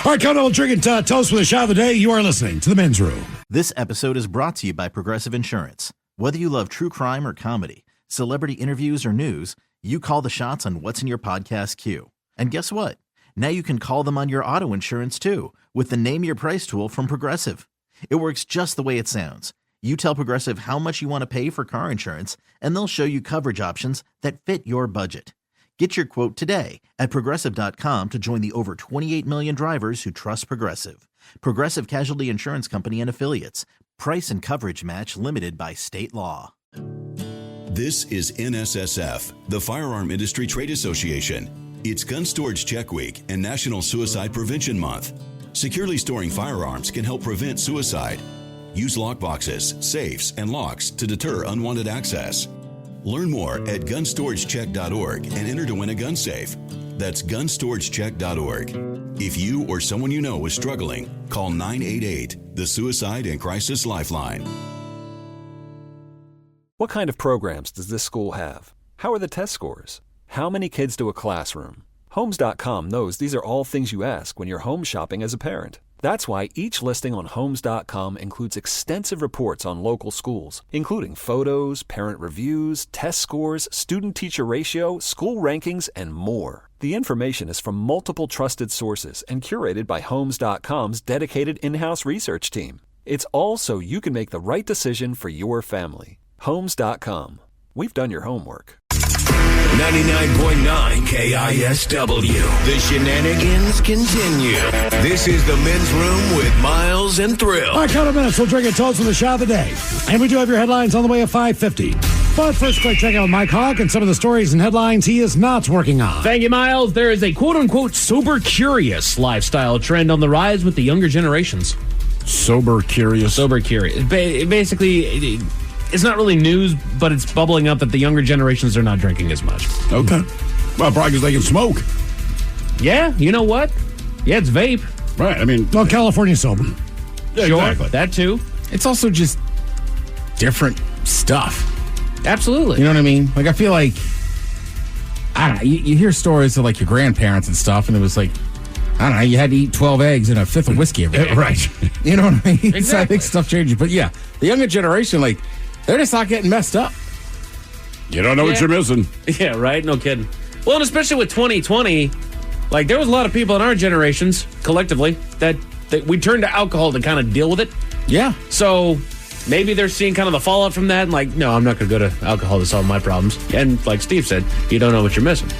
All right, Cono, drinking toast with a shot of the day. You are listening to The Men's Room. This episode is brought to you by Progressive Insurance. Whether you love true crime or comedy, celebrity interviews or news, you call the shots on what's in your podcast queue. And guess what? Now you can call them on your auto insurance too with the Name Your Price tool from Progressive. It works just the way it sounds. You tell Progressive how much you want to pay for car insurance, and they'll show you coverage options that fit your budget. Get your quote today at Progressive.com to join the over 28 million drivers who trust Progressive. Progressive Casualty Insurance Company and Affiliates. Price and coverage match limited by state law. This is NSSF, the Firearm Industry Trade Association. It's Gun Storage Check Week and National Suicide Prevention Month. Securely storing firearms can help prevent suicide. Use lockboxes, safes, and locks to deter unwanted access. Learn more at gunstoragecheck.org and enter to win a gun safe. That's gunstoragecheck.org. If you or someone you know is struggling, call 988, the Suicide and Crisis Lifeline. What kind of programs does this school have? How are the test scores? How many kids do a classroom? Homes.com knows these are all things you ask when you're home shopping as a parent. That's why each listing on Homes.com includes extensive reports on local schools, including photos, parent reviews, test scores, student-teacher ratio, school rankings, and more. The information is from multiple trusted sources and curated by Homes.com's dedicated in-house research team. It's all so you can make the right decision for your family. Homes.com. We've done your homework. 99.9 KISW. The shenanigans continue. This is the Men's Room with Miles and Thrill. All right, couple of minutes. We'll drink a toast from the shot of the day. And we do have your headlines on the way at 5:50. But first, quick check out Mike Hawk and some of the stories and headlines he is not working on. Thank you, Miles. There is a quote-unquote sober curious lifestyle trend on the rise with the younger generations. Sober curious? Sober curious. Basically, it's not really news, but it's bubbling up that the younger generations are not drinking as much. Okay. Well, probably because they can smoke. Yeah, you know what? Yeah, it's vape. Right, I mean... Well, California's sober. Yeah, sure, exactly. That too. It's also just different stuff. Absolutely. You know what I mean? Like, I feel like, I don't know, you hear stories of, like, your grandparents and stuff, and it was like, I don't know, you had to eat 12 eggs and a fifth of whiskey every day. Right. You know what I mean? Exactly. So I think stuff changes. But, yeah, the younger generation, like, they're just not getting messed up. You don't know what you're missing. Yeah, right? No kidding. Well, and especially with 2020, like, there was a lot of people in our generations, collectively, that we turned to alcohol to kind of deal with it. Yeah. So maybe they're seeing kind of the fallout from that, and like, no, I'm not going to go to alcohol to solve my problems. And like Steve said, you don't know what you're missing.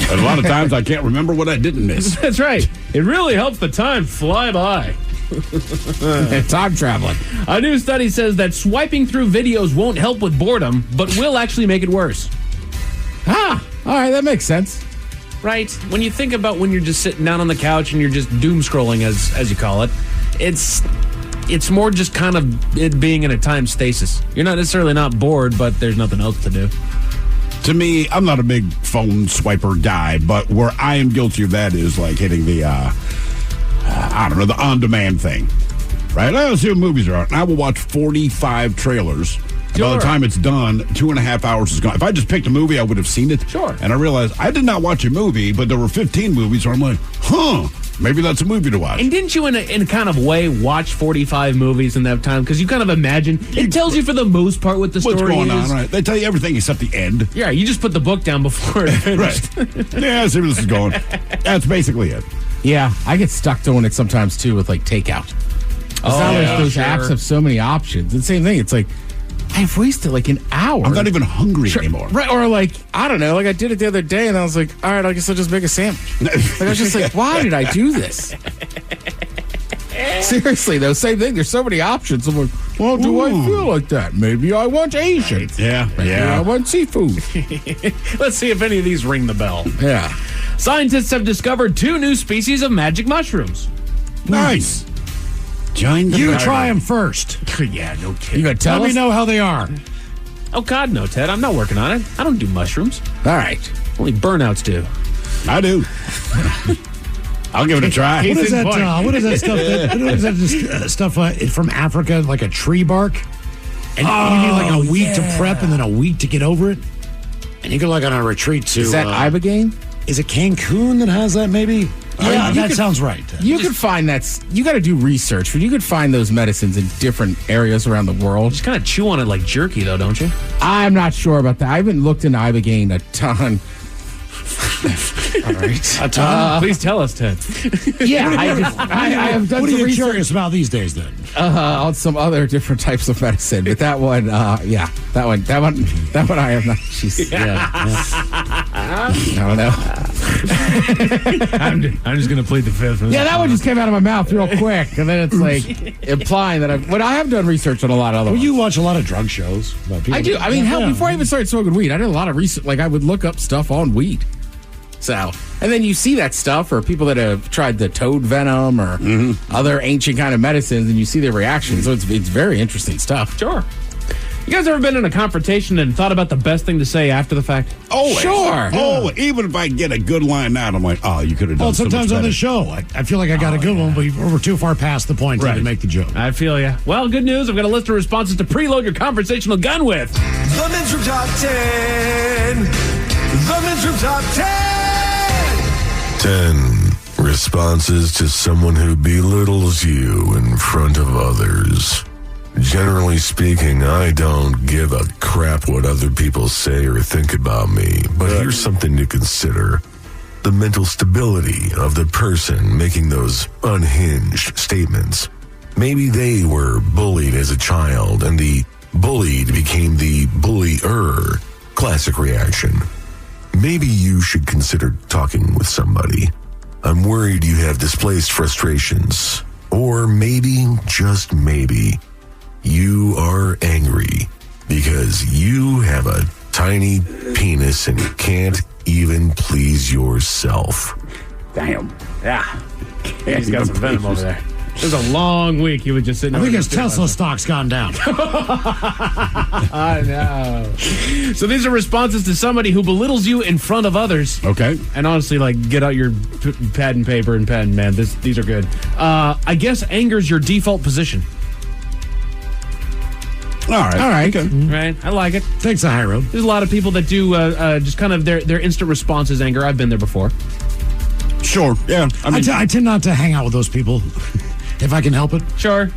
And a lot of times I can't remember what I didn't miss. That's right. It really helps the time fly by. Time traveling. A new study says that swiping through videos won't help with boredom, but will actually make it worse. Ah, all right, that makes sense. Right? When you think about when you're just sitting down on the couch and you're just doom scrolling, as you call it, it's more just kind of it being in a time stasis. You're not necessarily not bored, but there's nothing else to do. To me, I'm not a big phone swiper guy, but where I am guilty of that is like hitting the, I don't know, the on-demand thing. Right? Let's see what movies are out. And I will watch 45 trailers. Sure. By the time it's done, 2.5 hours is gone. If I just picked a movie, I would have seen it. Sure. And I realized I did not watch a movie, but there were 15 movies where I'm like, maybe that's a movie to watch. And didn't you, in a kind of way, watch 45 movies in that time? Because you kind of imagine, it tells you for the most part what the story is. What's going on, right? They tell you everything except the end. Yeah, you just put the book down before it finished. Right. Yeah, I see where this is going. That's basically it. Yeah, I get stuck doing it sometimes, too, with, like, takeout. Those apps have so many options. The same thing. It's like, I've wasted like an hour. I'm not even hungry anymore. Right, or like, I don't know, like I did it the other day and I was like, all right, I guess I'll just make a sandwich. Like I was just like, why did I do this? Seriously, though, same thing. There's so many options. I'm like, well, do I feel like that? Maybe I want Asian. Yeah, Maybe I want seafood. Let's see if any of these ring the bell. Yeah. Scientists have discovered 2 new species of magic mushrooms. Nice. You try them first. Yeah, no kidding. You gonna tell Let us? me know how they are. Oh, God, no, Ted. I'm not working on it. I don't do mushrooms. All right. Only burnouts do. I do. I'll give it a try. What is that stuff? What is that stuff from Africa, like a tree bark? And you need like a week to prep and then a week to get over it? And you go like on a retreat to... Is that Ibogaine? Is it Cancun that has that maybe? Yeah, that sounds right. You could find you got to do research, but you could find those medicines in different areas around the world. Just kind of chew on it like jerky, though, don't you? I'm not sure about that. I haven't looked into Ibogaine a ton. All right. A ton? Please tell us, Ted. Yeah, I have done What are some you research curious about these days, then? on some other different types of medicine, but that one, that one I have not. I don't know. I'm just going to plead the fifth. Yeah, that one just came out of my mouth real quick, and then it's like implying that I have done research on a lot of other ones. You watch a lot of drug shows. About people. I do. I mean, before I even started smoking weed, I did a lot of research. Like, I would look up stuff on weed. So, and then you see that stuff, or people that have tried the toad venom or other ancient kind of medicines, and you see their reactions. So it's very interesting stuff. Sure. You guys ever been in a confrontation and thought about the best thing to say after the fact? Oh, sure. Oh, even if I get a good line out, I'm like, oh, you could have done Well, sometimes so much on the better. show, I feel like I got a good one, but we're too far past the point to make the joke. I feel ya. Well, good news. I've got a list of responses to preload your conversational gun with. The Men's Room Top 10. The Men's Room Top 10. 10 Responses to someone who belittles you in front of others. Generally speaking, I don't give a crap what other people say or think about me, but here's something to consider. The mental stability of the person making those unhinged statements. Maybe they were bullied as a child, and the bullied became the bullier. Classic reaction. Maybe you should consider talking with somebody. I'm worried you have displaced frustrations. Or maybe, just maybe, you are angry because you have a tiny penis and can't even please yourself. Damn. Yeah. He's got some venom over there. It was a long week. He was just sitting. I think his Tesla stock's gone down. I know. So these are responses to somebody who belittles you in front of others. Okay. And honestly, like, get out your pad and paper and pen, man. These are good. I guess anger's your default position. All right. Okay. Right. I like it. Takes the high road. There's a lot of people that do just kind of their instant response is anger. I've been there before. Sure. Yeah. I tend not to hang out with those people if I can help it. Sure.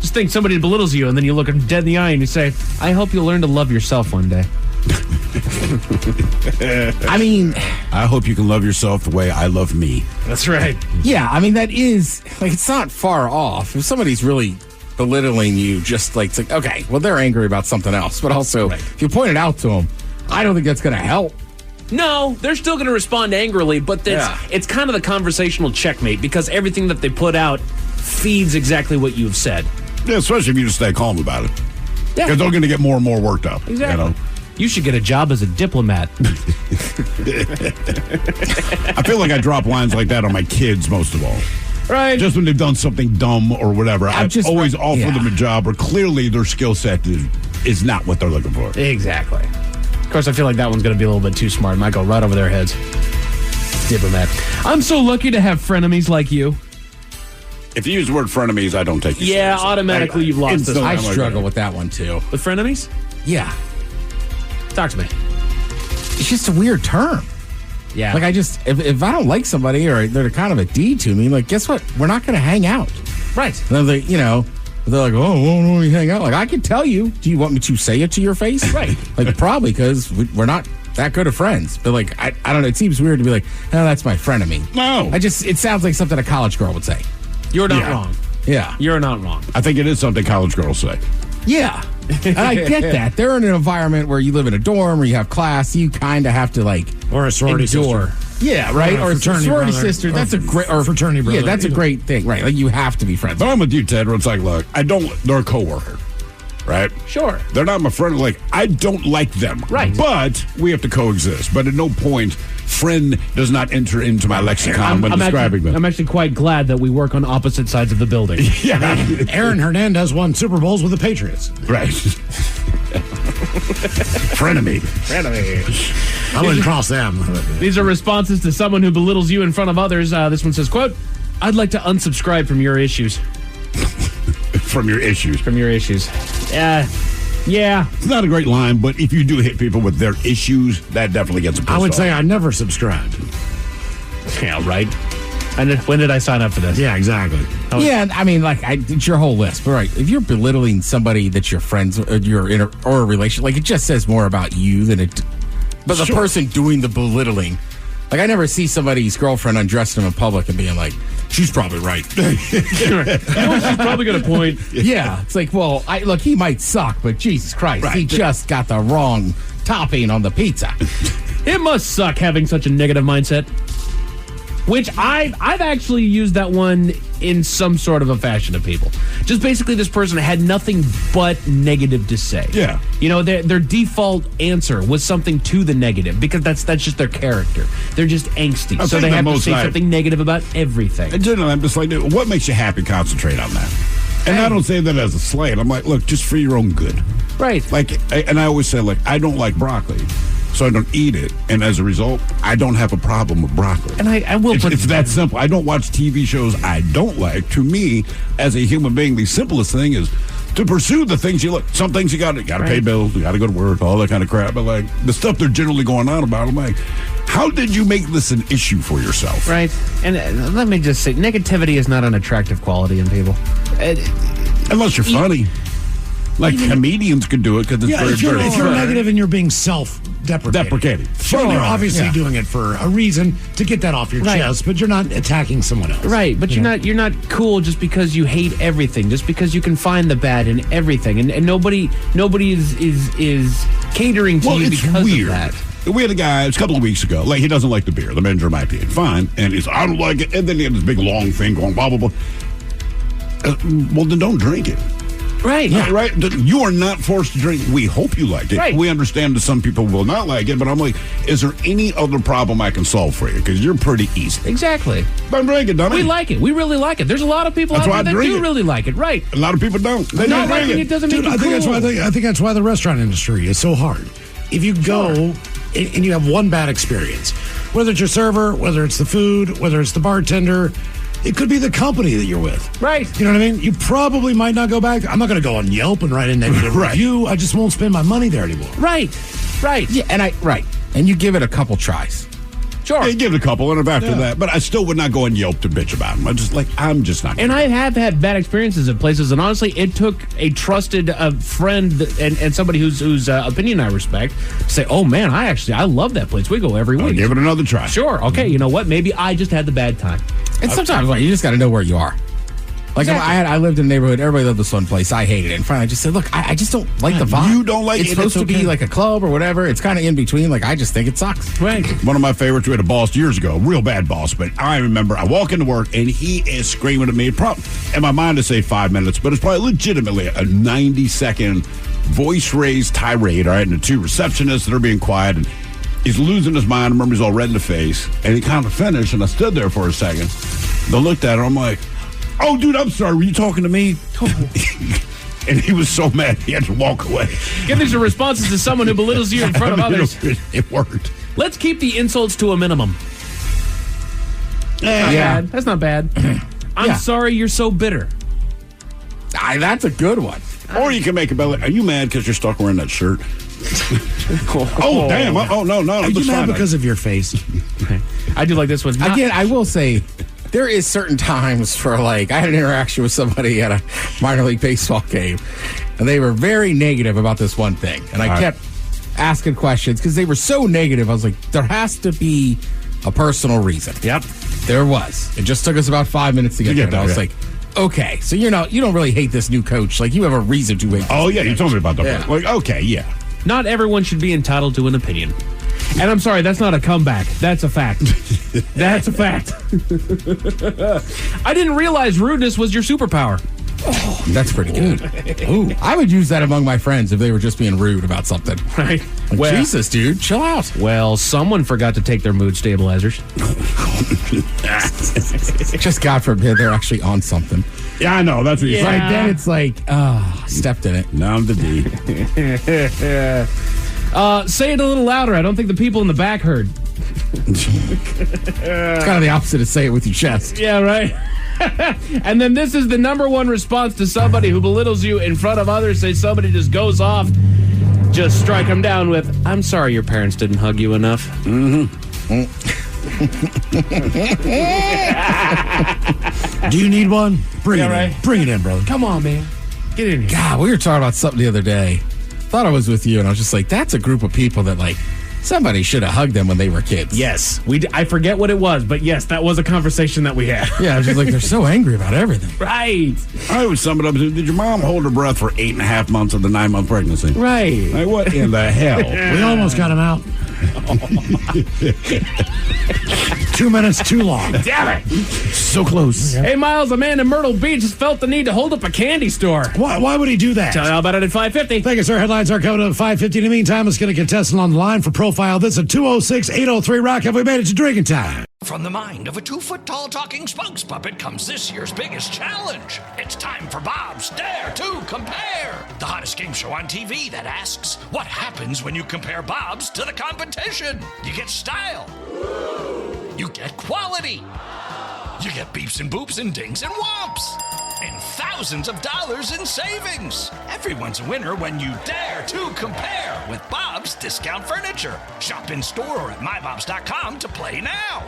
Just think somebody belittles you, and then you look them dead in the eye and you say, I hope you'll learn to love yourself one day. I mean, I hope you can love yourself the way I love me. That's right. Yeah, I mean, that is, like, it's not far off. If somebody's really belittling you, just like, it's like, okay, well, they're angry about something else. But also, if you point it out to them, I don't think that's going to help. No, they're still going to respond angrily, but it's kind of the conversational checkmate because everything that they put out feeds exactly what you've said. Yeah, especially if you just stay calm about it. Yeah. Because they're going to get more and more worked up. Exactly. You know? You should get a job as a diplomat. I feel like I drop lines like that on my kids most of all. Right. Just when they've done something dumb or whatever. I always offer them a job where clearly their skill set is not what they're looking for. Exactly. Of course, I feel like that one's going to be a little bit too smart. It might go right over their heads. Diplomat. I'm so lucky to have frenemies like you. If you use the word frenemies, I don't take you seriously. Automatically you've lost this. I struggle with that one, too. With frenemies? Yeah. Talk to me. It's just a weird term. Yeah. Like, if I don't like somebody or they're kind of a D to me, like, guess what? We're not going to hang out. Right. And they're like, oh, won't we hang out? Like, I can tell you. Do you want me to say it to your face? Right. Like, probably, because we're not that good of friends. But, like, I don't know. It seems weird to be like, oh, that's my frenemy. No. It sounds like something a college girl would say. You're not wrong. Yeah. You're not wrong. I think it is something college girls say. Yeah. And I get that. They're in an environment where you live in a dorm or you have class. You kind of have to, like, or a sorority endure. sister. Yeah, right. Or a sorority brother, sister. That's a great. Or fraternity brother. Yeah, that's a great thing. Right. Like, you have to be friends. But I'm with you, Ted, where it's like, look, they're a coworker. Right? Sure. They're not my friend. Like, I don't like them. Right. But we have to coexist. But at no point, friend does not enter into my lexicon when describing them. I'm actually quite glad that we work on opposite sides of the building. Yeah. Aaron Hernandez won Super Bowls with the Patriots. Right. Frenemy. I wouldn't cross them. These are responses to someone who belittles you in front of others. This one says, quote, I'd like to unsubscribe from your issues. From your issues. From your issues. Yeah. It's not a great line, but if you do hit people with their issues, that definitely gets them pissed I would off. say I never subscribed. Yeah, right. And when did I sign up for this? Yeah, exactly. Yeah, I mean, like, it's your whole list. But right, if you're belittling somebody that you're friends or you're in or a relation, like, it just says more about you than it. But the person doing the belittling, like, I never see somebody's girlfriend undressing them in public and being like, she's probably right. She's probably got a point. Yeah, it's like, well, look, he might suck, but Jesus Christ, he just got the wrong topping on the pizza. It must suck having such a negative mindset. Which I've actually used that one in some sort of a fashion of people. Just basically this person had nothing but negative to say. Yeah. You know, their default answer was something to the negative because that's just their character. They're just angsty. So they have to say something negative about everything. And generally, I'm just like, what makes you happy? Concentrate on that. And I don't say that as a slight. I'm like, look, just for your own good. Right. Like, and I always say, like, I don't like broccoli. So I don't eat it, and as a result, I don't have a problem with broccoli. And I will. It's that simple. I don't watch TV shows I don't like. To me, as a human being, the simplest thing is to pursue the things you like. Some things you got to pay bills, you got to go to work, all that kind of crap. But like the stuff they're generally going on about, I'm like, How did you make this an issue for yourself? Right. And let me just say, negativity is not an attractive quality in people. Unless you're funny. Like comedians could do it because it's if you're negative and you're being self-deprecating. Sure, you're obviously doing it for a reason to get that off your chest, but you're not attacking someone else. Right, but you're not cool just because you hate everything, just because you can find the bad in everything, and nobody is catering to you because of that. We had a guy, it was a couple of weeks ago, like he doesn't like the beer, the Men's Room IPA. Fine. And he's, I don't like it. And then he had this big long thing going, blah, blah, blah. Well, then don't drink it. Right. Yeah. Right. You are not forced to drink. We hope you like it. Right. We understand that some people will not like it, but I'm like, is there any other problem I can solve for you? Because you're pretty easy. Exactly. Don't drink it, dummy. We like it. We really like it. There's a lot of people out there that do really like it. Right. A lot of people don't. They not don't drink liking it doesn't make I it think cool. I think that's why the restaurant industry is so hard. If you go and you have one bad experience, whether it's your server, whether it's the food, whether it's the bartender, it could be the company that you're with. Right. You know what I mean? You probably might not go back. I'm not going to go on Yelp and write a negative review. I just won't spend my money there anymore. Right. Yeah, and you give it a couple tries. Sure. Yeah, give it a couple, and after that, but I still would not go on Yelp to bitch about them. I'm just not. And I have had bad experiences at places, and honestly, it took a trusted friend and somebody whose opinion I respect to say, "Oh man, I love that place. We go every week. Give it another try." Sure. Okay. You know what? Maybe I just had the bad time. And sometimes you just got to know where you are. Like if I lived in a neighborhood, everybody loved this one place. I hated it. And finally I just said, look, I just don't like the vibe. You don't like it. It's supposed to be like a club or whatever. It's kind of in between. Like, I just think it sucks. Right. One of my favorites, we had a boss years ago, real bad boss, but I remember I walk into work and he is screaming at me. In my mind to say 5 minutes, but it's probably legitimately a 90-second voice raised tirade, all right, and the two receptionists that are being quiet, and he's losing his mind. I remember he's all red in the face, and he kind of finished, and I stood there for a second. I looked at her, I'm like, "Oh, dude, I'm sorry. Were you talking to me?" And he was so mad he had to walk away. Give these responses to someone who belittles you in front of others. It worked. Let's keep the insults to a minimum. That's not bad. I'm sorry you're so bitter. That's a good one. Or you can make a belly. Are you mad because you're stuck wearing that shirt? Oh, damn. Oh, no. Are you mad because of your face? I do like this one. Again, I will say, there is certain times for I had an interaction with somebody at a minor league baseball game, and they were very negative about this one thing. And I kept asking questions because they were so negative. I was like, there has to be a personal reason. Yep. There was. It just took us about 5 minutes to get there. And I was like, okay, so you don't really hate this new coach. Like, you have a reason to hate this Oh, yeah, you told me about that. Yeah. Like, okay, yeah. Not everyone should be entitled to an opinion. And I'm sorry, that's not a comeback. That's a fact. That's a fact. I didn't realize rudeness was your superpower. Oh, that's pretty good. Ooh, I would use that among my friends if they were just being rude about something. Right. Like, Jesus, dude, chill out. Well, someone forgot to take their mood stabilizers. Just God forbid they're actually on something. Yeah, I know. That's what you're Right saying. then it's like, stepped in it. Now I'm the D. Say it a little louder. I don't think the people in the back heard. It's kind of the opposite of say it with your chest. Yeah, right. And then this is the number one response to somebody who belittles you in front of others. Say somebody just goes off. Just strike them down with, "I'm sorry your parents didn't hug you enough." Mm-hmm. Do you need one? Bring it in. Bring it in, brother. Come on, man. Get in here. God, we were talking about something the other day. Thought I was with you, and I was just like, that's a group of people that, somebody should have hugged them when they were kids. Yes. I forget what it was, but yes, that was a conversation that we had. Yeah, I was just like, they're so angry about everything. Right. I would sum it up. Did your mom hold her breath for 8.5 months of the 9-month pregnancy? Right. Like, what in the hell? We almost got him out. 2 minutes too long. Damn it. So close. Hey, Miles, a man in Myrtle Beach has felt the need to hold up a candy store. Why would he do that? Tell you all about it at 5:50. Thank you, sir. Headlines are coming up at 5:50. In the meantime, let's get a contestant on the line for Profile This at 206-803-ROCK. Have we made it to drinking time? From the mind of a 2-foot-tall talking spokes puppet comes this year's biggest challenge. It's time for Bob's Dare to Compare, the hottest game show on TV that asks, what happens when you compare Bob's to the competition? You get style. You get quality. You get beeps and boops and dings and whomps. In thousands of dollars in savings. Everyone's a winner when you dare to compare with Bob's Discount Furniture. Shop in store or at mybobs.com to play now.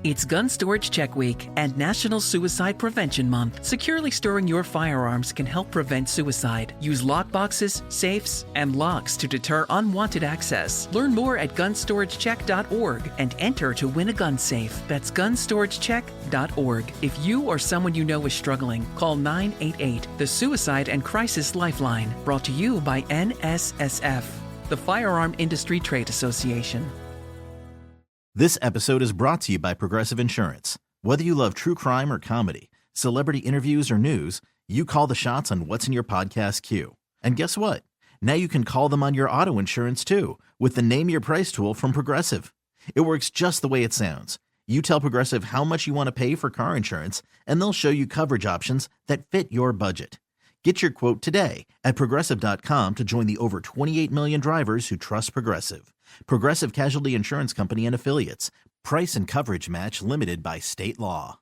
It's Gun Storage Check Week and National Suicide Prevention Month. Securely storing your firearms can help prevent suicide. Use lockboxes, safes, and locks to deter unwanted access. Learn more at gunstoragecheck.org and enter to win a gun safe. That's gunstoragecheck.org. If you or someone you know is struggling, call 988, the Suicide and Crisis Lifeline. Brought to you by NSSF, the Firearm Industry Trade Association. This episode is brought to you by Progressive Insurance. Whether you love true crime or comedy, celebrity interviews or news, you call the shots on what's in your podcast queue. And guess what? Now you can call them on your auto insurance too with the Name Your Price tool from Progressive. It works just the way it sounds. You tell Progressive how much you want to pay for car insurance, and they'll show you coverage options that fit your budget. Get your quote today at Progressive.com to join the over 28 million drivers who trust Progressive. Progressive Casualty Insurance Company and Affiliates. Price and coverage match limited by state law.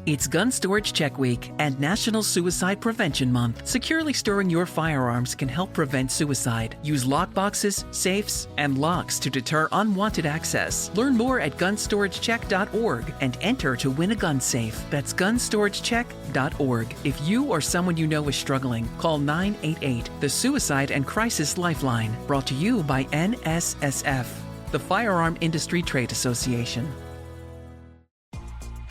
It's Gun Storage Check Week and National Suicide Prevention Month. Securely storing your firearms can help prevent suicide. Use lockboxes, safes, and locks to deter unwanted access. Learn more at gunstoragecheck.org and enter to win a gun safe. That's gunstoragecheck.org. If you or someone you know is struggling, call 988, the Suicide and Crisis Lifeline. Brought to you by NSSF, the Firearm Industry Trade Association.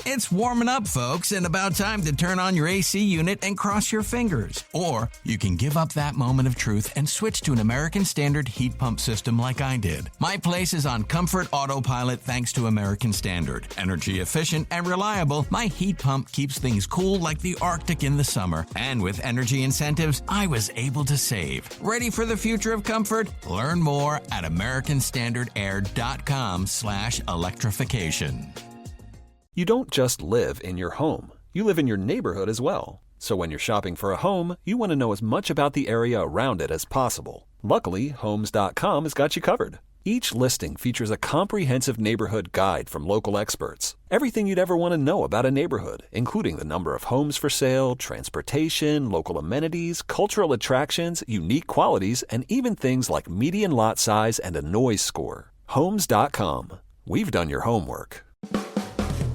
It's warming up, folks, and about time to turn on your AC unit and cross your fingers. Or you can give up that moment of truth and switch to an American Standard heat pump system like I did. My place is on Comfort Autopilot thanks to American Standard. Energy efficient and reliable, my heat pump keeps things cool like the Arctic in the summer. And with energy incentives, I was able to save. Ready for the future of comfort? Learn more at americanstandardair.com/electrification. You don't just live in your home. You live in your neighborhood as well. So when you're shopping for a home, you want to know as much about the area around it as possible. Luckily, Homes.com has got you covered. Each listing features a comprehensive neighborhood guide from local experts. Everything you'd ever want to know about a neighborhood, including the number of homes for sale, transportation, local amenities, cultural attractions, unique qualities, and even things like median lot size and a noise score. Homes.com. We've done your homework.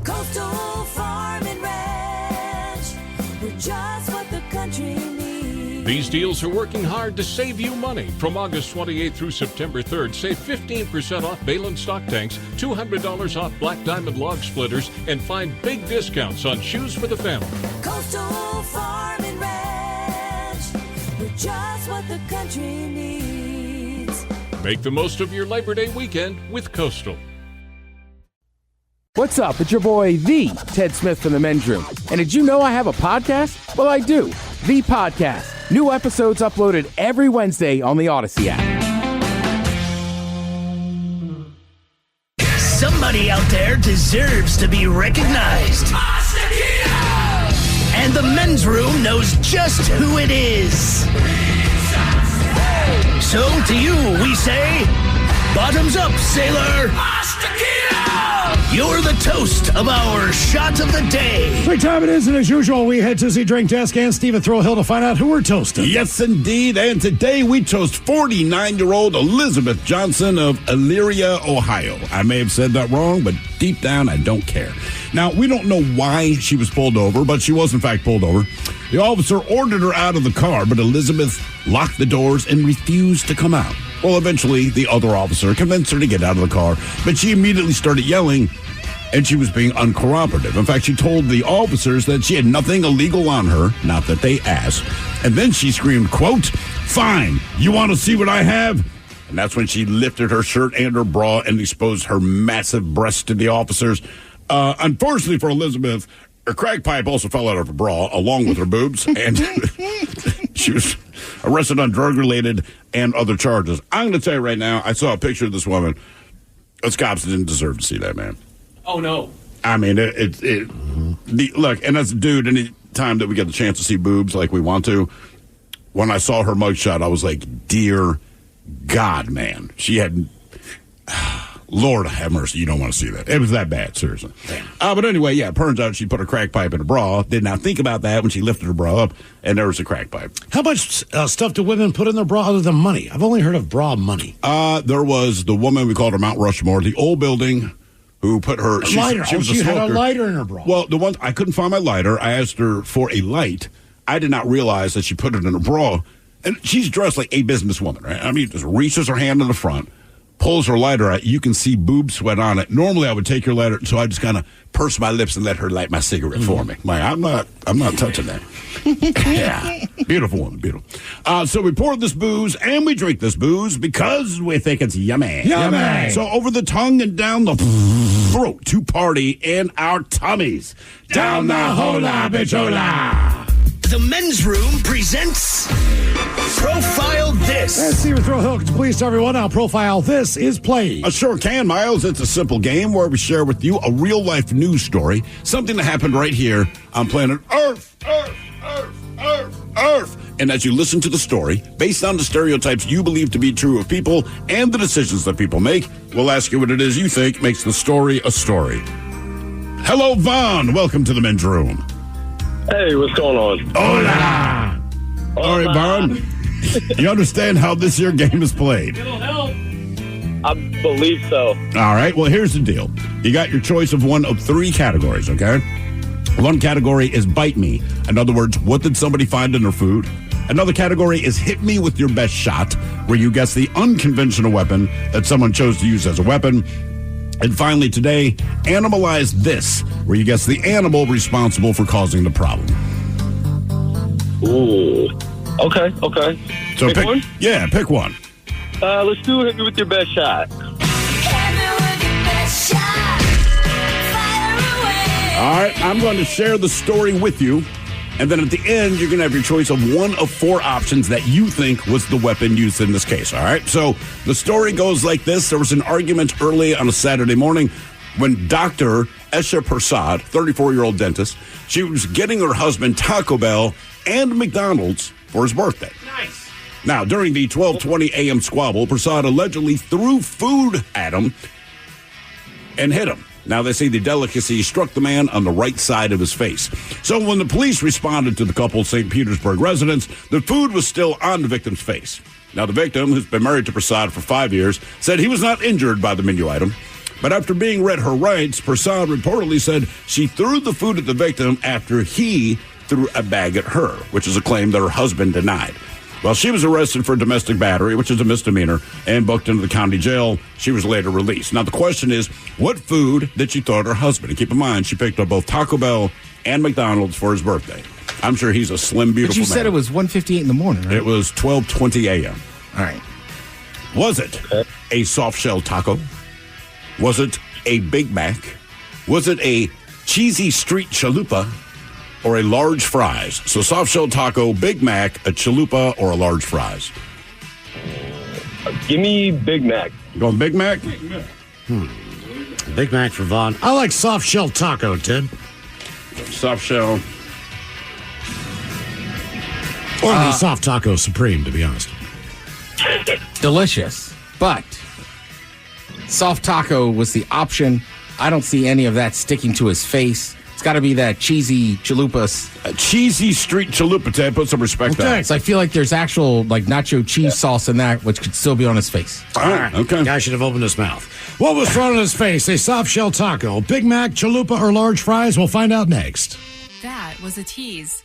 Coastal Farm and Ranch, we're just what the country needs. These deals are working hard to save you money. From August 28th through September 3rd, save 15% off Balin stock tanks, $200 off Black Diamond log splitters, and find big discounts on shoes for the family. Coastal Farm and Ranch, we're just what the country needs. Make the most of your Labor Day weekend with Coastal. What's up? It's your boy, the Ted Smith from the Men's Room. And did you know I have a podcast? Well, I do. The Podcast. New episodes uploaded every Wednesday on the Odyssey app. Somebody out there deserves to be recognized. And the Men's Room knows just who it is. So to you, we say, bottoms up, sailor. You're the toast of our shot of the day. Great time it is, and as usual, we head to the drink desk and Stephen Throwhill to find out who we're toasting. Yes, indeed. And today we toast 49-year-old Elizabeth Johnson of Elyria, Ohio. I may have said that wrong, but deep down, I don't care. Now, we don't know why she was pulled over, but she was, in fact, pulled over. The officer ordered her out of the car, but Elizabeth locked the doors and refused to come out. Well, eventually, the other officer convinced her to get out of the car, but she immediately started yelling, and she was being uncooperative. In fact, she told the officers that she had nothing illegal on her, not that they asked. And then she screamed, quote, "Fine, you want to see what I have?" And that's when she lifted her shirt and her bra and exposed her massive breasts to the officers. Unfortunately for Elizabeth, her crack pipe also fell out of her bra, along with her boobs, and she was arrested on drug-related and other charges. I'm going to tell you right now, I saw a picture of this woman. Those cops didn't deserve to see that, man. Oh, no. I mean, look, and as a dude, any time that we get the chance to see boobs like we want to, when I saw her mugshot, I was like, dear God, man. She had, Lord have mercy, you don't want to see that. It was that bad, seriously. But anyway, yeah, it turns out she put a crack pipe in her bra. Did not think about that when she lifted her bra up, and there was a crack pipe. How much stuff do women put in their bra other than money? I've only heard of bra money. There was the woman, we called her Mount Rushmore, the old building, who put her... Lighter. She was a she smoker. had a lighter in her bra. Well, the one, I couldn't find my lighter. I asked her for a light. I did not realize that she put it in her bra. And she's dressed like a businesswoman, right? I mean, just reaches her hand in the front, pulls her lighter out. You can see boob sweat on it. Normally, I would take her lighter, so I just kind of purse my lips and let her light my cigarette for me. Like, I'm not touching that. Yeah, beautiful woman, beautiful. So we pour this booze and we drink this booze because we think it's yummy. Yummy. So over the tongue and down the throat to party in our tummies. Down the hola bichola. The Men's Room presents Profile This. Let's see, throw hooks, please, everyone. How Profile This is played. I sure can, Miles. It's a simple game where we share with you a real-life news story, something that happened right here on planet Earth. And as you listen to the story, based on the stereotypes you believe to be true of people and the decisions that people make, we'll ask you what it is you think makes the story a story. Hello, Vaughn. Welcome to the Men's Room. Hey, what's going on? Hola! All right, Vaughn. You understand how this here game is played? I believe so. All right, well, here's the deal. You got your choice of one of three categories, okay? One category is bite me. In other words, what did somebody find in their food? Another category is hit me with your best shot, where you guess the unconventional weapon that someone chose to use as a weapon. And finally today, Animalize This, where you guess the animal responsible for causing the problem. Ooh. Okay. So pick one? Yeah, pick one. Let's do Hit Me With Your Best Shot. All right, I'm going to share the story with you. And then at the end, you're going to have your choice of one of four options that you think was the weapon used in this case, all right? So the story goes like this. There was an argument early on a Saturday morning when Dr. Esha Prasad, 34-year-old dentist, she was getting her husband Taco Bell and McDonald's for his birthday. Nice. Now, during the 12:20 a.m. squabble, Prasad allegedly threw food at him and hit him. Now, they say the delicacy struck the man on the right side of his face. So when the police responded to the couple's St. Petersburg residence, the food was still on the victim's face. Now, the victim, who's been married to Prasad for 5 years, said he was not injured by the menu item. But after being read her rights, Prasad reportedly said she threw the food at the victim after he threw a bag at her, which is a claim that her husband denied. Well, she was arrested for domestic battery, which is a misdemeanor, and booked into the county jail. She was later released. Now, the question is, what food did she throw at her husband? And keep in mind, she picked up both Taco Bell and McDonald's for his birthday. I'm sure he's a slim, beautiful man. But you said it was 1:58 in the morning, right? It was 12:20 a.m. All right. Was it a soft-shell taco? Was it a Big Mac? Was it a cheesy street chalupa? Or a large fries? So soft-shell taco, Big Mac, a chalupa, or a large fries? Give me Big Mac. You going Big Mac? Big Mac for Vaughn. I like soft shell taco, Ted. Soft shell. Or the soft taco supreme, to be honest. Delicious, but soft taco was the option. I don't see any of that sticking to his face. It's got to be that cheesy chalupa. A cheesy street chalupa, Ted. Put some respect on it. So I feel like there's actual like nacho cheese sauce in that, which could still be on his face. All right, okay. Guy should have opened his mouth. What was thrown in his face? A soft shell taco, Big Mac, chalupa, or large fries? We'll find out next. That was a tease.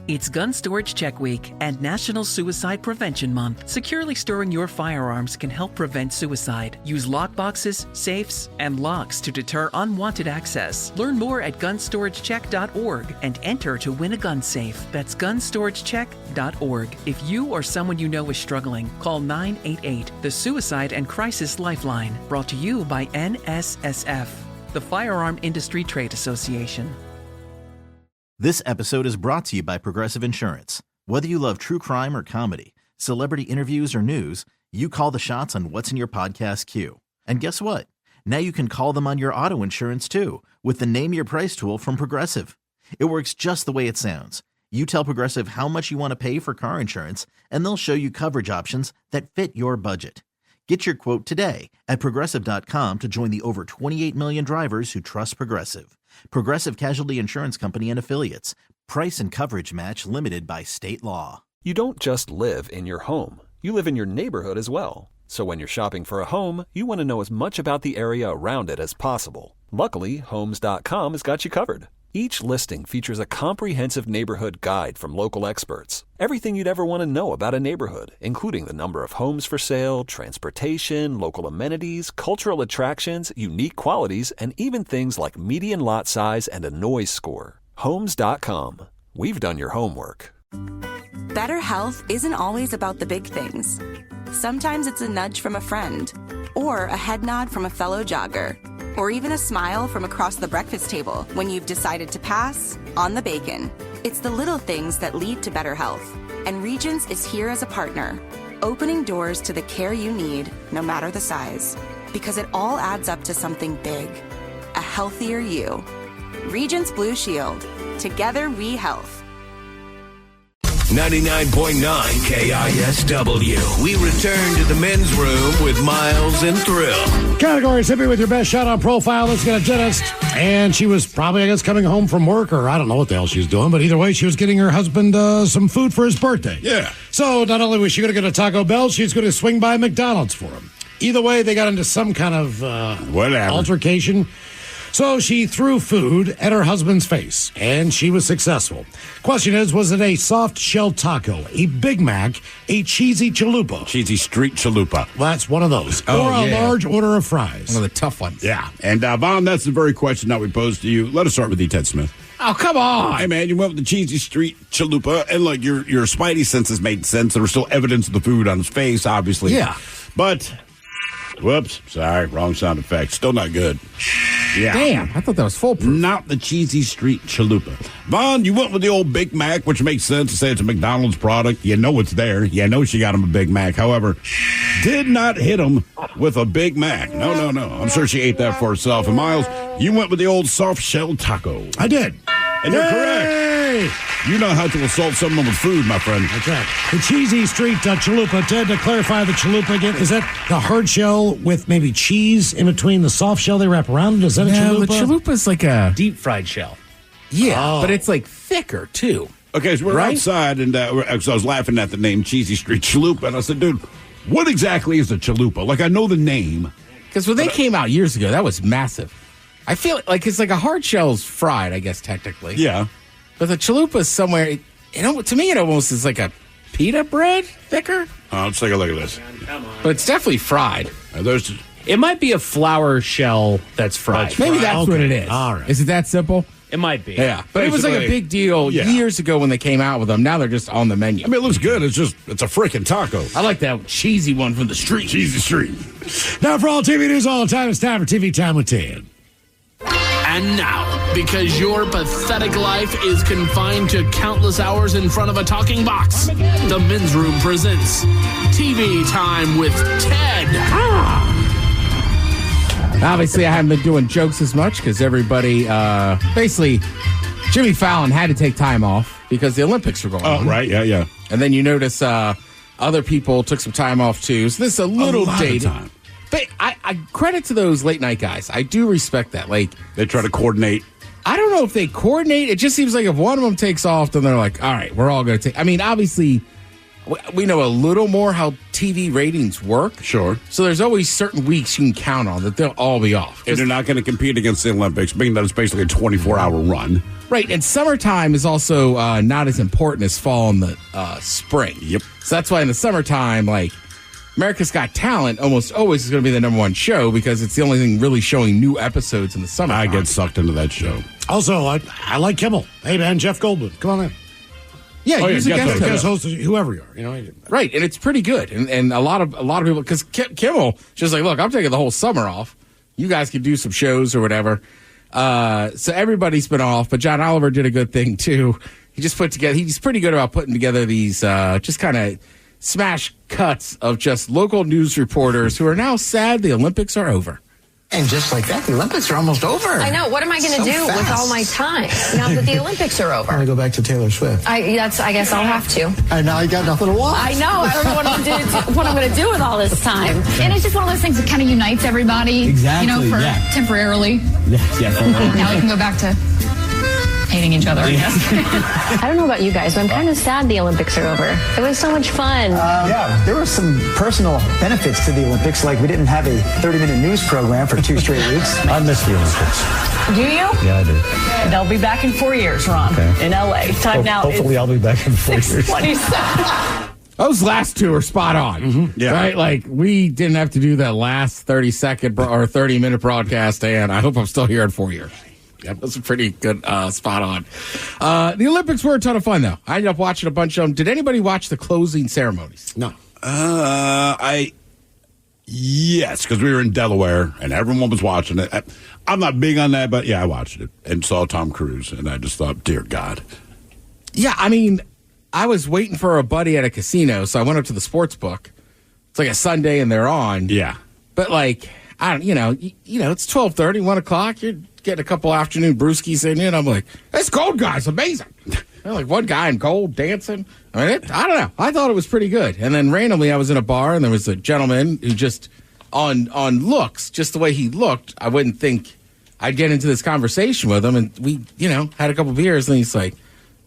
It's Gun Storage Check Week and National Suicide Prevention Month. Securely storing your firearms can help prevent suicide. Use lockboxes, safes, and locks to deter unwanted access. Learn more at gunstoragecheck.org and enter to win a gun safe. That's gunstoragecheck.org. If you or someone you know is struggling, call 988, the Suicide and Crisis Lifeline. Brought to you by NSSF, the Firearm Industry Trade Association. This episode is brought to you by Progressive Insurance. Whether you love true crime or comedy, celebrity interviews or news, you call the shots on what's in your podcast queue. And guess what? Now you can call them on your auto insurance too with the Name Your Price tool from Progressive. It works just the way it sounds. You tell Progressive how much you want to pay for car insurance, and they'll show you coverage options that fit your budget. Get your quote today at Progressive.com to join the over 28 million drivers who trust Progressive. Progressive Casualty Insurance Company and Affiliates. Price and coverage match limited by state law. You don't just live in your home. You live in your neighborhood as well. So when you're shopping for a home, you want to know as much about the area around it as possible. Luckily, Homes.com has got you covered. Each listing features a comprehensive neighborhood guide from local experts. Everything you'd ever want to know about a neighborhood, including the number of homes for sale, transportation, local amenities, cultural attractions, unique qualities, and even things like median lot size and a noise score. Homes.com. We've done your homework. Better health isn't always about the big things. Sometimes it's a nudge from a friend, or a head nod from a fellow jogger, or even a smile from across the breakfast table when you've decided to pass on the bacon. It's the little things that lead to better health, and Regence is here as a partner, opening doors to the care you need, no matter the size, because it all adds up to something big, a healthier you. Regence Blue Shield. Together we health. 99.9 KISW. We return to the men's room with Miles and Thrill. Categories, hit me with your best shot on profile. Let's get a dentist. And she was probably, I guess, coming home from work, or I don't know what the hell she was doing, but either way, she was getting her husband some food for his birthday. Yeah. So not only was she going to go to Taco Bell, she's going to swing by McDonald's for him. Either way, they got into some kind of altercation. So she threw food at her husband's face, and she was successful. Question is, was it a soft shell taco, a Big Mac, a cheesy chalupa? Cheesy street chalupa. Well, that's one of those. Oh, or a yeah. large order of fries. One of the tough ones. Yeah. And, Vaughn, that's the very question that we posed to you. Let us start with you, Ted Smith. Oh, come on. Hey, man, you went with the cheesy street chalupa, and, like, your spidey senses made sense. There was still evidence of the food on his face, obviously. Yeah. But, whoops, sorry, wrong sound effect. Still not good. Yeah. Damn, I thought that was foolproof. Not the cheesy street chalupa. Vaughn, you went with the old Big Mac, which makes sense to say it's a McDonald's product. You know it's there. You know she got him a Big Mac. However, did not hit him with a Big Mac. No. I'm sure she ate that for herself. And Miles, you went with the old soft shell taco. I did. And you're correct. You know how to assault someone with food, my friend. That's right. The cheesy street chalupa. Ted, to clarify the chalupa again, is that the hard shell with maybe cheese in between the soft shell they wrap around it? Is that a chalupa? The chalupa's like a deep fried shell. Yeah, but it's like thicker, too. Okay, so we're outside, and so I was laughing at the name Cheesy Street Chalupa, and I said, dude, what exactly is a chalupa? Like, I know the name. Because when they came out years ago, that was massive. I feel like it's like a hard shell's fried, I guess, technically. Yeah. But the chalupa's somewhere, to me, it almost is like a pita bread thicker. Oh, let's take a look at this. But it's definitely fried. It might be a flour shell that's fried. Maybe that's what it is. All right. Is it that simple? It might be. Yeah. But it was like a big deal years ago when they came out with them. Now they're just on the menu. I mean, it looks good. It's a freaking taco. I like that cheesy one from the street. Cheesy Street. Now, for all TV news all the time, it's time for TV Time with Ted. And now, because your pathetic life is confined to countless hours in front of a talking box, the Men's Room presents TV Time with Ted. Obviously, I haven't been doing jokes as much because everybody, basically, Jimmy Fallon had to take time off because the Olympics were going on. Oh, right, yeah. And then you notice other people took some time off, too. So this is a little dated. Time. But I credit to those late night guys. I do respect that. Like, they try to coordinate. I don't know if they coordinate. It just seems like if one of them takes off, then they're like, all right, we're all going to take. I mean, obviously, we know a little more how TV ratings work. Sure. So there's always certain weeks you can count on that they'll all be off. And they're not going to compete against the Olympics, being that it's basically a 24-hour run. Right. And summertime is also not as important as fall and the spring. Yep. So that's why in the summertime, like, America's Got Talent almost always is going to be the number one show because it's the only thing really showing new episodes in the summer. I get sucked into that show. Also, I like Kimmel. Hey, man, Jeff Goldblum. Come on in. Yeah, he's a guest host, whoever you are. You know, right, and it's pretty good. And a lot of people, because Kimmel just like, look, I'm taking the whole summer off. You guys can do some shows or whatever. So everybody's been off, but John Oliver did a good thing too. He's pretty good about putting together these just kind of smash cuts of just local news reporters who are now sad the Olympics are over. And just like that, the Olympics are almost over. I know. What am I going to do with all my time now that the Olympics are over? I'm going to go back to Taylor Swift. I guess I'll have to. And now you got nothing to watch. I know. I don't know what I'm going to do with all this time. And it's just one of those things that kind of unites everybody. Exactly, For temporarily. Yeah. Now we can go back to hating each other, I guess. I don't know about you guys, but I'm kind of sad the Olympics are over. It was so much fun. Yeah, there were some personal benefits to the Olympics, like we didn't have a 30-minute news program for 2 straight weeks. I miss the Olympics. Do you? Yeah, I do. They'll be back in 4 years, Ron, in LA. Time now Hopefully I'll be back in 4 years. 6:27. Those last two are spot on. Yeah. Right? Like, we didn't have to do that last 30-second or 30-minute broadcast, and I hope I'm still here in 4 years. That was a pretty good spot on. The Olympics were a ton of fun, though. I ended up watching a bunch of them. Did anybody watch the closing ceremonies? No. Yes, because we were in Delaware and everyone was watching it. I'm not big on that, but yeah, I watched it and saw Tom Cruise, and I just thought, dear God. Yeah, I mean, I was waiting for a buddy at a casino, so I went up to the sports book. It's like a Sunday, and they're on. Yeah. But, like, I don't, it's 12:30, 1 o'clock. You're getting a couple afternoon brewskis in you, and I'm like, this gold guy's amazing. Like, one guy in gold dancing. I mean, I don't know. I thought it was pretty good. And then randomly, I was in a bar, and there was a gentleman who just, on looks, just the way he looked, I wouldn't think I'd get into this conversation with him. And we, had a couple beers, and he's like,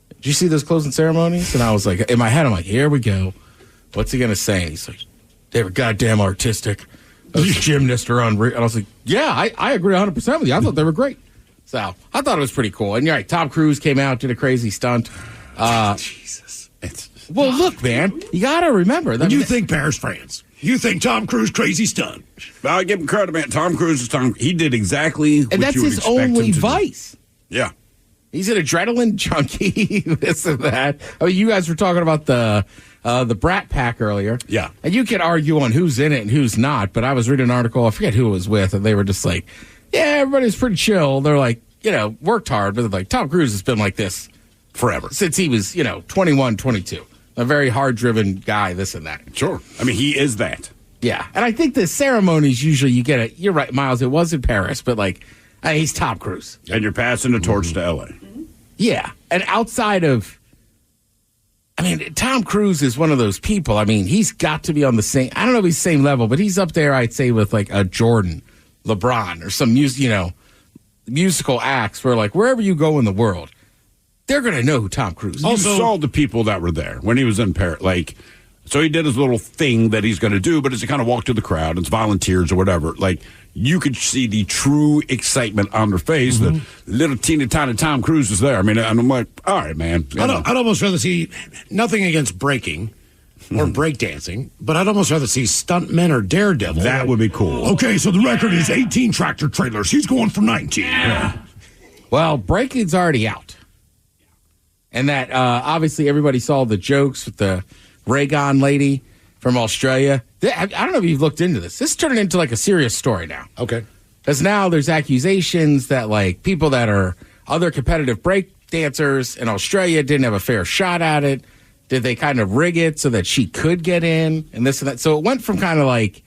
did you see those closing ceremonies? And I was like, in my head, I'm like, here we go. What's he going to say? And he's like, they were goddamn artistic. Those gymnasts are unreal. And I was like, yeah, I agree 100% with you. I thought they were great. So I thought it was pretty cool. And you're right, Tom Cruise came out, did a crazy stunt. Jesus. Well, look, man, you got to remember. When you think Paris, France, you think Tom Cruise crazy stunt. Well, I give him credit, man. Tom Cruise is he did exactly what and that's you would his expect only him to vice. Do. Yeah. He's an adrenaline junkie, this and that. I mean, you guys were talking about the Brat Pack earlier. Yeah. And you can argue on who's in it and who's not, but I was reading an article, I forget who it was with, and they were just like, yeah, everybody's pretty chill. They're like, worked hard, but they're like, Tom Cruise has been like this forever. Since he was, 21, 22. A very hard-driven guy, this and that. Sure. I mean, he is that. Yeah. And I think the ceremonies usually you get it. You're right, Miles, it was in Paris, but he's Tom Cruise. And you're passing the torch to L.A. Yeah. And outside of, Tom Cruise is one of those people. I mean, he's got to be on the same, I don't know if he's same level, but he's up there, I'd say, with like a Jordan, LeBron, or some, musical acts where, like, wherever you go in the world, they're going to know who Tom Cruise is. You saw the people that were there when he was in Paris. Like, so he did his little thing that he's going to do, but as he kind of walked to the crowd, it's volunteers or whatever, like, you could see the true excitement on their face. The little teeny tiny Tom Cruise is there. I mean, and I'm like, all right, man. I'd almost rather see nothing against breaking or breakdancing, but I'd almost rather see stuntmen or Daredevil. That would be cool. Okay, so the record is 18 tractor trailers. He's going for 19. Yeah. Well, breaking's already out. And that, obviously, everybody saw the jokes with the Raygon lady from Australia. I don't know if you've looked into this. This is turning into like a serious story now. Okay. Because now there's accusations that like people that are other competitive break dancers in Australia didn't have a fair shot at it. Did they kind of rig it so that she could get in and this and that? So it went from kind of like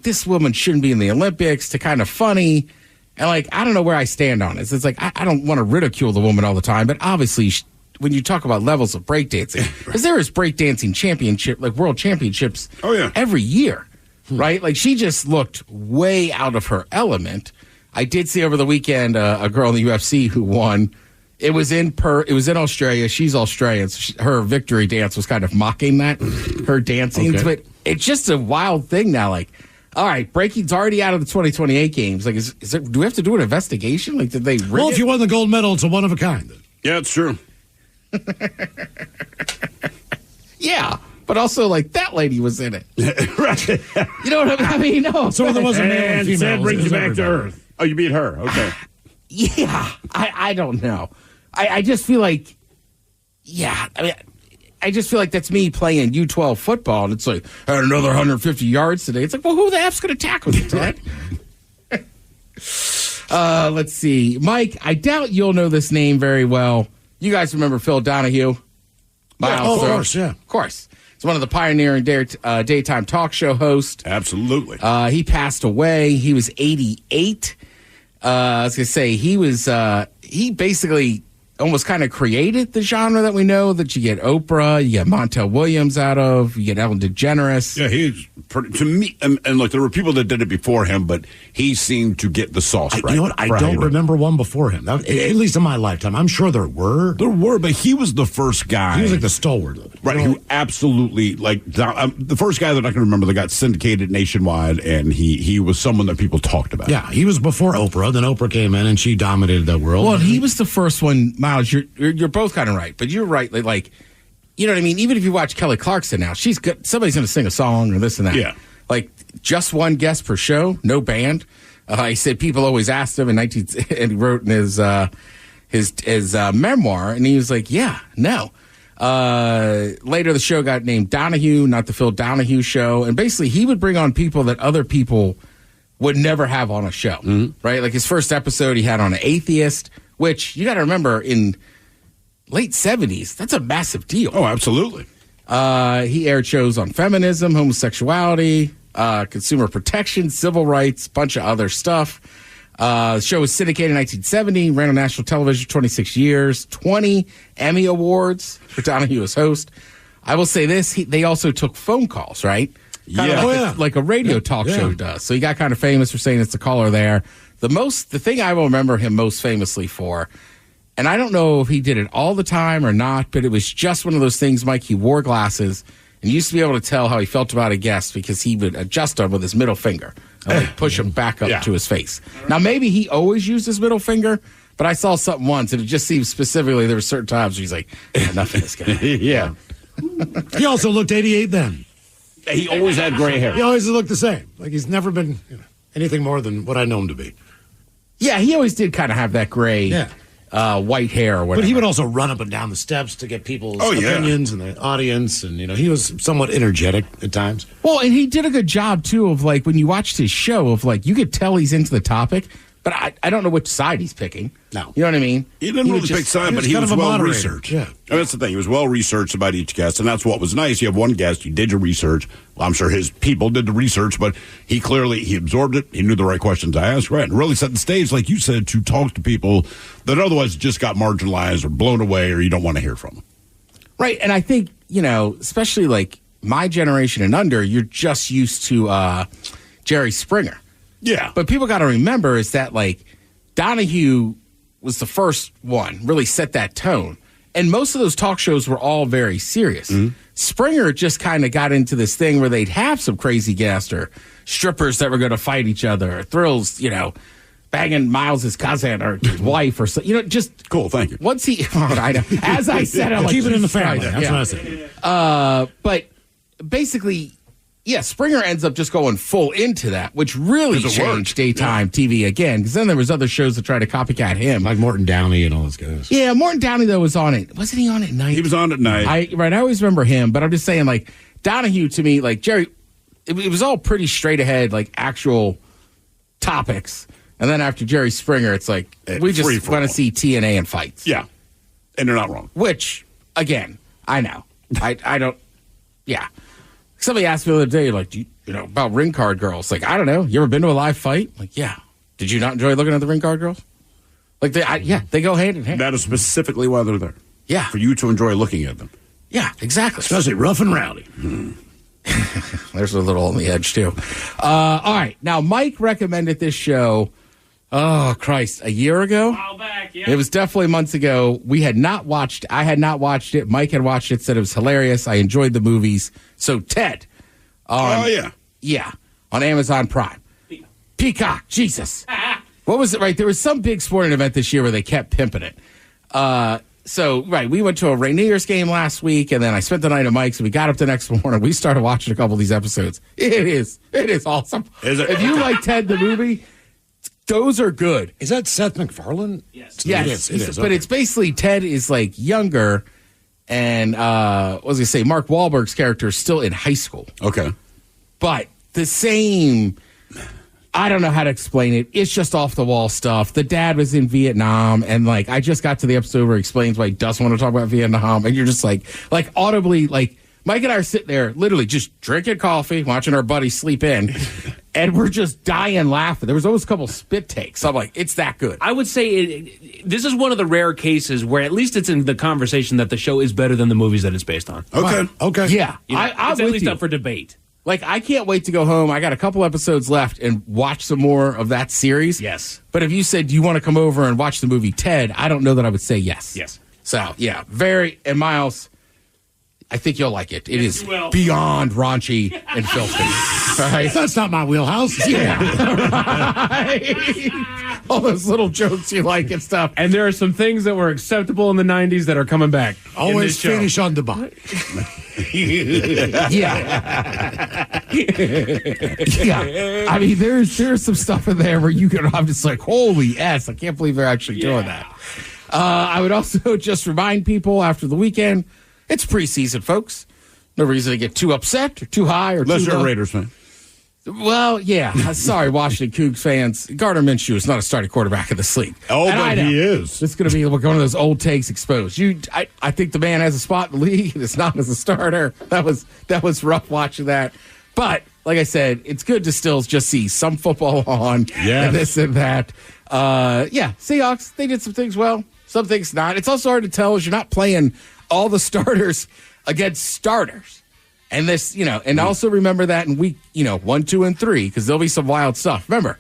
this woman shouldn't be in the Olympics to kind of funny. And like, I don't know where I stand on it. It's like, I don't want to ridicule the woman all the time, but obviously when you talk about levels of breakdancing, because there is breakdancing championship, like world championships every year, right? Like she just looked way out of her element. I did see over the weekend a girl in the UFC who won. It was in Australia. She's Australian. So her victory dance was kind of mocking that, her dancing. Okay. But it's just a wild thing now. Like, all right, breaking's already out of the 2028 games. Like, do we have to do an investigation? Like, did they rig Well, if you won the gold medal, it's a one of a kind. Yeah, it's true. Yeah, but also, like, that lady was in it. Right. You know what I mean? No. So there was a male and female. That brings you back to earth. Oh, you beat her. Okay. Yeah, I don't know. I just feel like, I just feel like that's me playing U12 football, and it's like, I had another 150 yards today. It's like, well, who the F's going to tackle you, Ted? Let's see. Mike, I doubt you'll know this name very well. You guys remember Phil Donahue? Yeah, of course, yeah. Of course. He's one of the pioneering daytime talk show hosts. Absolutely. He passed away. He was 88. I was going to say, he basically almost kind of created the genre that we know, that you get Oprah, you get Montel Williams out of, you get Ellen DeGeneres. Yeah, he's pretty, to me, and look, there were people that did it before him, but he seemed to get the sauce right. You know what? I don't remember one before him, at least in my lifetime. I'm sure there were. There were, but he was the first guy. He was like the stalwart of it. Right, who absolutely, the first guy that I can remember that got syndicated nationwide, and he was someone that people talked about. Yeah, he was before Oprah. Then Oprah came in, and she dominated the world. Well, he was the first one. Miles, you're both kind of right, but you're right. Like, you know what I mean? Even if you watch Kelly Clarkson now, somebody's going to sing a song or this and that. Yeah. Like, just one guest per show, no band. He said people always asked him and he wrote in his memoir, and he was like, yeah, no. Later, the show got named Donahue, not the Phil Donahue Show. And basically, he would bring on people that other people would never have on a show, right? Like his first episode, he had on an atheist, which you got to remember in late 70s, that's a massive deal. Oh, absolutely. He aired shows on feminism, homosexuality, consumer protection, civil rights, bunch of other stuff. The show was syndicated in 1970, ran on national television 26 years, 20 Emmy Awards for Donahue as host. I will say this, they also took phone calls, right? Like a radio talk show does. So he got kind of famous for saying it's the caller there. The thing I will remember him most famously for, and I don't know if he did it all the time or not, but it was just one of those things, Mike, he wore glasses and used to be able to tell how he felt about a guest because he would adjust them with his middle finger and push him back up to his face. Now, maybe he always used his middle finger, but I saw something once, and it just seems specifically there were certain times where he's like, enough of this guy. Yeah. He also looked 88 then. He always had gray hair. He always looked the same. Like he's never been anything more than what I know him to be. Yeah, he always did kind of have that gray white hair or whatever. But he would also run up and down the steps to get people's opinions and the audience. And, he was somewhat energetic at times. Well, and he did a good job, too, of, like, when you watched his show, of, like, you could tell he's into the topic, but I don't know which side he's picking. No. You know what I mean? He didn't really pick side, but he was well-researched. Yeah. And that's the thing. He was well-researched about each guest, and that's what was nice. You have one guest, you did your research. Well, I'm sure his people did the research, but he absorbed it. He knew the right questions to ask, right? And really set the stage, like you said, to talk to people that otherwise just got marginalized or blown away or you don't want to hear from them. Right, and I think, especially, like, my generation and under, you're just used to Jerry Springer. Yeah. But people got to remember is that, like, Donahue was the first one, really set that tone. And most of those talk shows were all very serious. Springer just kind of got into this thing where they'd have some crazy guests or strippers that were going to fight each other, or Thrills, banging Miles's cousin or his wife or something. Just cool. Thank you. Once he, I know, as I said, I'm like, keep it in the family. That's what I said. But basically, yeah, Springer ends up just going full into that, which really changed daytime TV again. Because then there was other shows that tried to copycat him, like Morton Downey and all those guys. Yeah, Morton Downey though was on it. Wasn't he on at night? He was on at night. I always remember him, but I'm just saying, like Donahue to me, like Jerry, it was all pretty straight ahead, like actual topics. And then after Jerry Springer, it's like we just want to see TNA and fights. Yeah, and they're not wrong. Which again, I know, I don't. Yeah. Somebody asked me the other day, like, about ring card girls. Like, I don't know. You ever been to a live fight? Like, yeah. Did you not enjoy looking at the ring card girls? Like, they go hand in hand. That is specifically why they're there. Yeah. For you to enjoy looking at them. Yeah, exactly. Especially rough and rowdy. There's a little on the edge, too. All right. Now, Mike recommended this show, oh, Christ, a year ago? A while back, yeah. It was definitely months ago. I had not watched it. Mike had watched it, said it was hilarious. I enjoyed the movies. So, Ted. Yeah. On Amazon Prime. Peacock. Jesus. What was it, right? There was some big sporting event this year where they kept pimping it. We went to a Rainiers game last week, and then I spent the night at Mike's, and we got up the next morning. We started watching a couple of these episodes. It is awesome. Is it? If you like Ted the movie, those are good. Is that Seth MacFarlane? Yes. It is. But it's basically Ted is like younger, and what was I going to say? Mark Wahlberg's character is still in high school. Okay. But the same, I don't know how to explain it. It's just off the wall stuff. The dad was in Vietnam, and I just got to the episode where he explains why he doesn't want to talk about Vietnam, and you're just like audibly, like Mike and I are sitting there literally just drinking coffee, watching our buddy sleep in, and we're just dying laughing. There was almost a couple spit takes. I'm like, it's that good. I would say this is one of the rare cases where at least it's in the conversation that the show is better than the movies that it's based on. Okay. Yeah. It's at least up for debate. Like, I can't wait to go home. I got a couple episodes left and watch some more of that series. Yes. But if you said, do you want to come over and watch the movie Ted, I don't know that I would say yes. Yes. So, yeah, and Miles, I think you'll like it. It is beyond raunchy and filthy. All right? That's not my wheelhouse. Yeah. Right. All those little jokes you like and stuff. And there are some things that were acceptable in the 90s that are coming back. Always finish on the butt. Yeah. Yeah. I mean, there's some stuff in there where I'm just like, holy S, I can't believe they're actually doing that. I would also just remind people after the weekend, it's preseason, folks. No reason to get too upset or too high or Unless too you're low. a Raiders fan. Well, yeah. Sorry, Washington Cougs fans. Gardner Minshew is not a starting quarterback in this league. Oh, And but he is. It's going to be one of those old takes exposed. I think the man has a spot in the league. It's not as a starter. That was rough watching that. But like I said, it's good to still just see some football on and this and that. Seahawks, they did some things well, some things not. It's also hard to tell as you're not playing all the starters against starters. And this, and also remember that in week, 1, 2, and 3, because there'll be some wild stuff. Remember,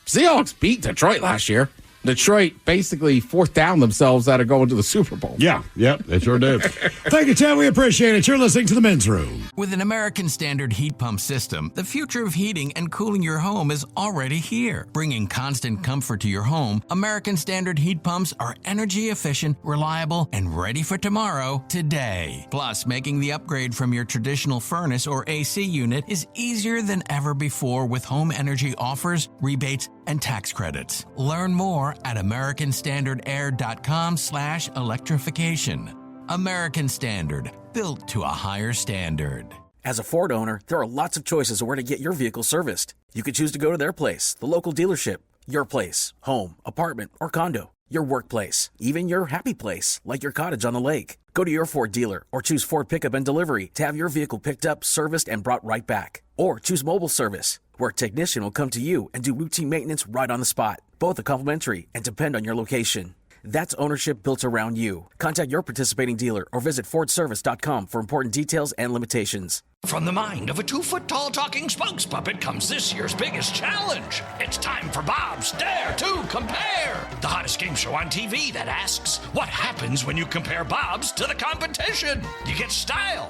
Seahawks beat Detroit last year. Detroit basically fourth down themselves out of going to the Super Bowl. Yeah, they sure did. Thank you, Ted. We appreciate it. You're listening to The Men's Room. With an American Standard heat pump system, the future of heating and cooling your home is already here. Bringing constant comfort to your home, American Standard heat pumps are energy efficient, reliable, and ready for tomorrow today. Plus, making the upgrade from your traditional furnace or AC unit is easier than ever before with home energy offers, rebates, and tax credits. Learn more at americanstandardair.com/electrification. American Standard, built to a higher standard. As a Ford owner, there are lots of choices of where to get your vehicle serviced. You could choose to go to their place, the local dealership, your place, home, apartment, or condo, your workplace, even your happy place, like your cottage on the lake. Go to your Ford dealer or choose Ford Pickup and Delivery to have your vehicle picked up, serviced, and brought right back. Or choose mobile service, where a technician will come to you and do routine maintenance right on the spot. Both are complimentary and depend on your location. That's ownership built around you. Contact your participating dealer or visit FordService.com for important details and limitations. From the mind of a 2-foot-tall talking spokes puppet comes this year's biggest challenge. It's time for Bob's Dare to Compare, the hottest game show on TV that asks, what happens when you compare Bob's to the competition? You get style.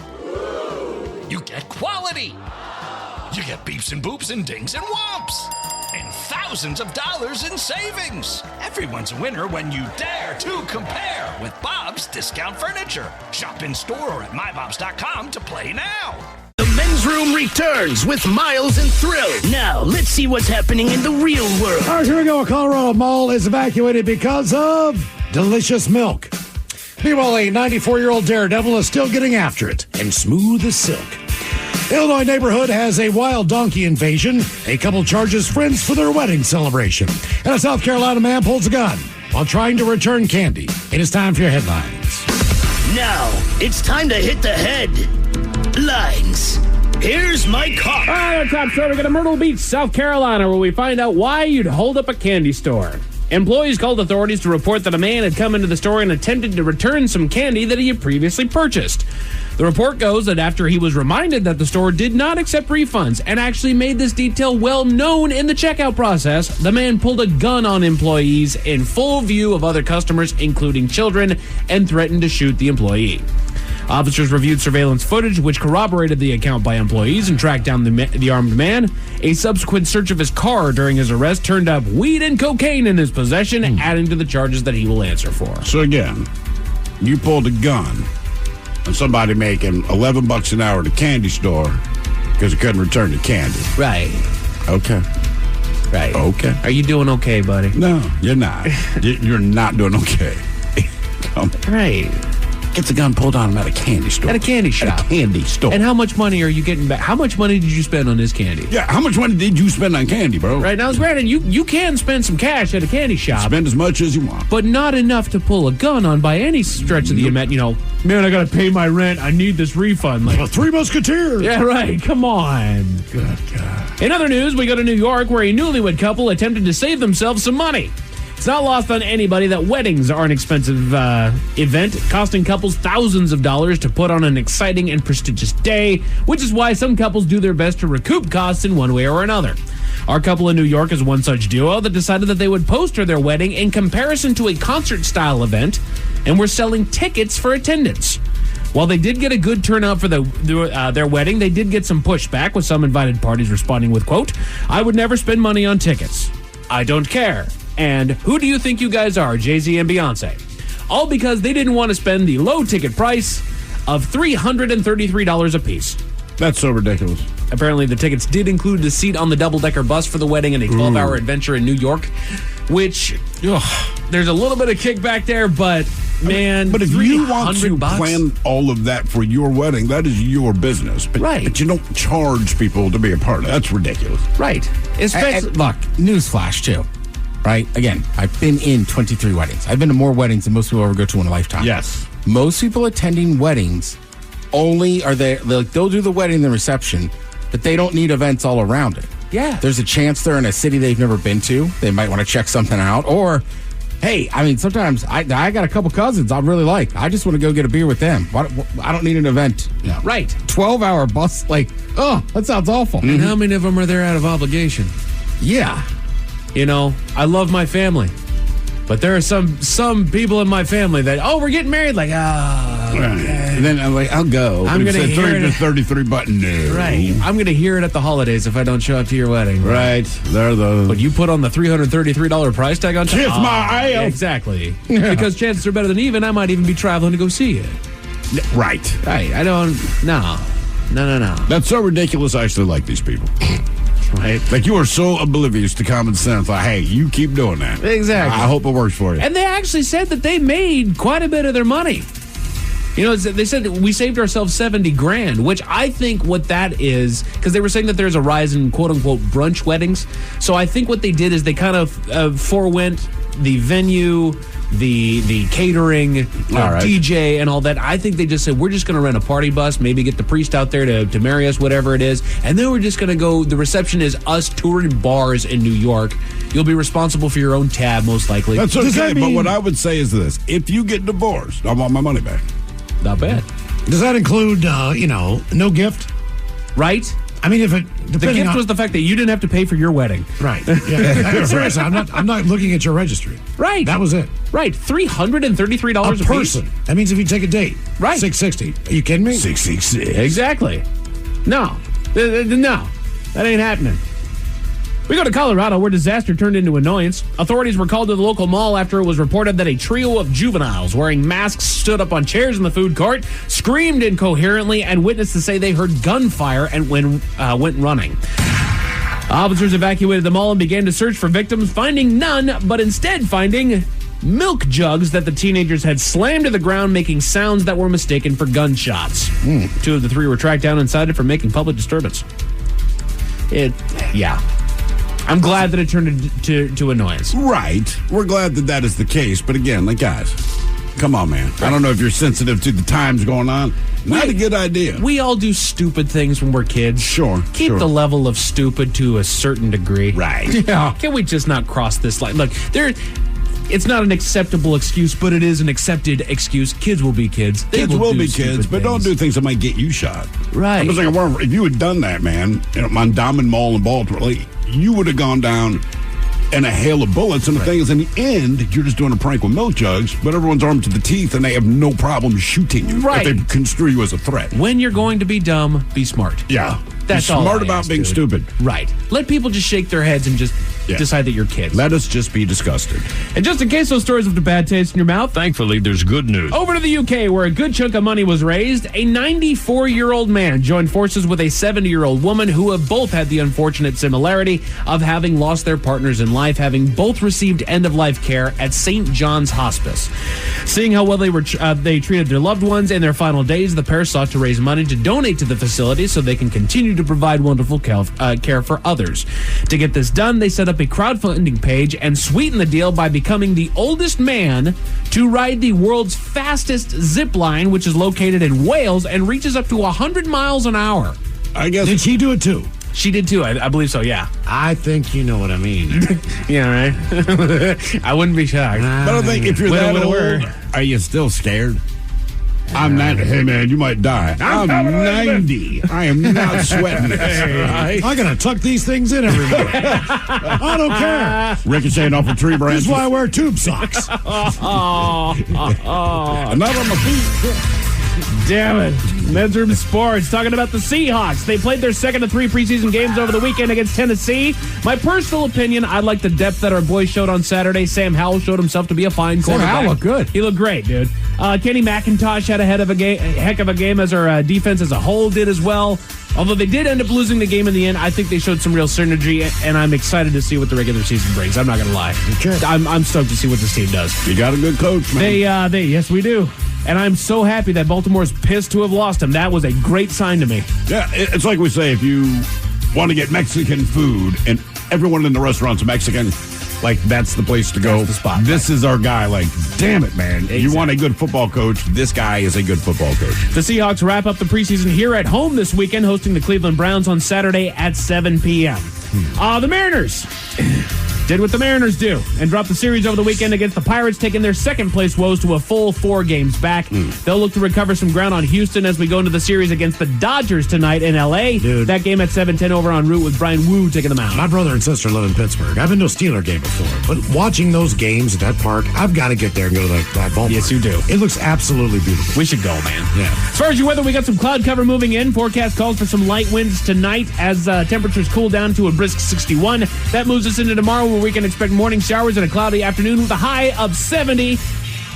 You get quality. You get beeps and boops and dings and whomps. And thousands of dollars in savings. Everyone's a winner when you dare to compare with Bob's Discount Furniture. Shop in store or at mybobs.com to play now. The Men's Room returns with Miles and Thrill. Now, let's see what's happening in the real world. All right, here we go. A Colorado mall is evacuated because of delicious milk. Meanwhile, a 94-year-old daredevil is still getting after it and smooth as silk. Illinois neighborhood has a wild donkey invasion. A couple charges friends for their wedding celebration. And a South Carolina man pulls a gun while trying to return candy. It is time for your headlines. Now, it's time to hit the headlines. Here's Mike Hawk. All right, our top story, we got to Myrtle Beach, South Carolina, where we find out why you'd hold up a candy store. Employees called authorities to report that a man had come into the store and attempted to return some candy that he had previously purchased. The report goes that after he was reminded that the store did not accept refunds and actually made this detail well known in the checkout process, the man pulled a gun on employees in full view of other customers, including children, and threatened to shoot the employee. Officers reviewed surveillance footage, which corroborated the account by employees and tracked down the armed man. A subsequent search of his car during his arrest turned up weed and cocaine in his possession, adding to the charges that he will answer for. So again, you pulled a gun on somebody making $11 an hour at a candy store because he couldn't return the candy. Right. Okay. Right. Okay. Are you doing okay, buddy? No, you're not. You're not doing okay. Come on. Right. gets a gun pulled on him at a candy store. At a candy shop. At a candy store. And how much money are you getting back? How much money did you spend on his candy? Yeah, how much money did you spend on candy, bro? Right, now, granted, you can spend some cash at a candy shop. Spend as much as you want. But not enough to pull a gun on by any stretch of the event. You know, man, I got to pay my rent. I need this refund. Like, Three Musketeers. Yeah, right. Come on. Good God. In other news, we go to New York, where a newlywed couple attempted to save themselves some money. It's not lost on anybody that weddings are an expensive event, costing couples thousands of dollars to put on an exciting and prestigious day, which is why some couples do their best to recoup costs in one way or another. Our couple in New York is one such duo that decided that they would poster their wedding in comparison to a concert-style event, and were selling tickets for attendance. While they did get a good turnout for their wedding, they did get some pushback, with some invited parties responding with, quote, "I would never spend money on tickets. I don't care. And who do you think you guys are, Jay-Z and Beyonce?" All because they didn't want to spend the low ticket price of $333 a piece. That's so ridiculous. Apparently, the tickets did include the seat on the double-decker bus for the wedding and a 12-hour adventure in New York, which, there's a little bit of kickback there, but, man, but if you want to $300 plan all of that for your wedding, that is your business. But, right. But you don't charge people to be a part of it. That's ridiculous. Right. And look, newsflash, too. Right? Again, I've been in 23 weddings. I've been to more weddings than most people ever go to in a lifetime. Yes. Most people attending weddings only are there. They'll do the wedding and the reception, but they don't need events all around it. Yeah. There's a chance they're in a city they've never been to. They might want to check something out. Or, hey, I mean, sometimes I got a couple cousins I really like. I just want to go get a beer with them. I don't need an event. Yeah. Right. 12-hour bus. That sounds awful. And how many of them are there out of obligation? Yeah. You know, I love my family, but there are some people in my family that, we're getting married, like, okay. And then I'm like, I'll go. I'm going to hear it. 33 button, no. Right. I'm going to hear it at the holidays if I don't show up to your wedding. Right. There those. But you put on the $333 price tag on top. Kiss my ass. Exactly. Because chances are better than even. I might even be traveling to go see you. Right. Right. I don't. No. That's so ridiculous. I actually like these people. Right. Like, you are so oblivious to common sense. Like, hey, you keep doing that. Exactly. I hope it works for you. And they actually said that they made quite a bit of their money. You know, they said that we saved ourselves $70,000, which I think what that is, because they were saying that there's a rise in quote-unquote brunch weddings. So I think what they did is they kind of forewent the venue, the catering, DJ, and all that. I think they just said, we're just going to rent a party bus, maybe get the priest out there to marry us, whatever it is. And then we're just going to go, the reception is us touring bars in New York. You'll be responsible for your own tab, most likely. That's okay, but what I would say is this. If you get divorced, I want my money back. Not bad. Does that include, no gift? Right? I mean, if it the gift was the fact that you didn't have to pay for your wedding. Right. Yeah. Seriously, I'm not looking at your registry. Right. That was it. Right. $333 a person. That means if you take a date. Right. $660. Are you kidding me? $666. Exactly. No. No. That ain't happening. We go to Colorado, where disaster turned into annoyance. Authorities were called to the local mall after it was reported that a trio of juveniles wearing masks stood up on chairs in the food court, screamed incoherently, and witnesses say they heard gunfire and went running. Officers evacuated the mall and began to search for victims, finding none, but instead finding milk jugs that the teenagers had slammed to the ground, making sounds that were mistaken for gunshots. 2 of the 3 were tracked down and cited for making public disturbance. I'm glad that it turned into annoyance. Right. We're glad that is the case. But again, guys, come on, man. I don't know if you're sensitive to the times going on. Not a good idea. We all do stupid things when we're kids. Sure. Keep the level of stupid to a certain degree. Right. Yeah. Can we just not cross this line? Look, it's not an acceptable excuse, but it is an accepted excuse. Kids will be kids. Kids will be kids, but don't do things that might get you shot. Right. I'm just like, if you had done that, man, on Diamond Mall in Baltimore, you would have gone down in a hail of bullets. And the thing is, in the end, you're just doing a prank with milk jugs, but everyone's armed to the teeth, and they have no problem shooting you if they construe you as a threat. When you're going to be dumb, be smart. Yeah. That's Be all smart I about ask, being dude. stupid. Right. Let people just shake their heads and just decide that you're kids. Let us just be disgusted. And just in case those stories have the bad taste in your mouth, thankfully, there's good news. Over to the UK, where a good chunk of money was raised, a 94-year-old man joined forces with a 70-year-old woman who have both had the unfortunate similarity of having lost their partners in life, having both received end-of-life care at St. John's Hospice. Seeing how well they treated their loved ones in their final days, the pair sought to raise money to donate to the facility so they can continue to provide wonderful care for others. To get this done, they set up a crowdfunding page and sweetened the deal by becoming the oldest man to ride the world's fastest zip line, which is located in Wales and reaches up to 100 miles an hour. I guess. Did she do it too? She did too. I believe so, yeah. I think you know what I mean. Yeah, right? I wouldn't be shocked. But I think if you're that old, are you still scared? I'm not. Hey, man, you might die. I'm 90. I am not sweating this. Right? I gotta tuck these things in every morning. I don't care. Ricocheting off a tree branch. This is why I wear tube socks. Not on my feet. Damn it. Men's Room Sports talking about the Seahawks. They played their second of 3 preseason games over the weekend against Tennessee. My personal opinion, I like the depth that our boys showed on Saturday. Sam Howell showed himself to be a fine quarterback. Sam Howell looked good. He looked great, dude. Kenny McIntosh had a heck of a game, as our defense as a whole did as well. Although they did end up losing the game in the end, I think they showed some real synergy, and I'm excited to see what the regular season brings. I'm not going to lie. Okay. I'm stoked to see what this team does. You got a good coach, man. Yes, we do. And I'm so happy that Baltimore's pissed to have lost him. That was a great sign to me. Yeah, it's like we say, if you want to get Mexican food and everyone in the restaurant's Mexican, like, that's the place to go. That's the spot. This is our guy. Like, damn it, man. Exactly. You want a good football coach, this guy is a good football coach. The Seahawks wrap up the preseason here at home this weekend, hosting the Cleveland Browns on Saturday at 7 p.m. The Mariners did what the Mariners do and dropped the series over the weekend against the Pirates, taking their second-place woes to a full 4 games back. They'll look to recover some ground on Houston as we go into the series against the Dodgers tonight in L.A. Dude. That game at 7:10 over en route with Brian Wu taking them out. My brother and sister live in Pittsburgh. I've been to a Steeler game before, but watching those games at that park, I've got to get there and go to that ballpark. Yes, you do. It looks absolutely beautiful. We should go, man. Yeah. As far as your weather, we got some cloud cover moving in. Forecast calls for some light winds tonight as temperatures cool down to a brisk 61. That moves us into tomorrow, where we can expect morning showers and a cloudy afternoon with a high of 70.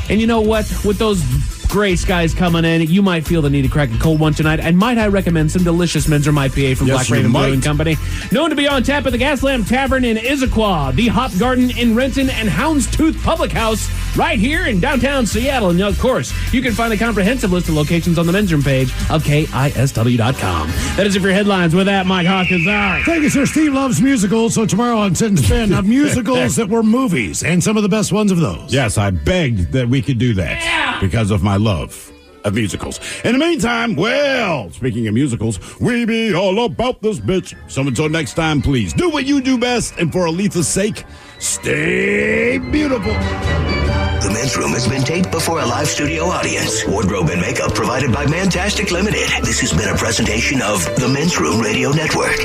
And you know what? With those gray skies coming in, you might feel the need to crack a cold one tonight. And might I recommend some delicious Men's Room IPA from Black Raven Brewing Company. Known to be on tap at the Gaslamp Tavern in Issaquah, the Hop Garden in Renton, and Houndstooth Public House right here in downtown Seattle. And of course, you can find a comprehensive list of locations on the Men's Room page of KISW.com. That is it for your headlines. With that, Mike Hawkins out. Thank you, sir. Steve loves musicals, so tomorrow on Sit and Spin, musicals that were movies, and some of the best ones of those. Yes, I begged that we could do that because of my love of musicals. In the meantime, well, speaking of musicals, we be all about this bitch. So until next time, please do what you do best, and for Aletha's sake, stay beautiful. The Men's Room has been taped before a live studio audience. Wardrobe and makeup provided by Mantastic Limited. This has been a presentation of the Men's Room Radio Network.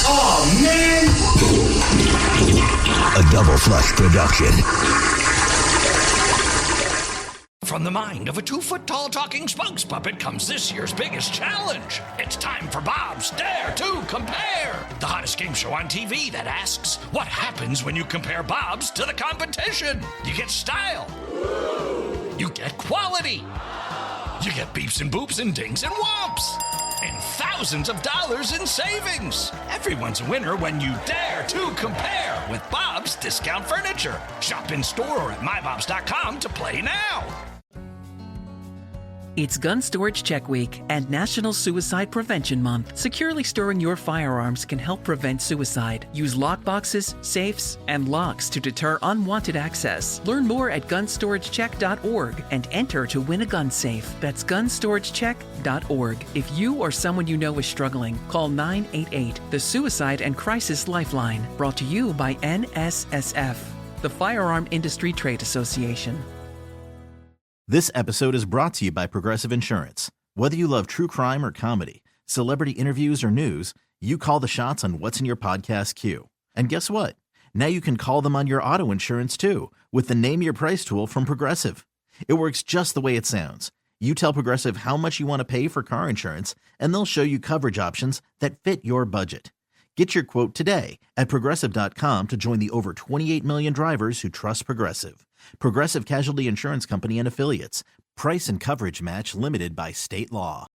Oh, man! A Double Flush production. From the mind of a 2-foot-tall talking spokes puppet comes this year's biggest challenge. It's time for Bob's Dare to Compare, the hottest game show on TV that asks, what happens when you compare Bob's to the competition? You get style. You get quality. You get beeps and boops and dings and whomps. And thousands of dollars in savings. Everyone's a winner when you dare to compare with Bob's Discount Furniture. Shop in store or at mybobs.com to play now. It's Gun Storage Check Week and National Suicide Prevention Month. Securely storing your firearms can help prevent suicide. Use lockboxes, safes, and locks to deter unwanted access. Learn more at gunstoragecheck.org and enter to win a gun safe. That's gunstoragecheck.org. If you or someone you know is struggling, call 988, the Suicide and Crisis Lifeline. Brought to you by NSSF, the Firearm Industry Trade Association. This episode is brought to you by Progressive Insurance. Whether you love true crime or comedy, celebrity interviews or news, you call the shots on what's in your podcast queue. And guess what? Now you can call them on your auto insurance too with the Name Your Price tool from Progressive. It works just the way it sounds. You tell Progressive how much you want to pay for car insurance, and they'll show you coverage options that fit your budget. Get your quote today at Progressive.com to join the over 28 million drivers who trust Progressive. Progressive Casualty Insurance Company and Affiliates. Price and coverage match limited by state law.